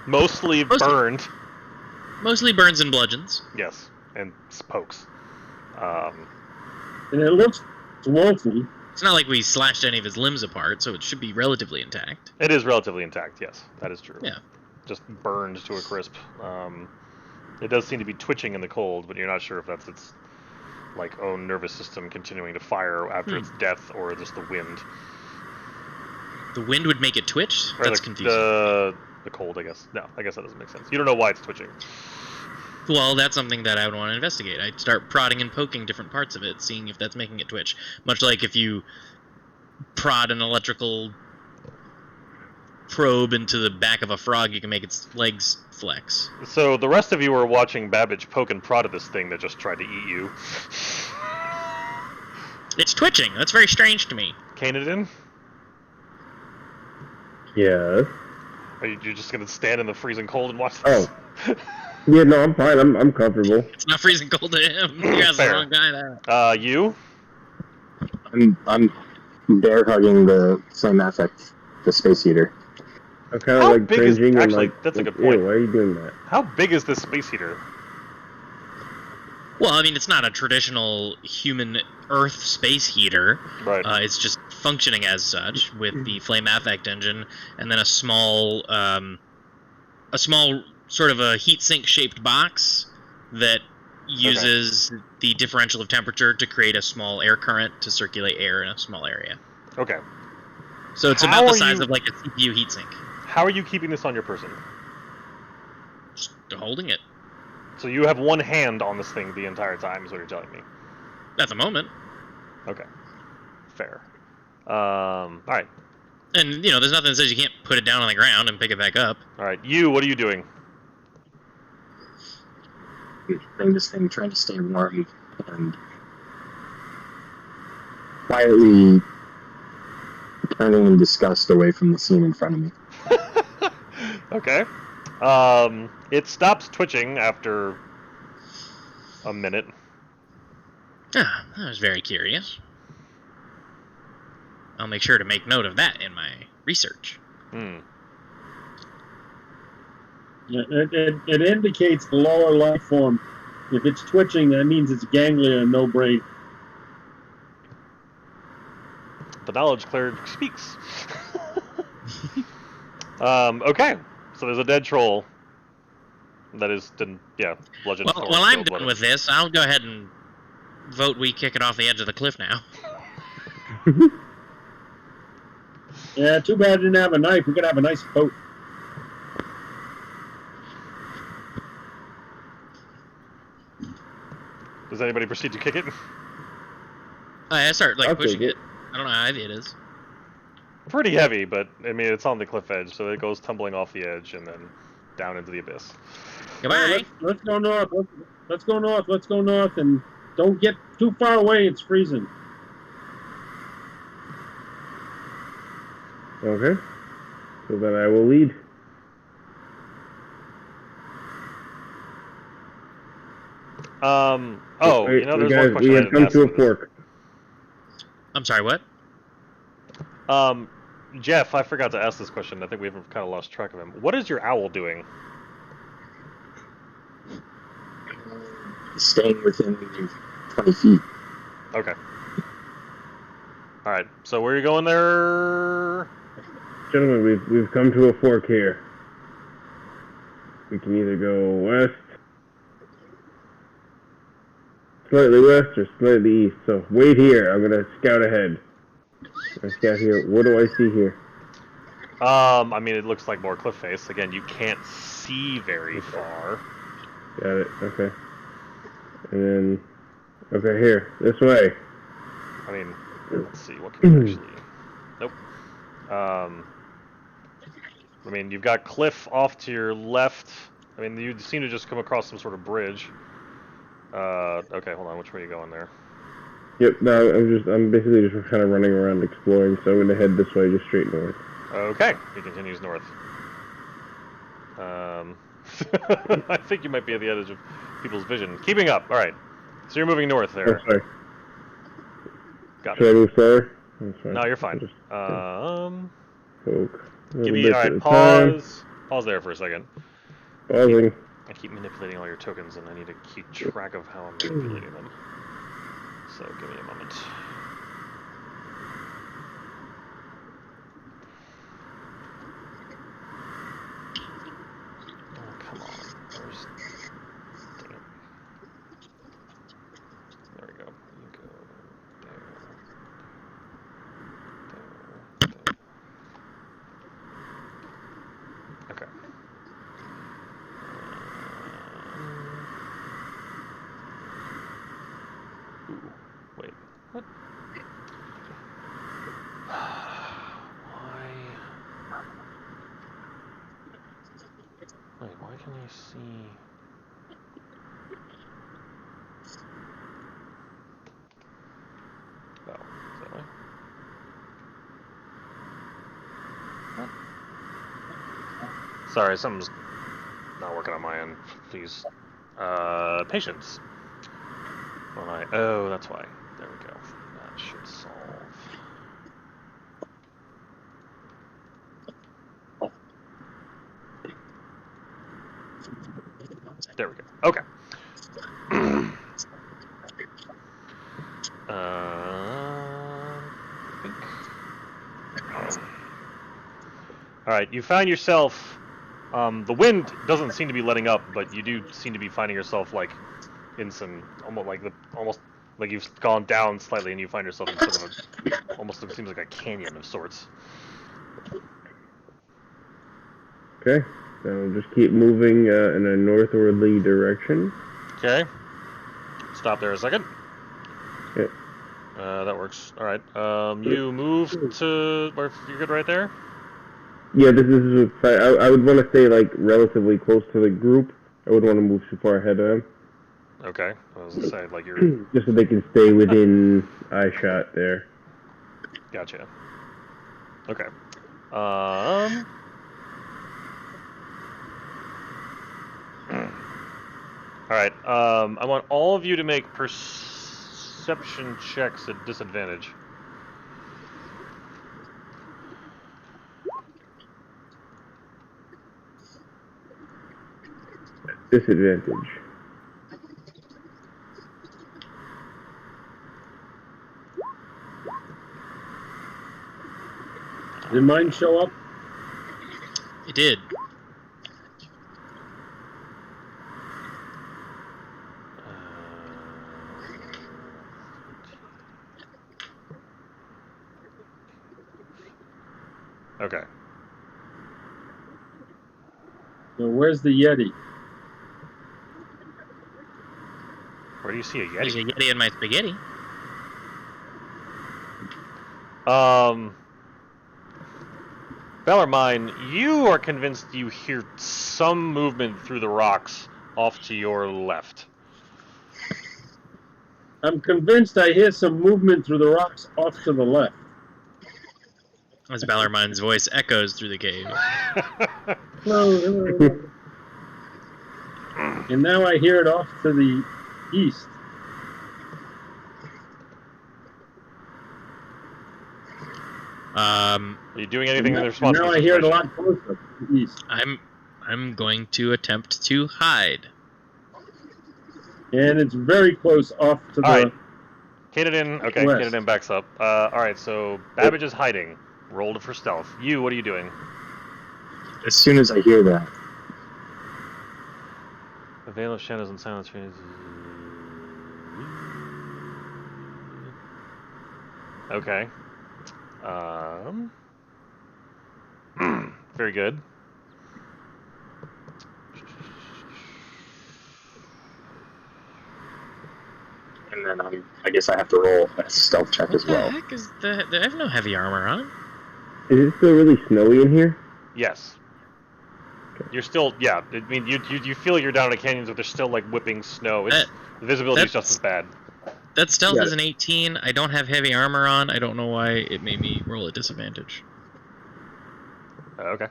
Mostly burned. Mostly burns and bludgeons. Yes, and pokes. And it looks woeful. It's not like we slashed any of his limbs apart, so it should be relatively intact. It is relatively intact, yes. That is true. Yeah. Just burned to a crisp. It does seem to be twitching in the cold, but you're not sure if that's its own nervous system continuing to fire after its death or just the wind. The wind would make it twitch? Or That's confusing. The cold, I guess. No, I guess that doesn't make sense. You don't know why it's twitching. Well, that's something that I would want to investigate. I'd start prodding and poking different parts of it, seeing if that's making it twitch. Much like if you prod an electrical probe into the back of a frog, you can make its legs flex. So the rest of you were watching Babbage poke and prod at this thing that just tried to eat you. It's twitching. That's very strange to me. Canadin? Yes. Are you just going to stand in the freezing cold and watch this? Oh. Yeah, no, I'm fine. I'm comfortable. It's not freezing cold to him. You guys are the wrong guy there. You? I'm bear hugging the flame affect, the space heater. I'm kind How of big is- cringing actually, and that's a good ew, point. why are you doing that? How big is this space heater? Well, I mean, it's not a traditional human Earth space heater. Right. It's just functioning as such with the flame affect engine, and then a small sort of a heat sink shaped box that uses the differential of temperature to create a small air current to circulate air in a small area. Okay. So it's How about the are size you- of like a CPU heatsink. How are you keeping this on your person? Just holding it So you have one hand on this thing the entire time, is what you're telling me. at the moment. Okay. Fair. Alright. And, there's nothing that says you can't put it down on the ground and pick it back up. Alright. You, what are you doing? Thing this thing, trying to stay warm and quietly turning in disgust away from the scene in front of me. Okay. It stops twitching after a minute. Ah, I was very curious. I'll make sure to make note of that in my research. It indicates the lower life form. If it's twitching, that means it's ganglia and no brain. The knowledge cleric speaks. Okay, so there's a dead troll. That is, bludgeon. Well, thorn, while I'm skill, done with this, I'll go ahead and vote we kick it off the edge of the cliff now. Yeah, too bad I didn't have a knife. We could have a nice boat. Does anybody proceed to kick it? I start I'll pushing take it. I don't know how heavy it is. Pretty heavy, but I mean it's on the cliff edge, so it goes tumbling off the edge and then down into the abyss. Goodbye. Let's go north. Let's go north. Let's go north, and don't get too far away. It's freezing. Okay. So then I will lead. Oh, Wait, there's guys, one question we I have didn't come ask to a for this. fork. I'm sorry, what? Jeff, I forgot to ask this question. I think we've kind of lost track of him. What is your owl doing? Staying within 20 feet. Okay. All right. So where are you going there? Gentlemen, we've come to a fork here. We can either go west, slightly west, or slightly east. So wait here. I'm gonna scout ahead. I scout here. What do I see here? I mean, it looks like more cliff face. Again, you can't see very far. Got it. Okay. And then, okay, here, this way. I mean, let's see. What can you actually? Nope. I mean, you've got cliff off to your left. I mean, you seem to just come across some sort of bridge. Okay, hold on. Which way are you going there? Yep. No, I'm basically just kind of running around exploring. So I'm gonna head this way, just straight north. Okay, he continues north. I think you might be at the edge of people's vision. Keeping up. All right. So you're moving north there. Oh, sorry. Got Should it. I move slower? That's fine. No, you're fine. Just poke. Give me. All right. Pause. Pause there for a second. Pausing. I keep manipulating all your tokens, and I need to keep track of how I'm manipulating them. So give me a moment. Oh, come on. Where's... Dang it. There we go. You go there. There. Okay. Ooh, wait. What? Why? Wait, why can I see? Oh, is that way? What? Sorry, something's not working on my end. Please. Patience. Oh, that's why. There we go. That should solve. There we go. Okay. I think. All right, you found yourself. The wind doesn't seem to be letting up, but you do seem to be finding yourself like in some almost like you've gone down slightly, and you find yourself in sort of almost it seems like a canyon of sorts. Okay. So just keep moving in a northwardly direction. Okay. Stop there a second. Okay. That works. All right. You move to where you're good right there. Yeah, this is. I would want to stay like relatively close to the group. I wouldn't want to move too far ahead of them. Okay. I was gonna say like you're. Just so they can stay within eye shot there. Gotcha. Okay. All right. I want all of you to make perception checks at disadvantage. Disadvantage. Did mine show up? It did. Okay. So where's the Yeti? Where do you see a There's a Yeti? Yeti in my spaghetti. Bellarmine, you are convinced you hear some movement through the rocks off to your left. I'm convinced I hear some movement through the rocks off to the left. As Bellarmine's voice echoes through the cave. And now I hear it off to the east. Are you doing anything in And response to now this I hear it a situation? lot closer to the east. I'm going to attempt to hide. And it's very close off to All the right. Katadin, okay, west. Katadin backs up. Alright, so Babbage is hiding. Rolled for stealth. You, what are you doing? As soon as I hear that, The Veil of Shadows and Silence. Okay. Very good. and then I guess I have to roll a stealth check What as the well. heck is the? I have no heavy armor on. Is it still really snowy in here? Yes. You're still, yeah. I mean, you feel you're down in a canyon, but there's still like whipping snow. It's the visibility is just as bad. That stealth Yeah. is an 18. I don't have heavy armor on. I don't know why it made me roll a disadvantage. Okay.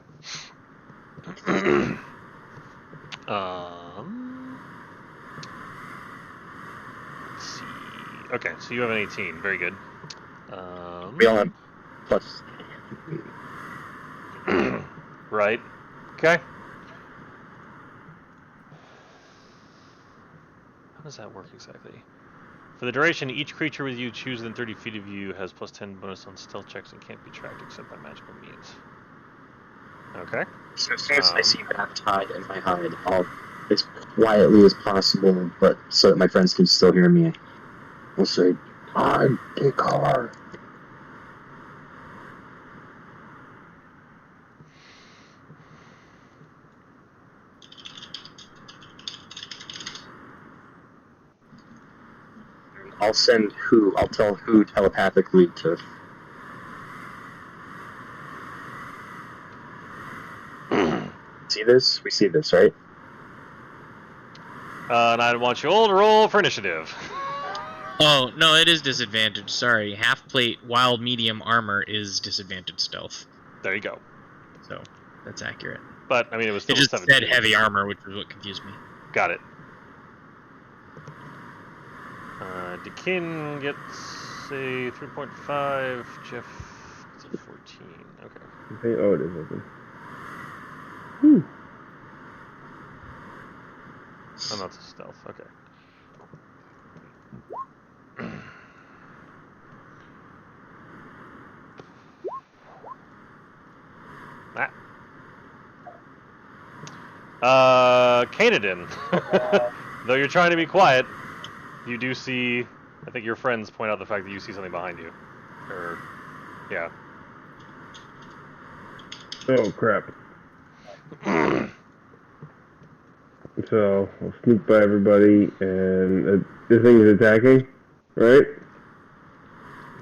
Let's see. Okay, so you have an 18. Very good. We all have plus. Right. Okay. How does that work exactly? For the duration, each creature with you choose within 30 feet of you has plus 10 bonus on stealth checks and can't be tracked except by magical means. Okay. So as soon as I see that tied in my hide, I'll, as quietly as possible, but so that my friends can still hear me, I'll say, "I'm Picard." I'll send who. I'll tell who telepathically to. See this? We see this, right? And I want you all to roll for initiative. Oh no, it is disadvantage. Sorry, half plate while medium armor is disadvantage stealth. There you go. So that's accurate. But, I mean, it was It still just 17. said heavy armor, which was what confused me. Got it. Dekin gets a 3.5. Jeff gets a 14. Okay. Okay, oh, it is open. Whew. Oh, no, it's a stealth. Okay. Kanadin. Though you're trying to be quiet, you do see, I think your friends point out the fact that you see something behind you. Or, yeah. Oh, crap. So, I'll sneak by everybody, and this thing is attacking, right?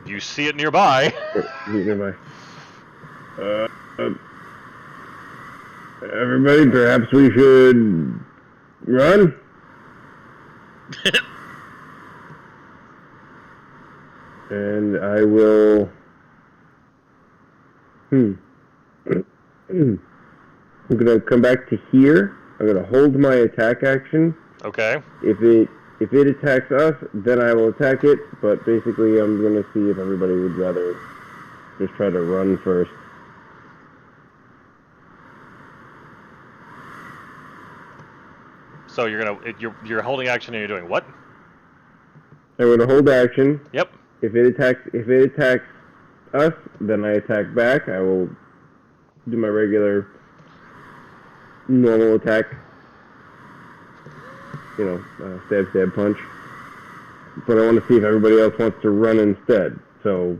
You see it nearby. Nearby. Everybody, perhaps we should run? And I will... I'm gonna come back to here. I'm gonna hold my attack action. Okay. If it attacks us, then I will attack it. But basically, I'm gonna see if everybody would rather just try to run first. So you're holding action and you're doing what? I'm gonna hold action. Yep. If it attacks us, then I attack back. I will do my regular normal attack. Stab, stab, punch. But I want to see if everybody else wants to run instead. So,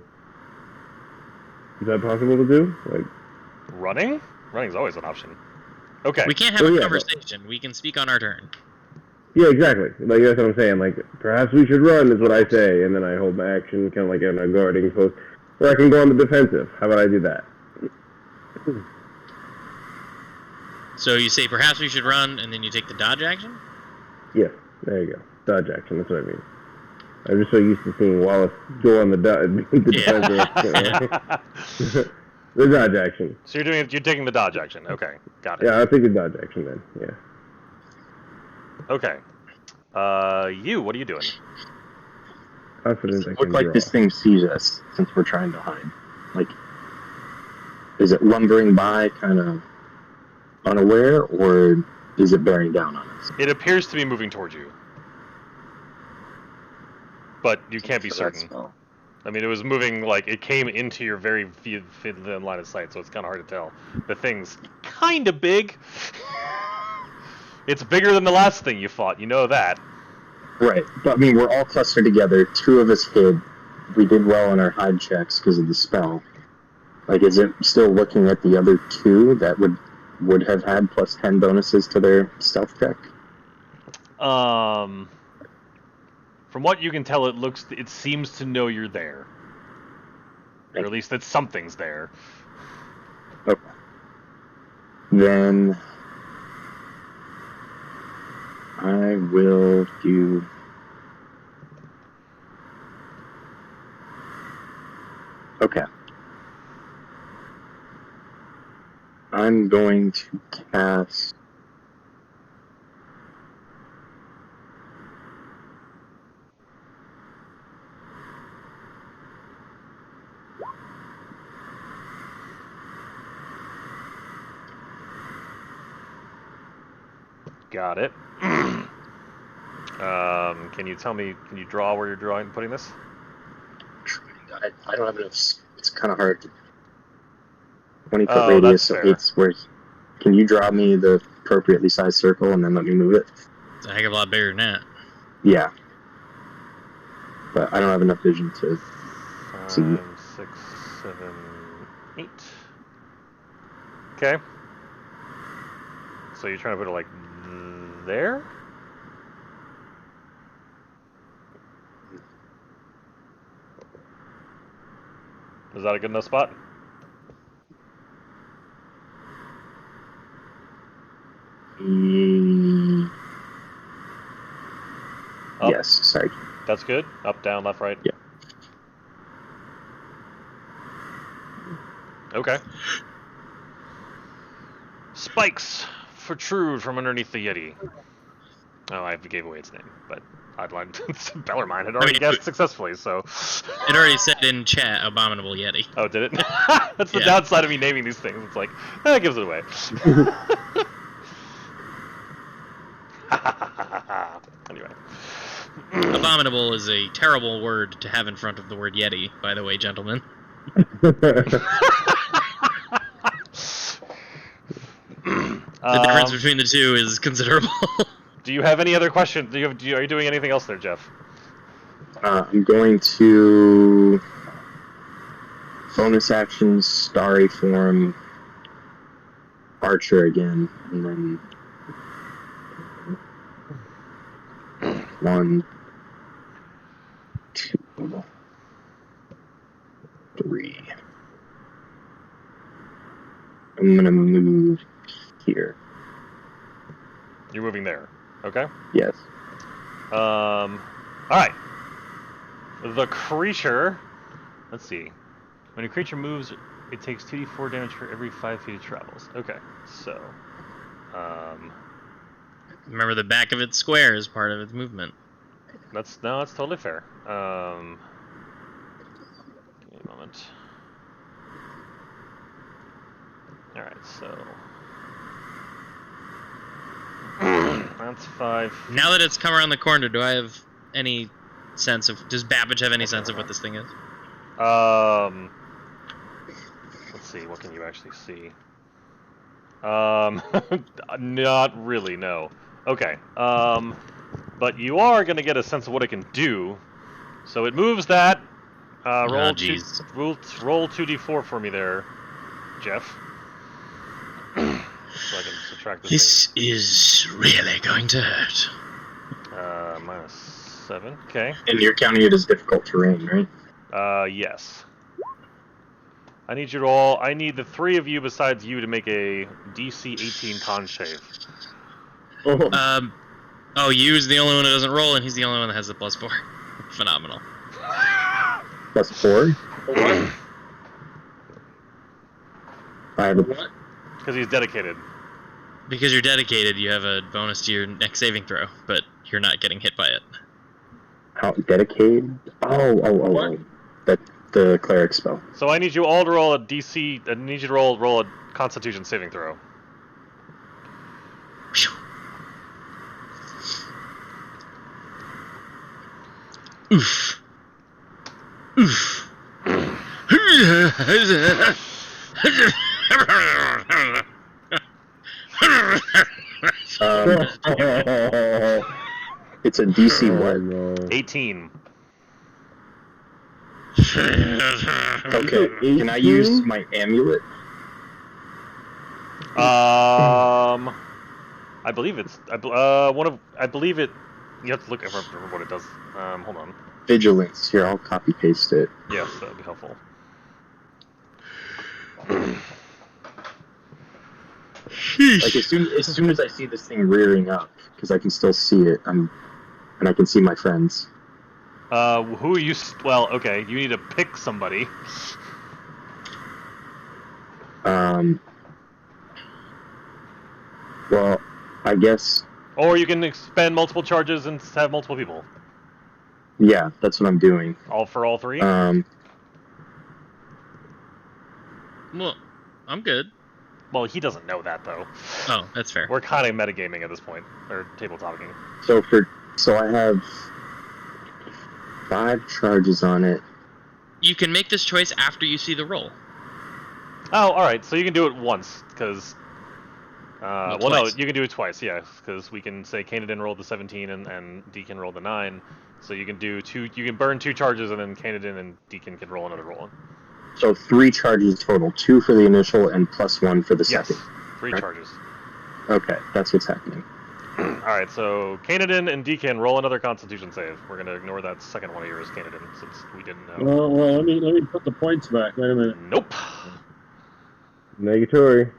is that possible to do? Running? Running's always an option. Okay. We can't have a conversation. We can speak on our turn. Yeah, exactly. That's what I'm saying. Perhaps we should run is what I say, and then I hold my action kind of like in a guarding post. Or I can go on the defensive. How about I do that? So you say perhaps we should run, and then you take the dodge action? Yeah, there you go. Dodge action, that's what I mean. I'm just so used to seeing Wallace go on the defensive. The dodge action. So you're taking the dodge action. Okay, got it. Yeah, I'll take the dodge action then. Yeah. Okay. What are you doing? Confident I Look can like draw. this thing sees us since we're trying to hide. Is it lumbering by, kind of unaware, or is it bearing down on us? It appears to be moving towards you, but you can't be certain. I mean, it was moving it came into your very thin line of sight, so it's kind of hard to tell. The thing's kind of big. It's bigger than the last thing you fought. You know that. Right, but I mean, we're all clustered together. 2 of us hid. We did well on our hide checks because of the spell. Is it still looking at the other 2 that would have had plus 10 bonuses to their stealth check? From what you can tell, it seems to know you're there, or at least that something's there. Okay. Then I will do. Okay. I'm going to cast. Got it. Can you tell me? Can you draw where you're putting this? I don't have enough. It's kind of hard. 20-foot Oh, radius, that's so fair. it's where. Can you draw me the appropriately sized circle and then let me move it? It's a heck of a lot bigger than that. Yeah. But I don't have enough vision to. 5, 6, 7, 8. Okay. So you're trying to put it there? Is that a good enough spot? Up. Yes, sorry. That's good. Up, down, left, right. Yeah. Okay. Spikes protrude from underneath the Yeti. Oh, I gave away its name, but Bellarmine had already guessed successfully, so. It already said in chat, abominable Yeti. Oh, did it? That's the Yeah. downside of me naming these things. It's like, it gives it away. Anyway. Abominable is a terrible word to have in front of the word Yeti, by the way, gentlemen. The difference between the two is considerable. Do you have any other questions? Are you doing anything else there, Jeff? I'm going to bonus action, starry form, archer again, and then 1, 2, 3. I'm gonna move here. You're moving there. Okay. Yes. All right. The creature. Let's see. When a creature moves, it takes 2d4 damage for every 5 feet it travels. Okay. So. Remember, the back of its square is part of its movement. That's totally fair. Give me a moment. All right. So. That's 5. Now that it's come around the corner, do I have any sense of... Does Babbage have any sense of what this thing is? see. What can you actually see? Not really. No. Okay. But you are gonna get a sense of what it can do. So it moves that. Roll Oh, jeez. roll 2d4 for me there, Jeff. So I can subtract this thing. This is really going to hurt. Minus 7. Okay. And you're counting it as difficult terrain, right? Yes. I need you to all. I need the three of you besides you to make a DC 18 con save. Oh, Oh, Yu's the only one that doesn't roll, and he's the only one that has the +4. Phenomenal. +4. what? I have a What? Because he's dedicated. Because you're dedicated, you have a bonus to your next saving throw, but you're not getting hit by it. how dedicated. Oh. That the cleric spell. So I need you all to roll a DC. I need you to roll a Constitution saving throw. Phew. Oof. Oof. It's a DC what? No. 18. Okay. Can I use my amulet? I believe it's. I believe it. You have to look. I remember what it does. Hold on. Vigilance. Here, I'll copy paste it. Yes, that would be helpful. Like as soon as I see this thing rearing up, because I can still see it, and I can see my friends. Who are you? Well, okay. You need to pick somebody. Well, I guess. Or you can expend multiple charges and have multiple people. Yeah, that's what I'm doing. All for all three. Well, I'm good. Well, he doesn't know that though. Oh, that's fair. We're kind of metagaming at this point, or tabletoping. So I have 5 charges on it. You can make this choice after you see the roll. Oh, all right. So you can do it once, because. No, twice. you can do it twice. Yeah, because we can say Canadin rolled the 17 and Deacon rolled the 9. So you can do 2. You can burn 2 charges, and then Canadin and Deacon can roll another roll. So 3 charges total. 2 for the initial and +1 for the Yes, second. 3 Right. charges. Okay, that's what's happening. All right. So Canadin and Deacon roll another Constitution save. We're gonna ignore that second one of yours, Canadin, since we didn't know. Well, let me put the points back. Wait a minute. Nope. Negatory.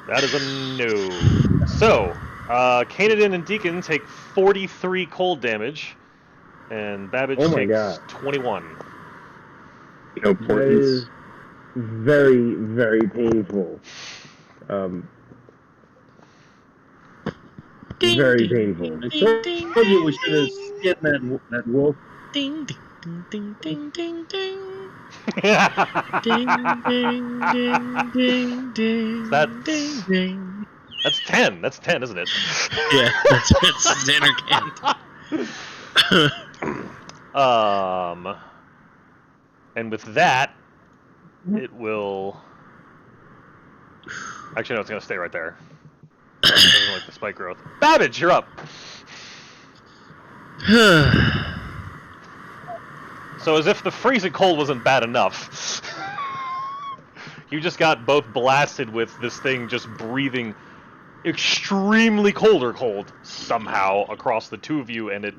That is a no. So, Canadin and Deacon take 43 cold damage, and Babbage Oh my takes God. 21. No That portents. is very, very painful. Ding, Very ding, painful. I ding, ding, told you we ding, should have ding. skinned that wolf. Ding, ding, ding, ding, ding, ding. That's Ding, ding, ding, ding, ding, That's- ding, ding. 10. That's 10, isn't it? Yeah, that's Xander can't. And with that, it will. Actually, no, it's gonna stay right there. It doesn't like the spike growth. Babbage, you're up. So, as if the freezing cold wasn't bad enough, you just got both blasted with this thing just breathing extremely cold somehow across the two of you, and it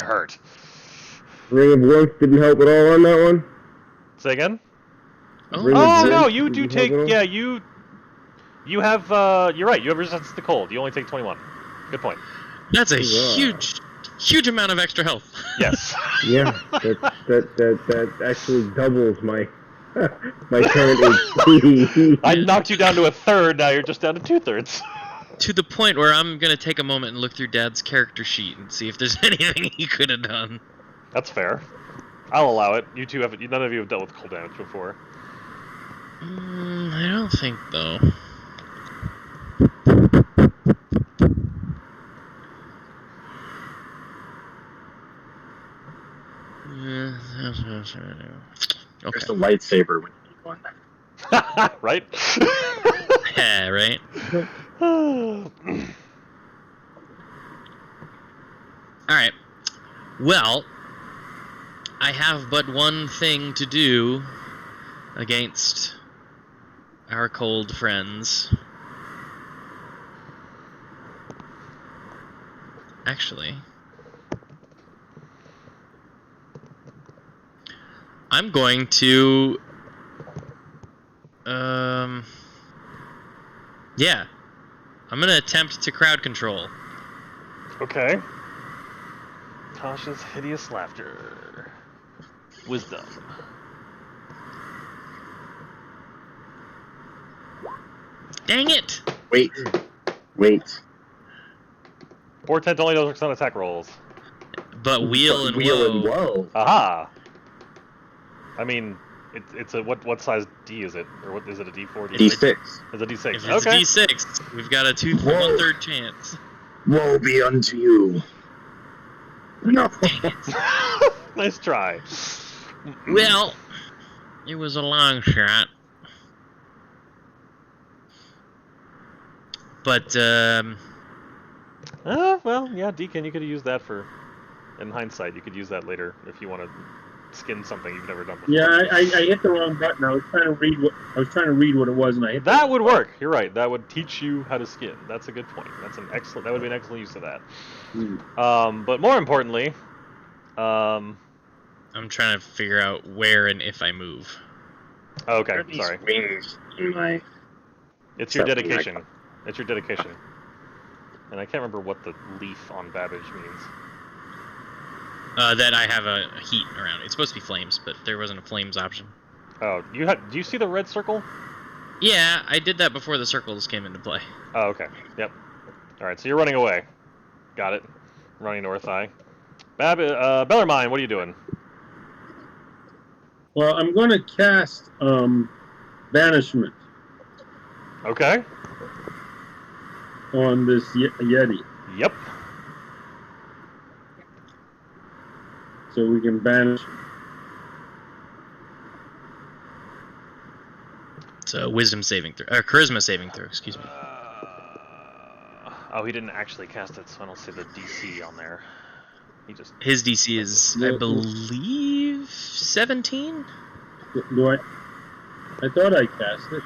hurt. Ring of Warmth didn't help at all on that one? Say again? Ring of Oh no, Warmth you do didn't help take. at all? Yeah, you have. You're right. You have resistance to cold. You only take 21. Good point. That's a Huzzah. huge amount of extra health. Yes. Yeah, that actually doubles my my current HP. I knocked you down to a third. Now you're just down to 2/3. To the point where I'm gonna take a moment and look through Dad's character sheet and see if there's anything he could have done. That's fair. I'll allow it. You two have. None of you have dealt with cold damage before. I don't think though. Okay. Just a lightsaber when you need one. Right? Yeah, right? Alright. Well, I have but one thing to do against our cold friends. Actually, I'm going to yeah. I'm gonna attempt to crowd control. Okay. Tasha's hideous laughter. Wisdom. Dang it! Wait. Portent only works on attack rolls. But wheel and Wheel woe. and woe. Aha! I mean, it's a what size D is it, or what is it? A D4, D6? D6. It's a D6. If it's Okay. D6, we've got a Whoa. 1/3 chance. Woe be unto you. No. Nice try. Well, it was a long shot. But, Well, yeah, Deacon, you could have used that for. In hindsight, you could use that later if you want to skin something you've never done before. Yeah, I hit the wrong button. I was trying to read what it was, and I hit That would work. You're right. That would teach you how to skin. That's a good point. That's an excellent. That would be an excellent use of that. But more importantly, I'm trying to figure out where and if I move. okay, sorry. Wings in my... It's your Something like dedication. It's your dedication. And I can't remember what the leaf on Babbage means. That I have a heat around it. It's supposed to be flames, but there wasn't a flames option. Oh, do you see the red circle? Yeah, I did that before the circles came into play. Oh, okay. Yep. All right, so you're running away. Got it. Running north eye. Bellarmine, what are you doing? Well, I'm going to cast Banishment Okay. on this Yeti, Yep. so we can banish him. It's a wisdom saving throw, or charisma saving throw, excuse me. Oh, he didn't actually cast it, so I don't see the DC on there. He just. His DC is, I believe, 17? Do I thought I cast it.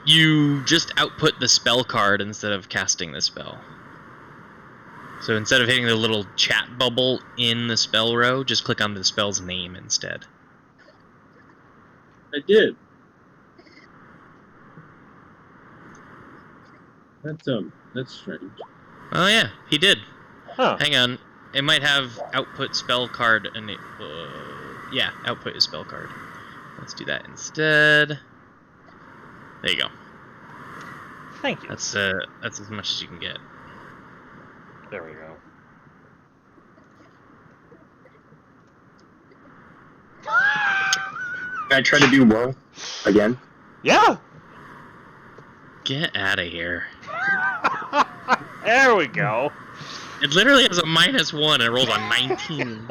You just output the spell card instead of casting the spell. So instead of hitting the little chat bubble in the spell row, just click on the spell's name instead. I did. That's strange. Oh yeah, he did. Huh. Hang on, it might have output spell card and yeah, output is spell card. Let's do that instead. There you go. Thank you. That's as much as you can get. There we go. Can I try to do woe again? Yeah. Get out of here. There we go. It literally has a -1 and it rolls a 19.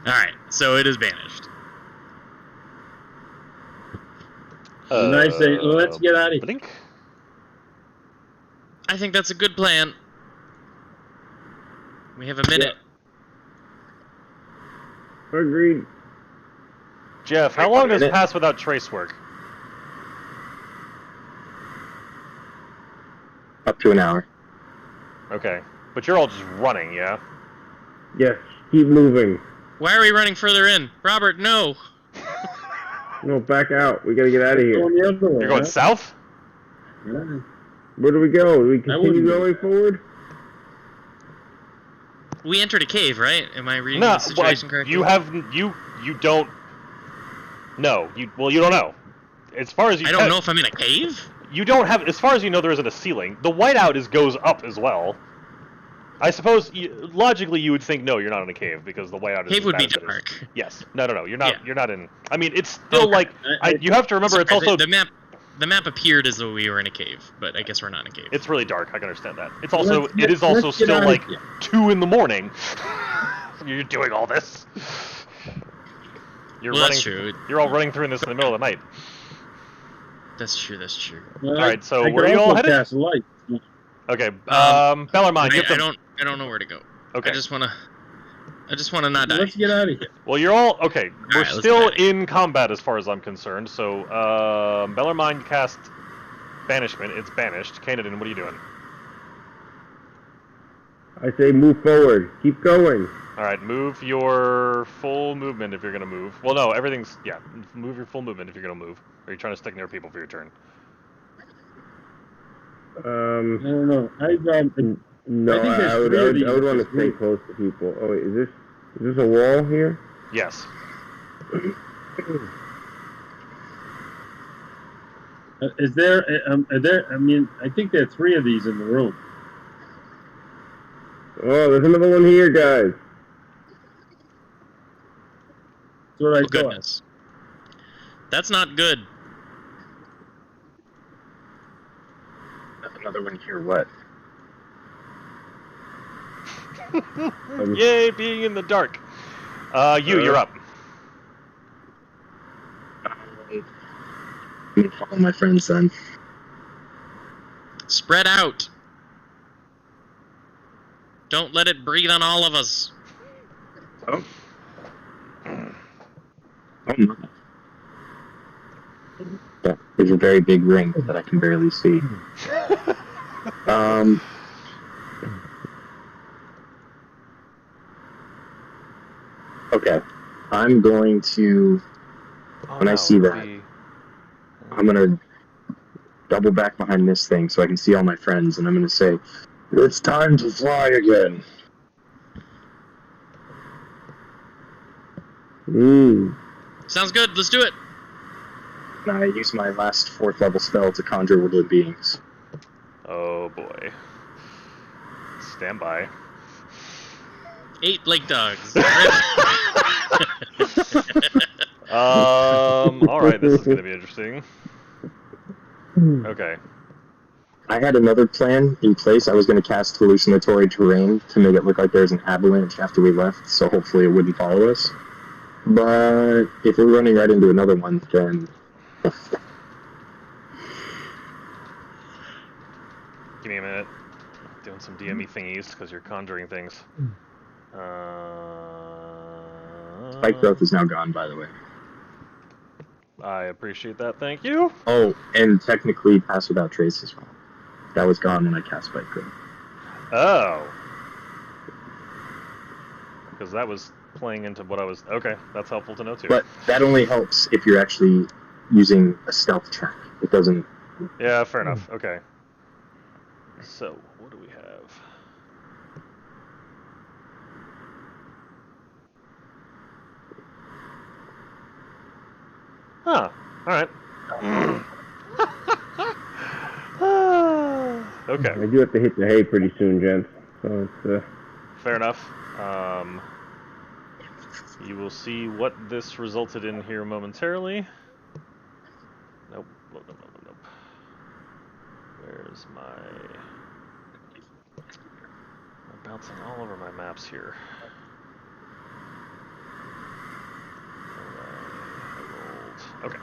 Alright, so it is banished. And I say, let's get out of here. Blink. I think that's a good plan. We have a minute. Agreed. Jeff, how long does Pass Without Trace work? Up to an hour. Okay. But you're all just running, yeah? Yes, keep moving. Why are we running further in? Robert, no! No, back out. We gotta get out of here. Going the other way, You're going huh? south? Yeah. Where do we go? Do we continue wouldn't be. going forward? We entered a cave, right? Am I reading No, the situation correctly? you don't. No, you don't know. As far as you I don't know if I'm in a cave? You don't have. As far as you know, there isn't a ceiling. The whiteout goes up as well. I suppose logically you would think no, you're not in a cave because the whiteout is. Cave as would bad be as it is. dark. Yes. No. You're not. Yeah. You're not in. I mean, it's still Okay. like. You have to remember, it's also. The map appeared as though we were in a cave, but I guess we're not in a cave. It's really dark. I can understand that. It's Let's also. get- It is also let's get still out of like here. 2 in the morning. You're doing all this. You're Well, running. that's true. You're all running through this in the middle of the night. That's true. That's true. Well, All right, so I where are could you all also headed? cast light. Okay, Bellarmine, get I them. don't know where to go. Okay. I just wanna not die. Let's get out of here. Well, you're all okay. We're Alright, let's still get it. in combat as far as I'm concerned. So, Bellarmine cast banishment. It's banished. Canadin, what are you doing? I say move forward. Keep going. All right, move your full movement if you're gonna move. Well, no, everything's Move your full movement if you're gonna move. Or are you trying to stick near people for your turn? I don't know. No, I think there's I would three of these want in to this stay group. close to people. Oh, wait, is this a wall here? Yes. Is there? Are there? I mean, I think there are three of these in the room. Oh, there's another one here, guys. That's what I Oh, thought. goodness. That's not good. Another one here. What? Yay, being in the dark. You're up. I'm gonna follow my friends then. Spread out. Don't let it breathe on all of us. Oh. Oh no. Yeah, there's a very big ring that I can barely see. Okay. I'm going to, when I see that, I'm going to double back behind this thing so I can see all my friends, and I'm going to say, it's time to fly again. Sounds good. Let's do it. And I use my last 4th level spell to conjure woodland beings. Oh boy. Stand by. 8 lake dogs. Alright, this is gonna be interesting. Okay. I had another plan in place. I was going to cast hallucinatory terrain to make it look like there's an avalanche after we left, so hopefully it wouldn't follow us. But if we're running right into another one, then... Give me a minute. Doing some DME thingies, because you're conjuring things. Spike growth is now gone, by the way. I appreciate that, thank you. Oh, and technically Pass Without Trace as well. That was gone when I cast Spike growth. Oh. Because that was playing into what I was... Okay, that's helpful to know too. But that only helps if you're actually using a stealth check. It doesn't... Yeah, fair enough. Okay. So, what do we have? Huh. Alright. Okay. I do have to hit the hay pretty soon, gents. So it's, Fair enough. You will see what this resulted in here momentarily. Nope. Nope, nope, nope, nope. Where's my... I'm bouncing all over my maps here. I rolled... Okay.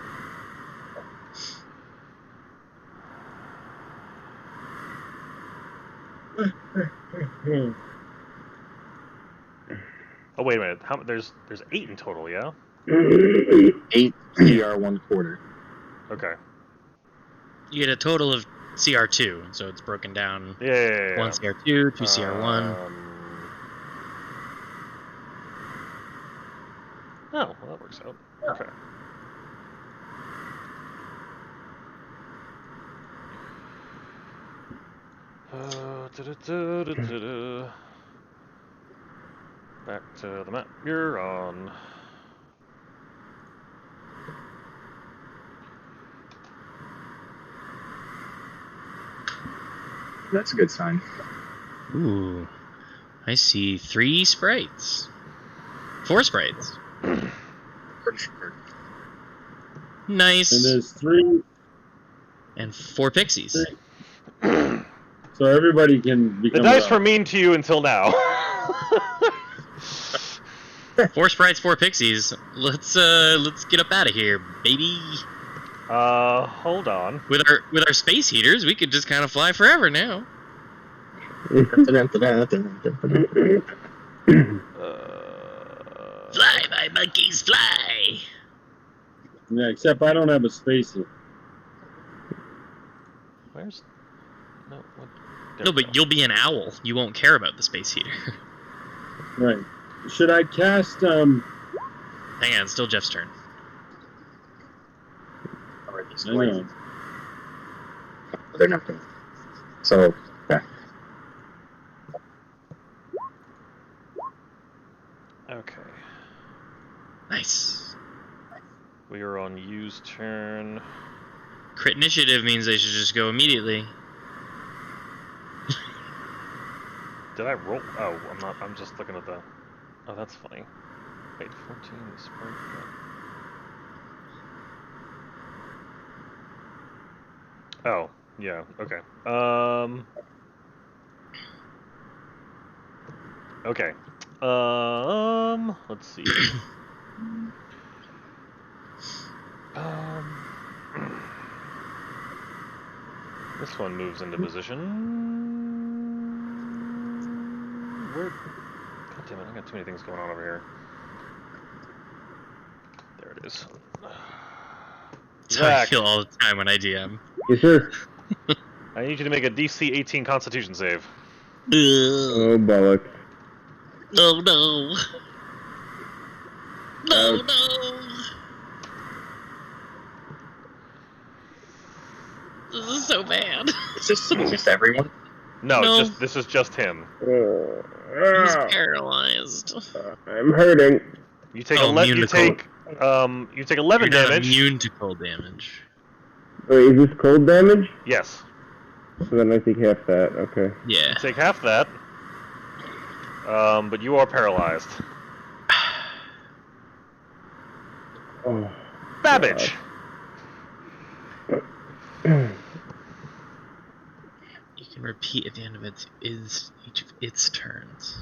Oh, wait a minute. There's 8 in total, yeah? 8 CR 1/4. Okay. You get a total of CR2, so it's broken down. Yeah. 1 CR2, 2 CR1. Oh, well, that works out. Okay. Back to the map. You're on. That's a good sign. Ooh. I see 3 sprites. 4 sprites. Pretty sure. Nice. And there's 3. And 4 pixies. So everybody can The become. dice were mean to you until now. 4 sprites, 4 pixies. Let's get up out of here, baby. Hold on. With our space heaters, we could just kind of fly forever now. Fly, my monkeys, fly! Yeah, except I don't have a space heater. Where's... No, what... No, but you'll be an owl. You won't care about the space heater. Right. Should I cast, Hang on, it's still Jeff's turn. I know. They're not going. So, yeah. Okay. Nice. We are on Yu's turn. Crit initiative means they should just go immediately. Did I roll? Oh, I'm not. I'm just looking at the... Oh, that's funny. Wait, 14 is Sprite. Oh, yeah, okay. Okay. Let's see. This one moves into position. Where? God damn it, I got too many things going on over here. There it is. That's how I Zach, feel all the time when I DM. Yes, sir. I need you to make a DC 18 Constitution save. Oh, bollocks. Oh no. No, no. This is so bad. Is this everyone? No, No. this is just him. He's paralyzed. I'm hurting. You take Oh, immune you to cold. take you take 11 You're not damage. immune to cold damage. Wait, is this cold damage? Yes. So then I take half that. Okay. Yeah. Take half that. But you are paralyzed. Oh. Babbage. You can repeat at the end of each of its turns.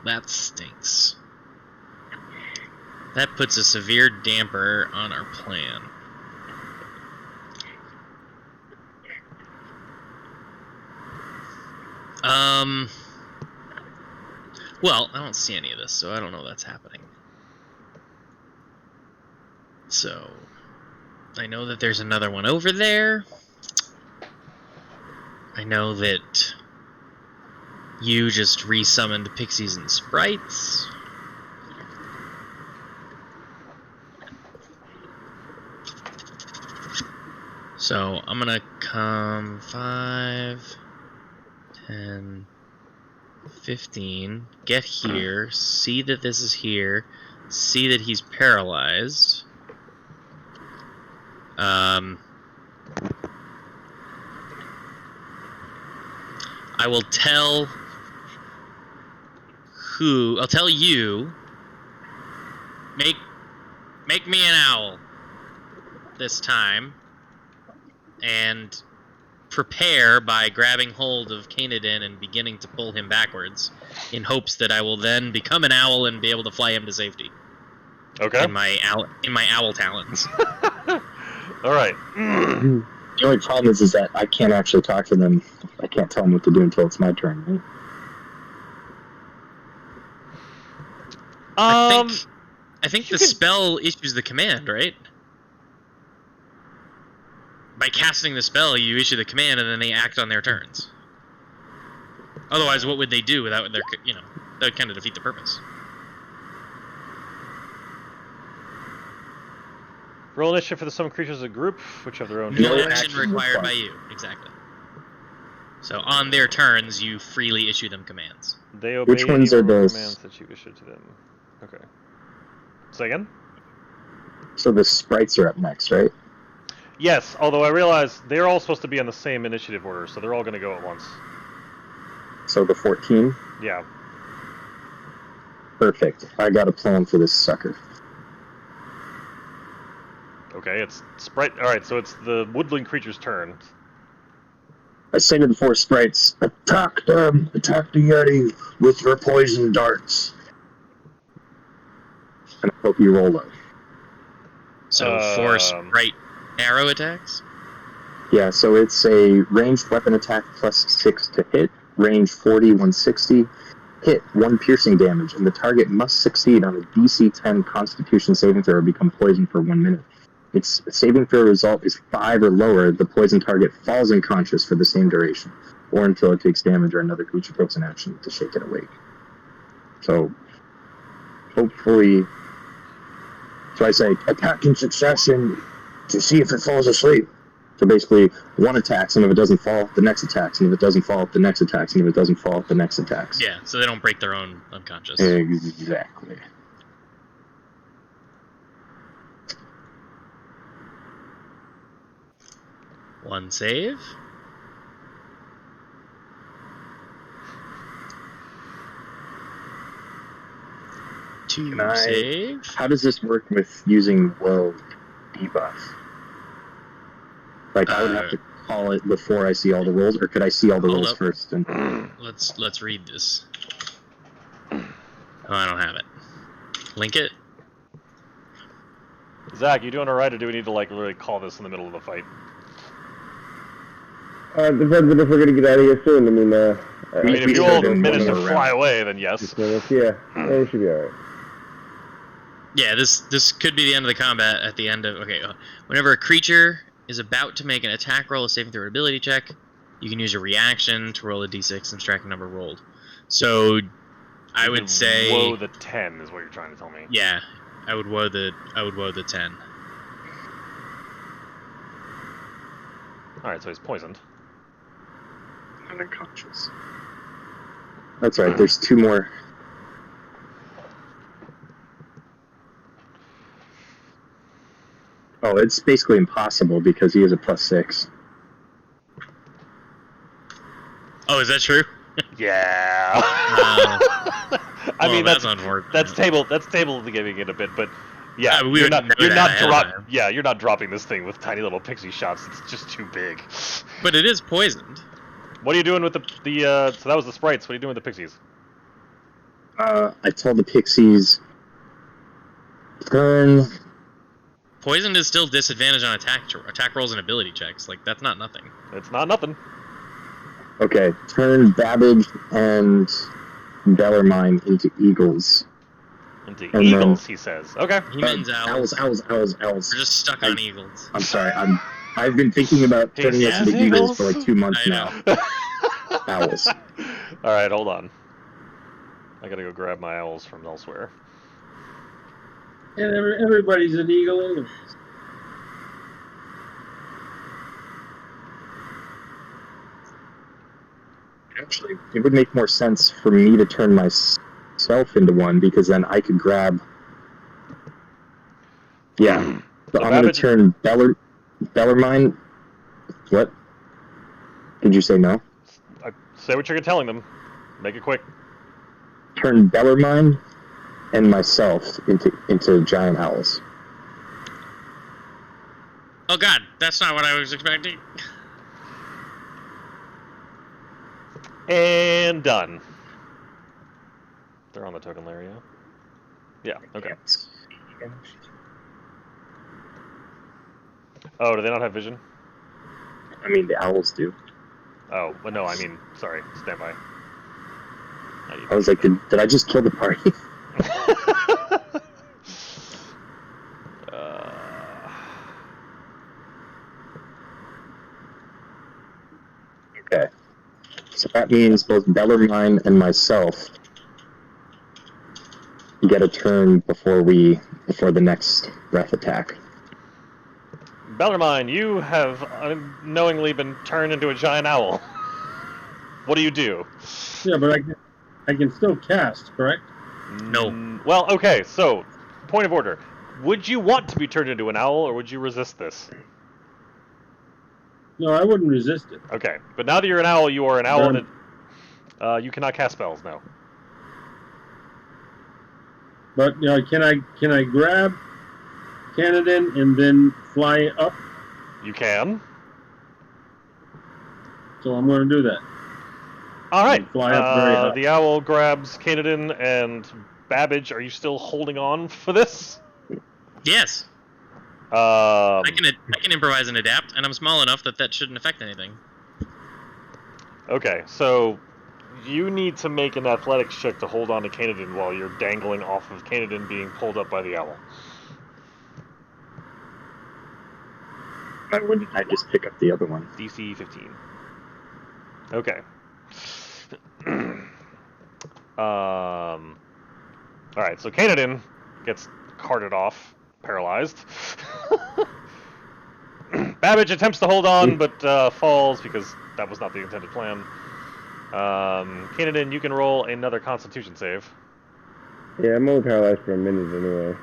That stinks. That puts a severe damper on our plan. Well, I don't see any of this, so I don't know that's happening. So, I know that there's another one over there. I know that you just resummoned pixies and sprites. So, I'm gonna come 5, 10, 15, get here, see that this is here, see that he's paralyzed. I will tell I'll tell you, make me an owl this time, and prepare by grabbing hold of Kanadin and beginning to pull him backwards, in hopes that I will then become an owl and be able to fly him to safety. Okay. In my owl talons. All right. The only problem is that I can't actually talk to them. I can't tell them what to do until it's my turn. Right? I think the spell issues the command, right? By casting the spell, you issue the command, and then they act on their turns. Otherwise, what would they do without their, that would kind of defeat the purpose. Roll initiative for the summoned creatures as a group, which have their own. No No action action required required. by you, exactly. So on their turns, you freely issue them commands. They obey Which ones any are those? commands that you issue to them. Okay. Say again? So the sprites are up next, right? Yes, although I realize they're all supposed to be on the same initiative order, so they're all going to go at once. So the 14? Yeah. Perfect. I got a plan for this sucker. Okay, it's Sprite. Alright, so it's the woodland creature's turn. I say to the four sprites, attack them! Attack the Yeti with your poison darts. And I hope you roll low. So 4 Sprite arrow attacks? Yeah, so it's a ranged weapon attack plus 6 to hit, range 40, 160, hit 1 piercing damage, and the target must succeed on a DC 10 Constitution saving throw or become poisoned for 1 minute. Its saving throw result is 5 or lower. The poison target falls unconscious for the same duration, or until it takes damage or another creature takes an action to shake it awake. So, hopefully... So I say, attack in succession to see if it falls asleep. So basically, one attacks, and if it doesn't fall, the next attacks, and if it doesn't fall, the next attacks, and if it doesn't fall, the next attacks. Yeah, so they don't break their own unconscious. Exactly. One save. Two save. How does this work with using low debuff? Like, I would have to call it before I see all the rolls, or could I see all the rolls first? And... Let's read this. Oh, I don't have it. Link it. Zach, you doing alright, or do we need to like really call this in the middle of the fight? Depends on if we're gonna get out of here soon. I mean, if you all manage to fly away, then yes. Yeah, we should be alright. Yeah, this could be the end of the combat at the end of... Okay, whenever a creature is about to make an attack roll, a saving throw, or ability check, you can use a reaction to roll a d6 and subtract the number rolled. So, I would say... Woe the 10 is what you're trying to tell me. Yeah, I would woe the 10. Alright, so he's poisoned. And unconscious. That's right, there's 2 more... Oh, it's basically impossible because he has a +6. Oh, is that true? Yeah. I mean, that's unfortunate. That's table giving it a bit, but yeah, we you're not dropping this thing with tiny little pixie shots. It's just too big. But it is poisoned. What are you doing with the so that was the sprites. What are you doing with the pixies? I told the pixies turn. Poisoned is still disadvantage on attack rolls and ability checks. Like, that's not nothing. It's not nothing. Okay, turn Babbage and Bellarmine into eagles. Into eagles, he says. Okay. He means owls. Owls. We're just stuck on eagles. I'm sorry, I've been thinking about turning us into eagles for like 2 months now. Owls. Alright, hold on. I gotta go grab my owls from elsewhere. And everybody's an eagle anyways. Actually, it would make more sense for me to turn myself into one, because then I could grab... Yeah. So I'm going to turn Bellarmine... What? Did you say no? Say what you're telling them. Make it quick. Turn Bellarmine and myself into giant owls. Oh god, that's not what I was expecting. And done. They're on the token layer, yeah? Yeah, okay. Oh, do they not have vision? I mean, the owls do. Oh, well, no, I mean, sorry, stand by. I was like, did I just kill the party? Okay. So that means both Bellarmine and myself get a turn before the next breath attack. Bellarmine, you have unknowingly been turned into a giant owl. What do you do? Yeah, but I can still cast, correct? No. Well, okay, so, point of order. Would you want to be turned into an owl, or would you resist this? No, I wouldn't resist it. Okay, but now that you're an owl, you are an owl, and you cannot cast spells now. But can I grab Canadan and then fly up? You can. So I'm going to do that. All right. Fly up very high. The owl grabs Canadin and Babbage. Are you still holding on for this? Yes. Um, I can improvise and adapt, and I'm small enough that shouldn't affect anything. Okay, so you need to make an athletics check to hold on to Canadin while you're dangling off of Canadin being pulled up by the owl. Why wouldn't I just pick up the other one? DC 15. Okay. Alright, so Canadin gets carted off, paralyzed. Babbage attempts to hold on, but falls because that was not the intended plan. Canadin, you can roll another Constitution save. Yeah, I'm only paralyzed for a minute anyway.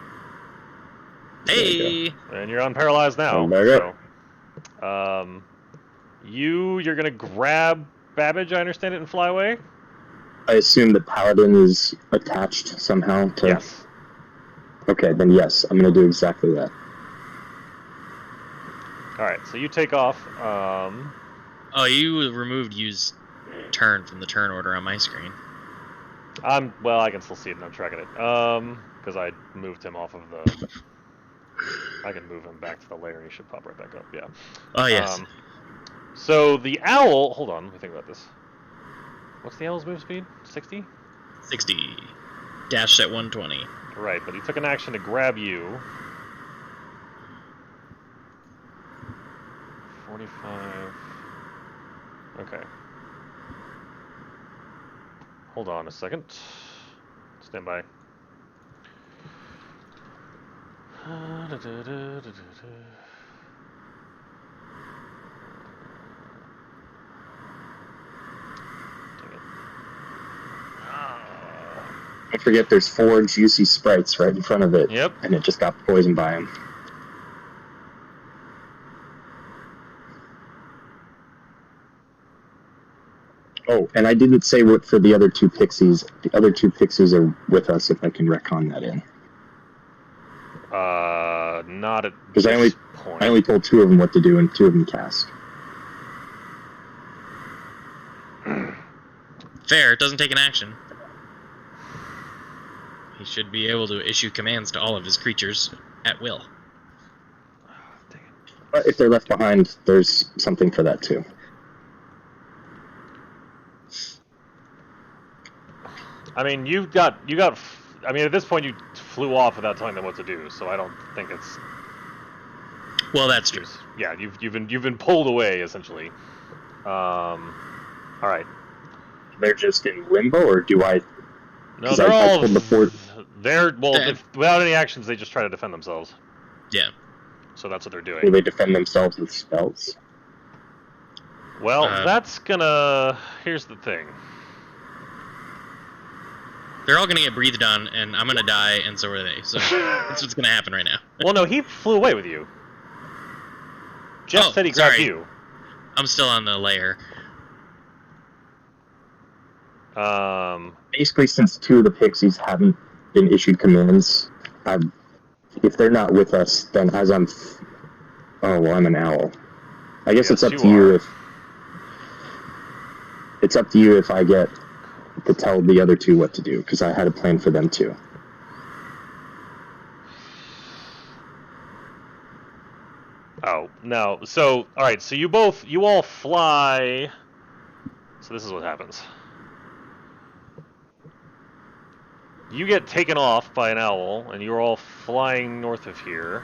Hey! And you're unparalyzed now. I'm back up. So, you're gonna grab Babbage, I understand it, and fly away? I assume the paladin is attached somehow to... Yes. Okay, then yes, I'm going to do exactly that. Alright, so you take off. Oh, you removed use turn from the turn order on my screen. Well, I can still see it and I'm tracking it. Because I moved him off of the... I can move him back to the layer and he should pop right back up, yeah. Oh, yes. So the owl... Hold on, let me think about this. What's the owl's move speed? 60? 60. Dash at 120. Right, but he took an action to grab you. 45... Okay. Hold on a second. Stand by. Don't forget there's 4 juicy sprites right in front of it. Yep. And it just got poisoned by him. Oh, and I didn't say what for the other 2 pixies. The other 2 pixies are with us, if I can retcon that in. Not at Because this I only told 2 of them what to do, and 2 of them cast. Fair, it doesn't take an action. He should be able to issue commands to all of his creatures at will. But if they're left behind, there's something for that too. I mean, I mean, at this point, you flew off without telling them what to do, so I don't think it's... Well, that's true. Yeah, you've been pulled away, essentially. Alright. They're just in limbo, or do I... No, they're I all... told the 4... without any actions, they just try to defend themselves. Yeah. So that's what they're Will doing. they defend themselves with spells? Well, that's gonna... Here's the thing. They're all gonna get breathed on, and I'm gonna die, and so are they. So that's what's gonna happen right now. Well, no, he flew away with you. Jeff said he grabbed you. I'm still on the layer. Basically, since 2 of the pixies haven't been issued commands, if they're not with us, then as I'm... Oh, well, I'm an owl. I guess it's up to you if... It's up to you if I get to tell the other 2 what to do, because I had a plan for them too. Oh, no. So, alright, so you all fly... So this is what happens. You get taken off by an owl, and you're all flying north of here.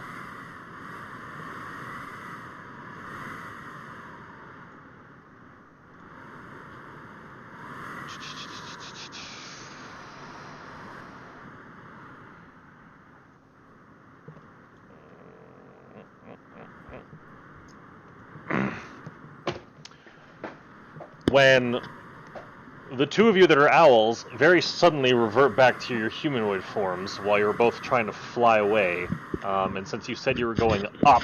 When the 2 of you that are owls very suddenly revert back to your humanoid forms while you're both trying to fly away. And since you said you were going up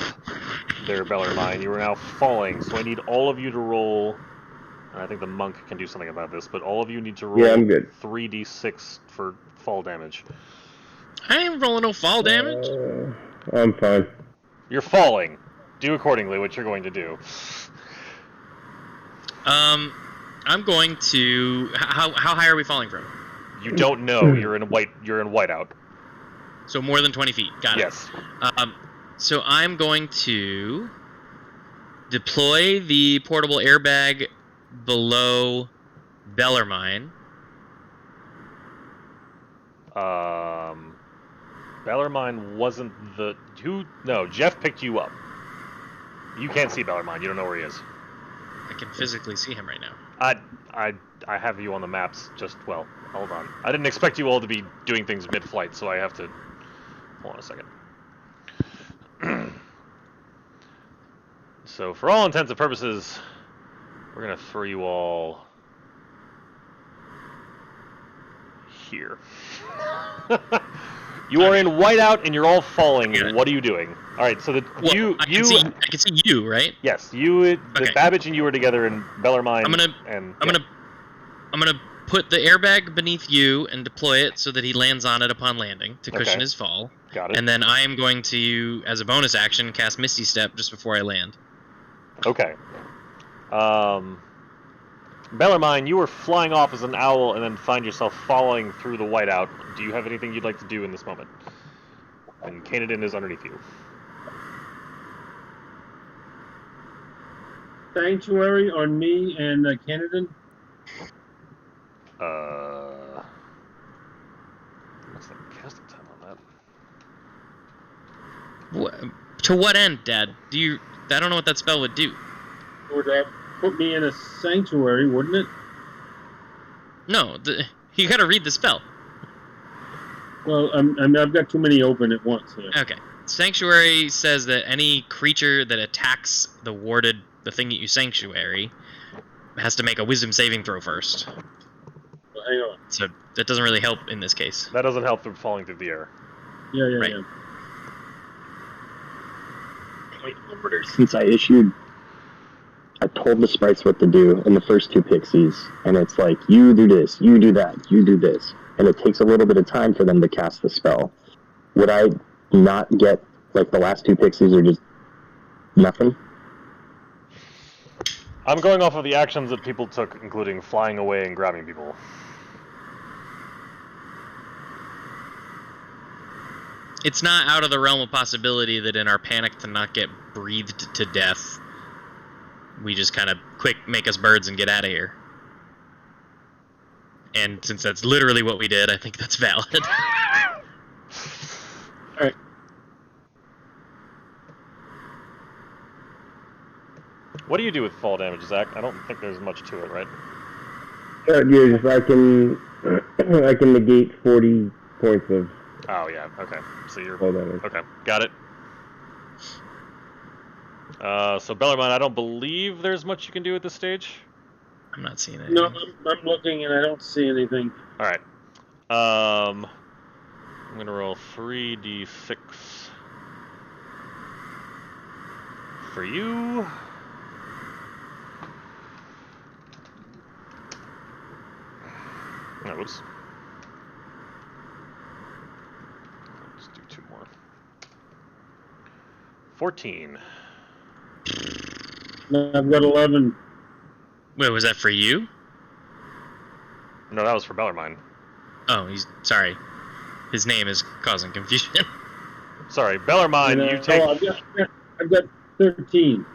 there, Bellarmine, you are now falling. So I need all of you to roll, and I think the monk can do something about this, but all of you need to roll 3d6 for fall damage. I ain't rolling no fall damage. I'm fine. You're falling. Do accordingly what you're going to do. I'm going to. How high are we falling from? You don't know. You're in whiteout. So more than 20 feet. Got it. Yes. So I'm going to deploy the portable airbag below Bellarmine. Bellarmine wasn't the who? No, Jeff picked you up. You can't see Bellarmine. You don't know where he is. I can physically see him right now. I have you on the maps. Just well, hold on. I didn't expect you all to be doing things mid-flight, so I have to. Hold on a second. So, for all intents and purposes, we're gonna throw you all here. You are in whiteout and you're all falling. Yeah. What are you doing? All right, so I can see you, right? Yes, you. Okay. Babbage and you are together in Bellarmine. I'm gonna put the airbag beneath you and deploy it so that he lands on it upon landing to cushion his fall. Got it. And then I am going to, as a bonus action, cast Misty Step just before I land. Okay. Bellarmine, you were flying off as an owl and then find yourself falling through the whiteout. Do you have anything you'd like to do in this moment? And Canadin is underneath you. Sanctuary on me and Canadin. What's the casting time on that? To what end, Dad? I don't know what that spell would do. Would that put me in a sanctuary, wouldn't it? No, you got to read the spell. Well, I've got too many open at once here. Okay. Sanctuary says that any creature that attacks the thing that you sanctuary, has to make a wisdom saving throw first. Well, hang on. So that doesn't really help in this case. That doesn't help through falling through the air. Yeah. Right. Since I told the sprites what to do in the first two pixies, and it's like, you do this, you do that, you do this, and it takes a little bit of time for them to cast the spell. Would I not get, like, the last two pixies are just nothing? I'm going off of the actions that people took, including flying away and grabbing people. It's not out of the realm of possibility that in our panic to not get breathed to death, we just kind of quick make us birds and get out of here. And since that's literally what we did, I think that's valid. Alright. What do you do with fall damage, Zach? I don't think there's much to it, right? I can negate 40 points of Oh, yeah, okay. So you're... fall damage. Okay, got it. So Bellarmine, I don't believe there's much you can do at this stage. I'm not seeing anything. No, I'm looking and I don't see anything. Alright. I'm gonna roll 3d6 for you. No, whoops. Let's do 2 more. 14. No, I've got 11. Wait, was that for you? No, that was for Bellarmine. Oh, he's sorry. His name is causing confusion. Sorry, Bellarmine, you take... Oh, I've got 13.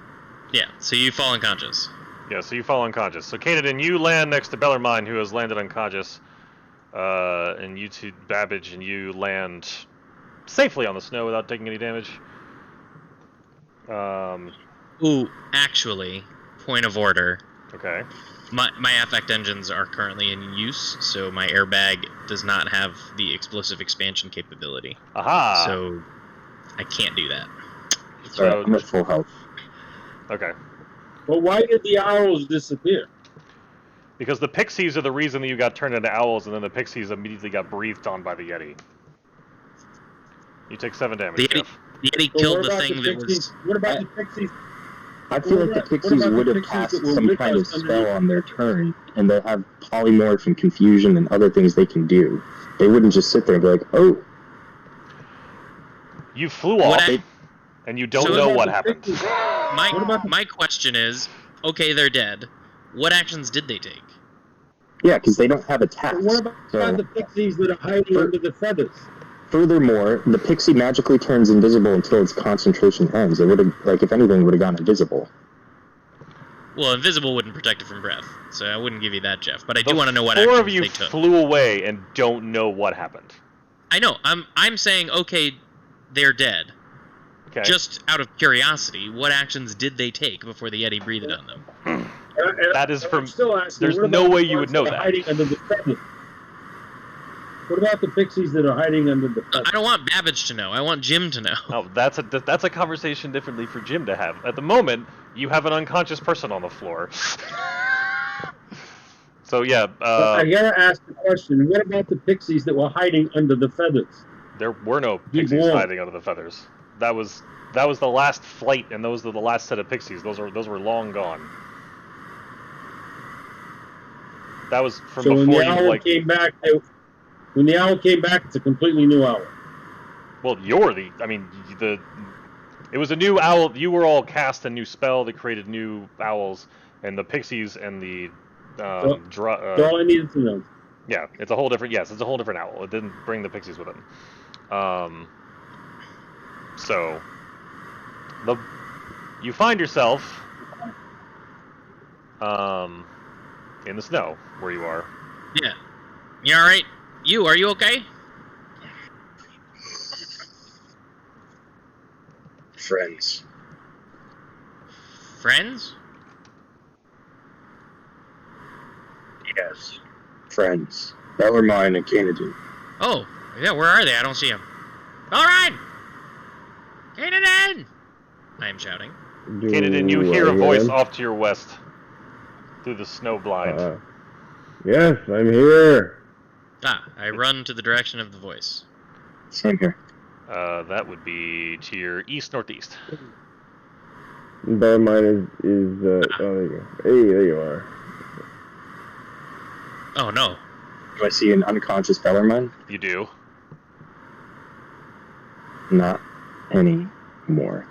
Yeah, so you fall unconscious. Yeah, so you fall unconscious. So, Canadin, you land next to Bellarmine, who has landed unconscious. And you two, Babbage, and you land safely on the snow without taking any damage. Ooh, actually, point of order. Okay. My affect engines are currently in use, so my airbag does not have the explosive expansion capability. Aha! So I can't do that. So, I'm at full health. okay. Well, why did the owls disappear? Because the pixies are the reason that you got turned into owls, and then the pixies immediately got breathed on by the Yeti. You take 7 damage, The Yeti Well, killed what the about thing the that pixies? was... What about the pixies? I feel What like the about- what pixies about the would have pixies cast that were some with kind of us spell underneath? on their turn, and they have polymorph and confusion and other things they can do. They wouldn't just sit there and be like, oh, You flew off, and you don't So know about what the happened. pixies? What about the- My question is, okay, they're dead. what actions did they take? Yeah, because they don't have attacks. What about So, the pixies that are hiding under the feathers? furthermore, the pixie magically turns invisible until its concentration ends. It would have, like, if anything, would have gone invisible. Well, invisible wouldn't protect it from breath, so I wouldn't give you that, Jeff. But I The do want to know what four actions of you they took. flew away and don't know what happened. I know. I'm saying, okay, they're dead. Okay. Just out of curiosity, what actions did they take before the Yeti breathed on them? That is from. I'm still asking, There's what no about way the you would ones know that are that. hiding under the feathers? What about the pixies that are hiding under the feathers? I don't want Babbage to know. I want Jim to know. Oh, that's a conversation differently for Jim to have. At the moment, you have an unconscious person on the floor. So yeah, I gotta ask the question: what about the pixies that were hiding under the feathers? there were no Be pixies warned. hiding under the feathers. That was the last flight, and those were the last set of pixies. Those were long gone. That was from So when before the you owl came back, when the owl came back, it's a completely new owl. Well, it was a new owl. You were all cast a new spell that created new owls, and the pixies and the That's all I needed to know. yeah, it's a whole different. Yes, it's a whole different owl. It didn't bring the pixies with it. So you find yourself in the snow where you are. Yeah. You alright? Are you okay? Friends. Friends? Yes. Friends. Bellarmine and Canadian. Oh, yeah, where are they? I don't see them. Alright! Canaan! I am shouting. Canadian, you hear a voice off to your west through the snow blind. Yes, I'm here. I run to the direction of the voice. Same here. That would be to your east-northeast. Bellarmine is oh, there you go. Hey, there you are. Oh, no. Do I see an unconscious Bellarmine? You do. Not anymore.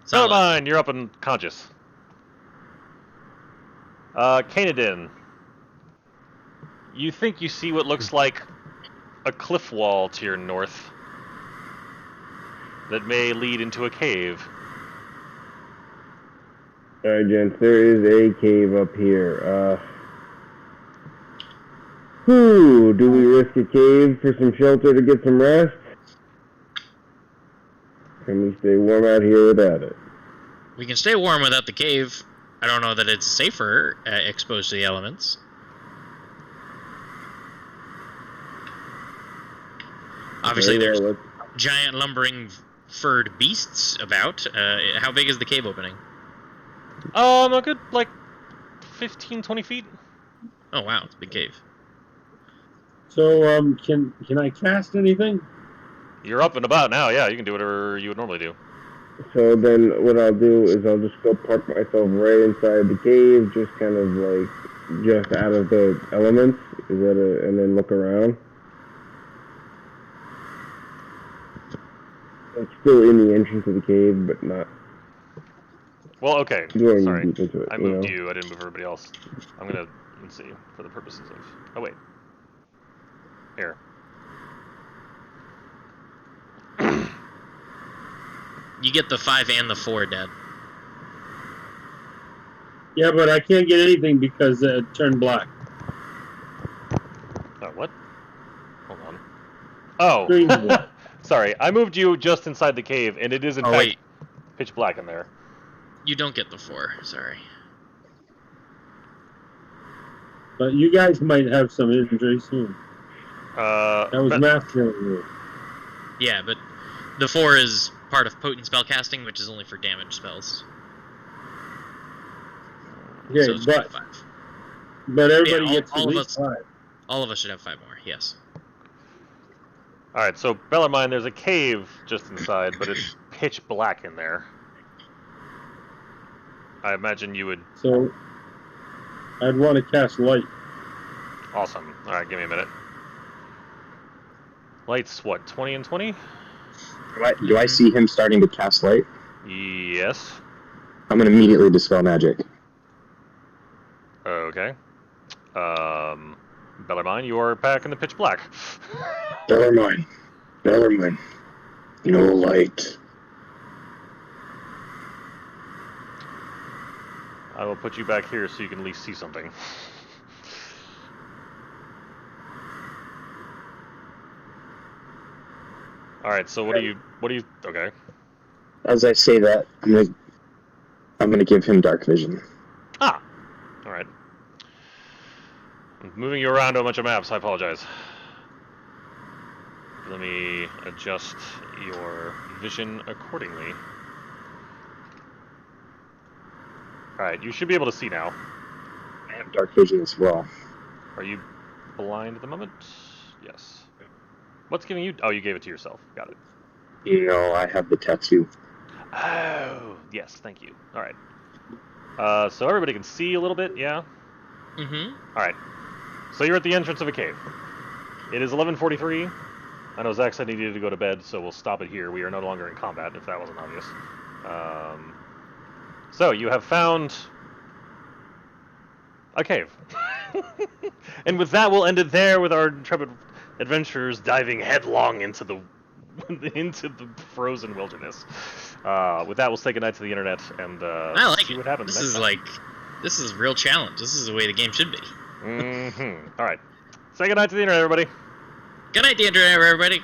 Solid. Bellarmine, you're up and conscious. Canadian, you think you see what looks like a cliff wall to your north that may lead into a cave. Alright, gents, there is a cave up here. Do we risk a cave for some shelter to get some rest? Can we stay warm out here without it? We can stay warm without the cave. I don't know that it's safer exposed to the elements. Obviously, Okay, there's well, giant lumbering furred beasts about. How big is the cave opening? A good, 15, 20 feet. Oh, wow, it's a big cave. So, can I cast anything? You're up and about now, yeah, you can do whatever you would normally do. So then what I'll do is I'll just go park myself right inside the cave, just kind of just out of the elements, and then look around. It's still in the entrance of the cave, but not Well, okay, going sorry. deep into it. I moved you, I didn't move everybody else. I'm gonna, let's see, for the purposes of... Oh, wait. Here. You get the 5 and the 4, Dad. Yeah, but I can't get anything because it turned black. What? Hold on. Oh! Screen's black. Sorry, I moved you just inside the cave, and it is in fact wait. pitch black in there. You don't get the 4, sorry. But you guys might have some injury soon. That was but- math killing. Yeah, but the 4 is part of potent spellcasting, which is only for damage spells. Okay, So it's but 5. everybody Yeah, gets all at of least us- 5. All of us should have 5 more, yes. Alright, so Bellarmine, there's a cave just inside, but it's pitch black in there. I imagine you would... So I'd want to cast light. Awesome. Alright, give me a minute. Light's what, 20 and 20? Do I see him starting to cast light? Yes. I'm gonna immediately dispel magic. Okay. Bellarmine, you are back in the pitch black. Bellarmine. No light. I will put you back here so you can at least see something. All right. So what do you? Okay. As I say that, I'm gonna give him dark vision. Ah. All right. I'm moving you around to a bunch of maps. I apologize. Let me adjust your vision accordingly. Alright, you should be able to see now. I have dark vision as well. Are you blind at the moment? Yes. What's giving you... Oh, you gave it to yourself. Got it. No, I have the tattoo. Oh, yes, thank you. Alright. So everybody can see a little bit, yeah? Mm-hmm. Alright. So you're at the entrance of a cave. It is 11:43. I know Zach said he needed to go to bed, so we'll stop it here. We are no longer in combat, if that wasn't obvious. So you have found a cave. And with that, we'll end it there with our intrepid adventurers diving headlong into the frozen wilderness. With that, we'll say goodnight to the internet and I like see it. what happens This next is time. this is a real challenge. This is the way the game should be. Mm-hmm. All right. Say goodnight to the internet, everybody. Good night, the internet, everybody.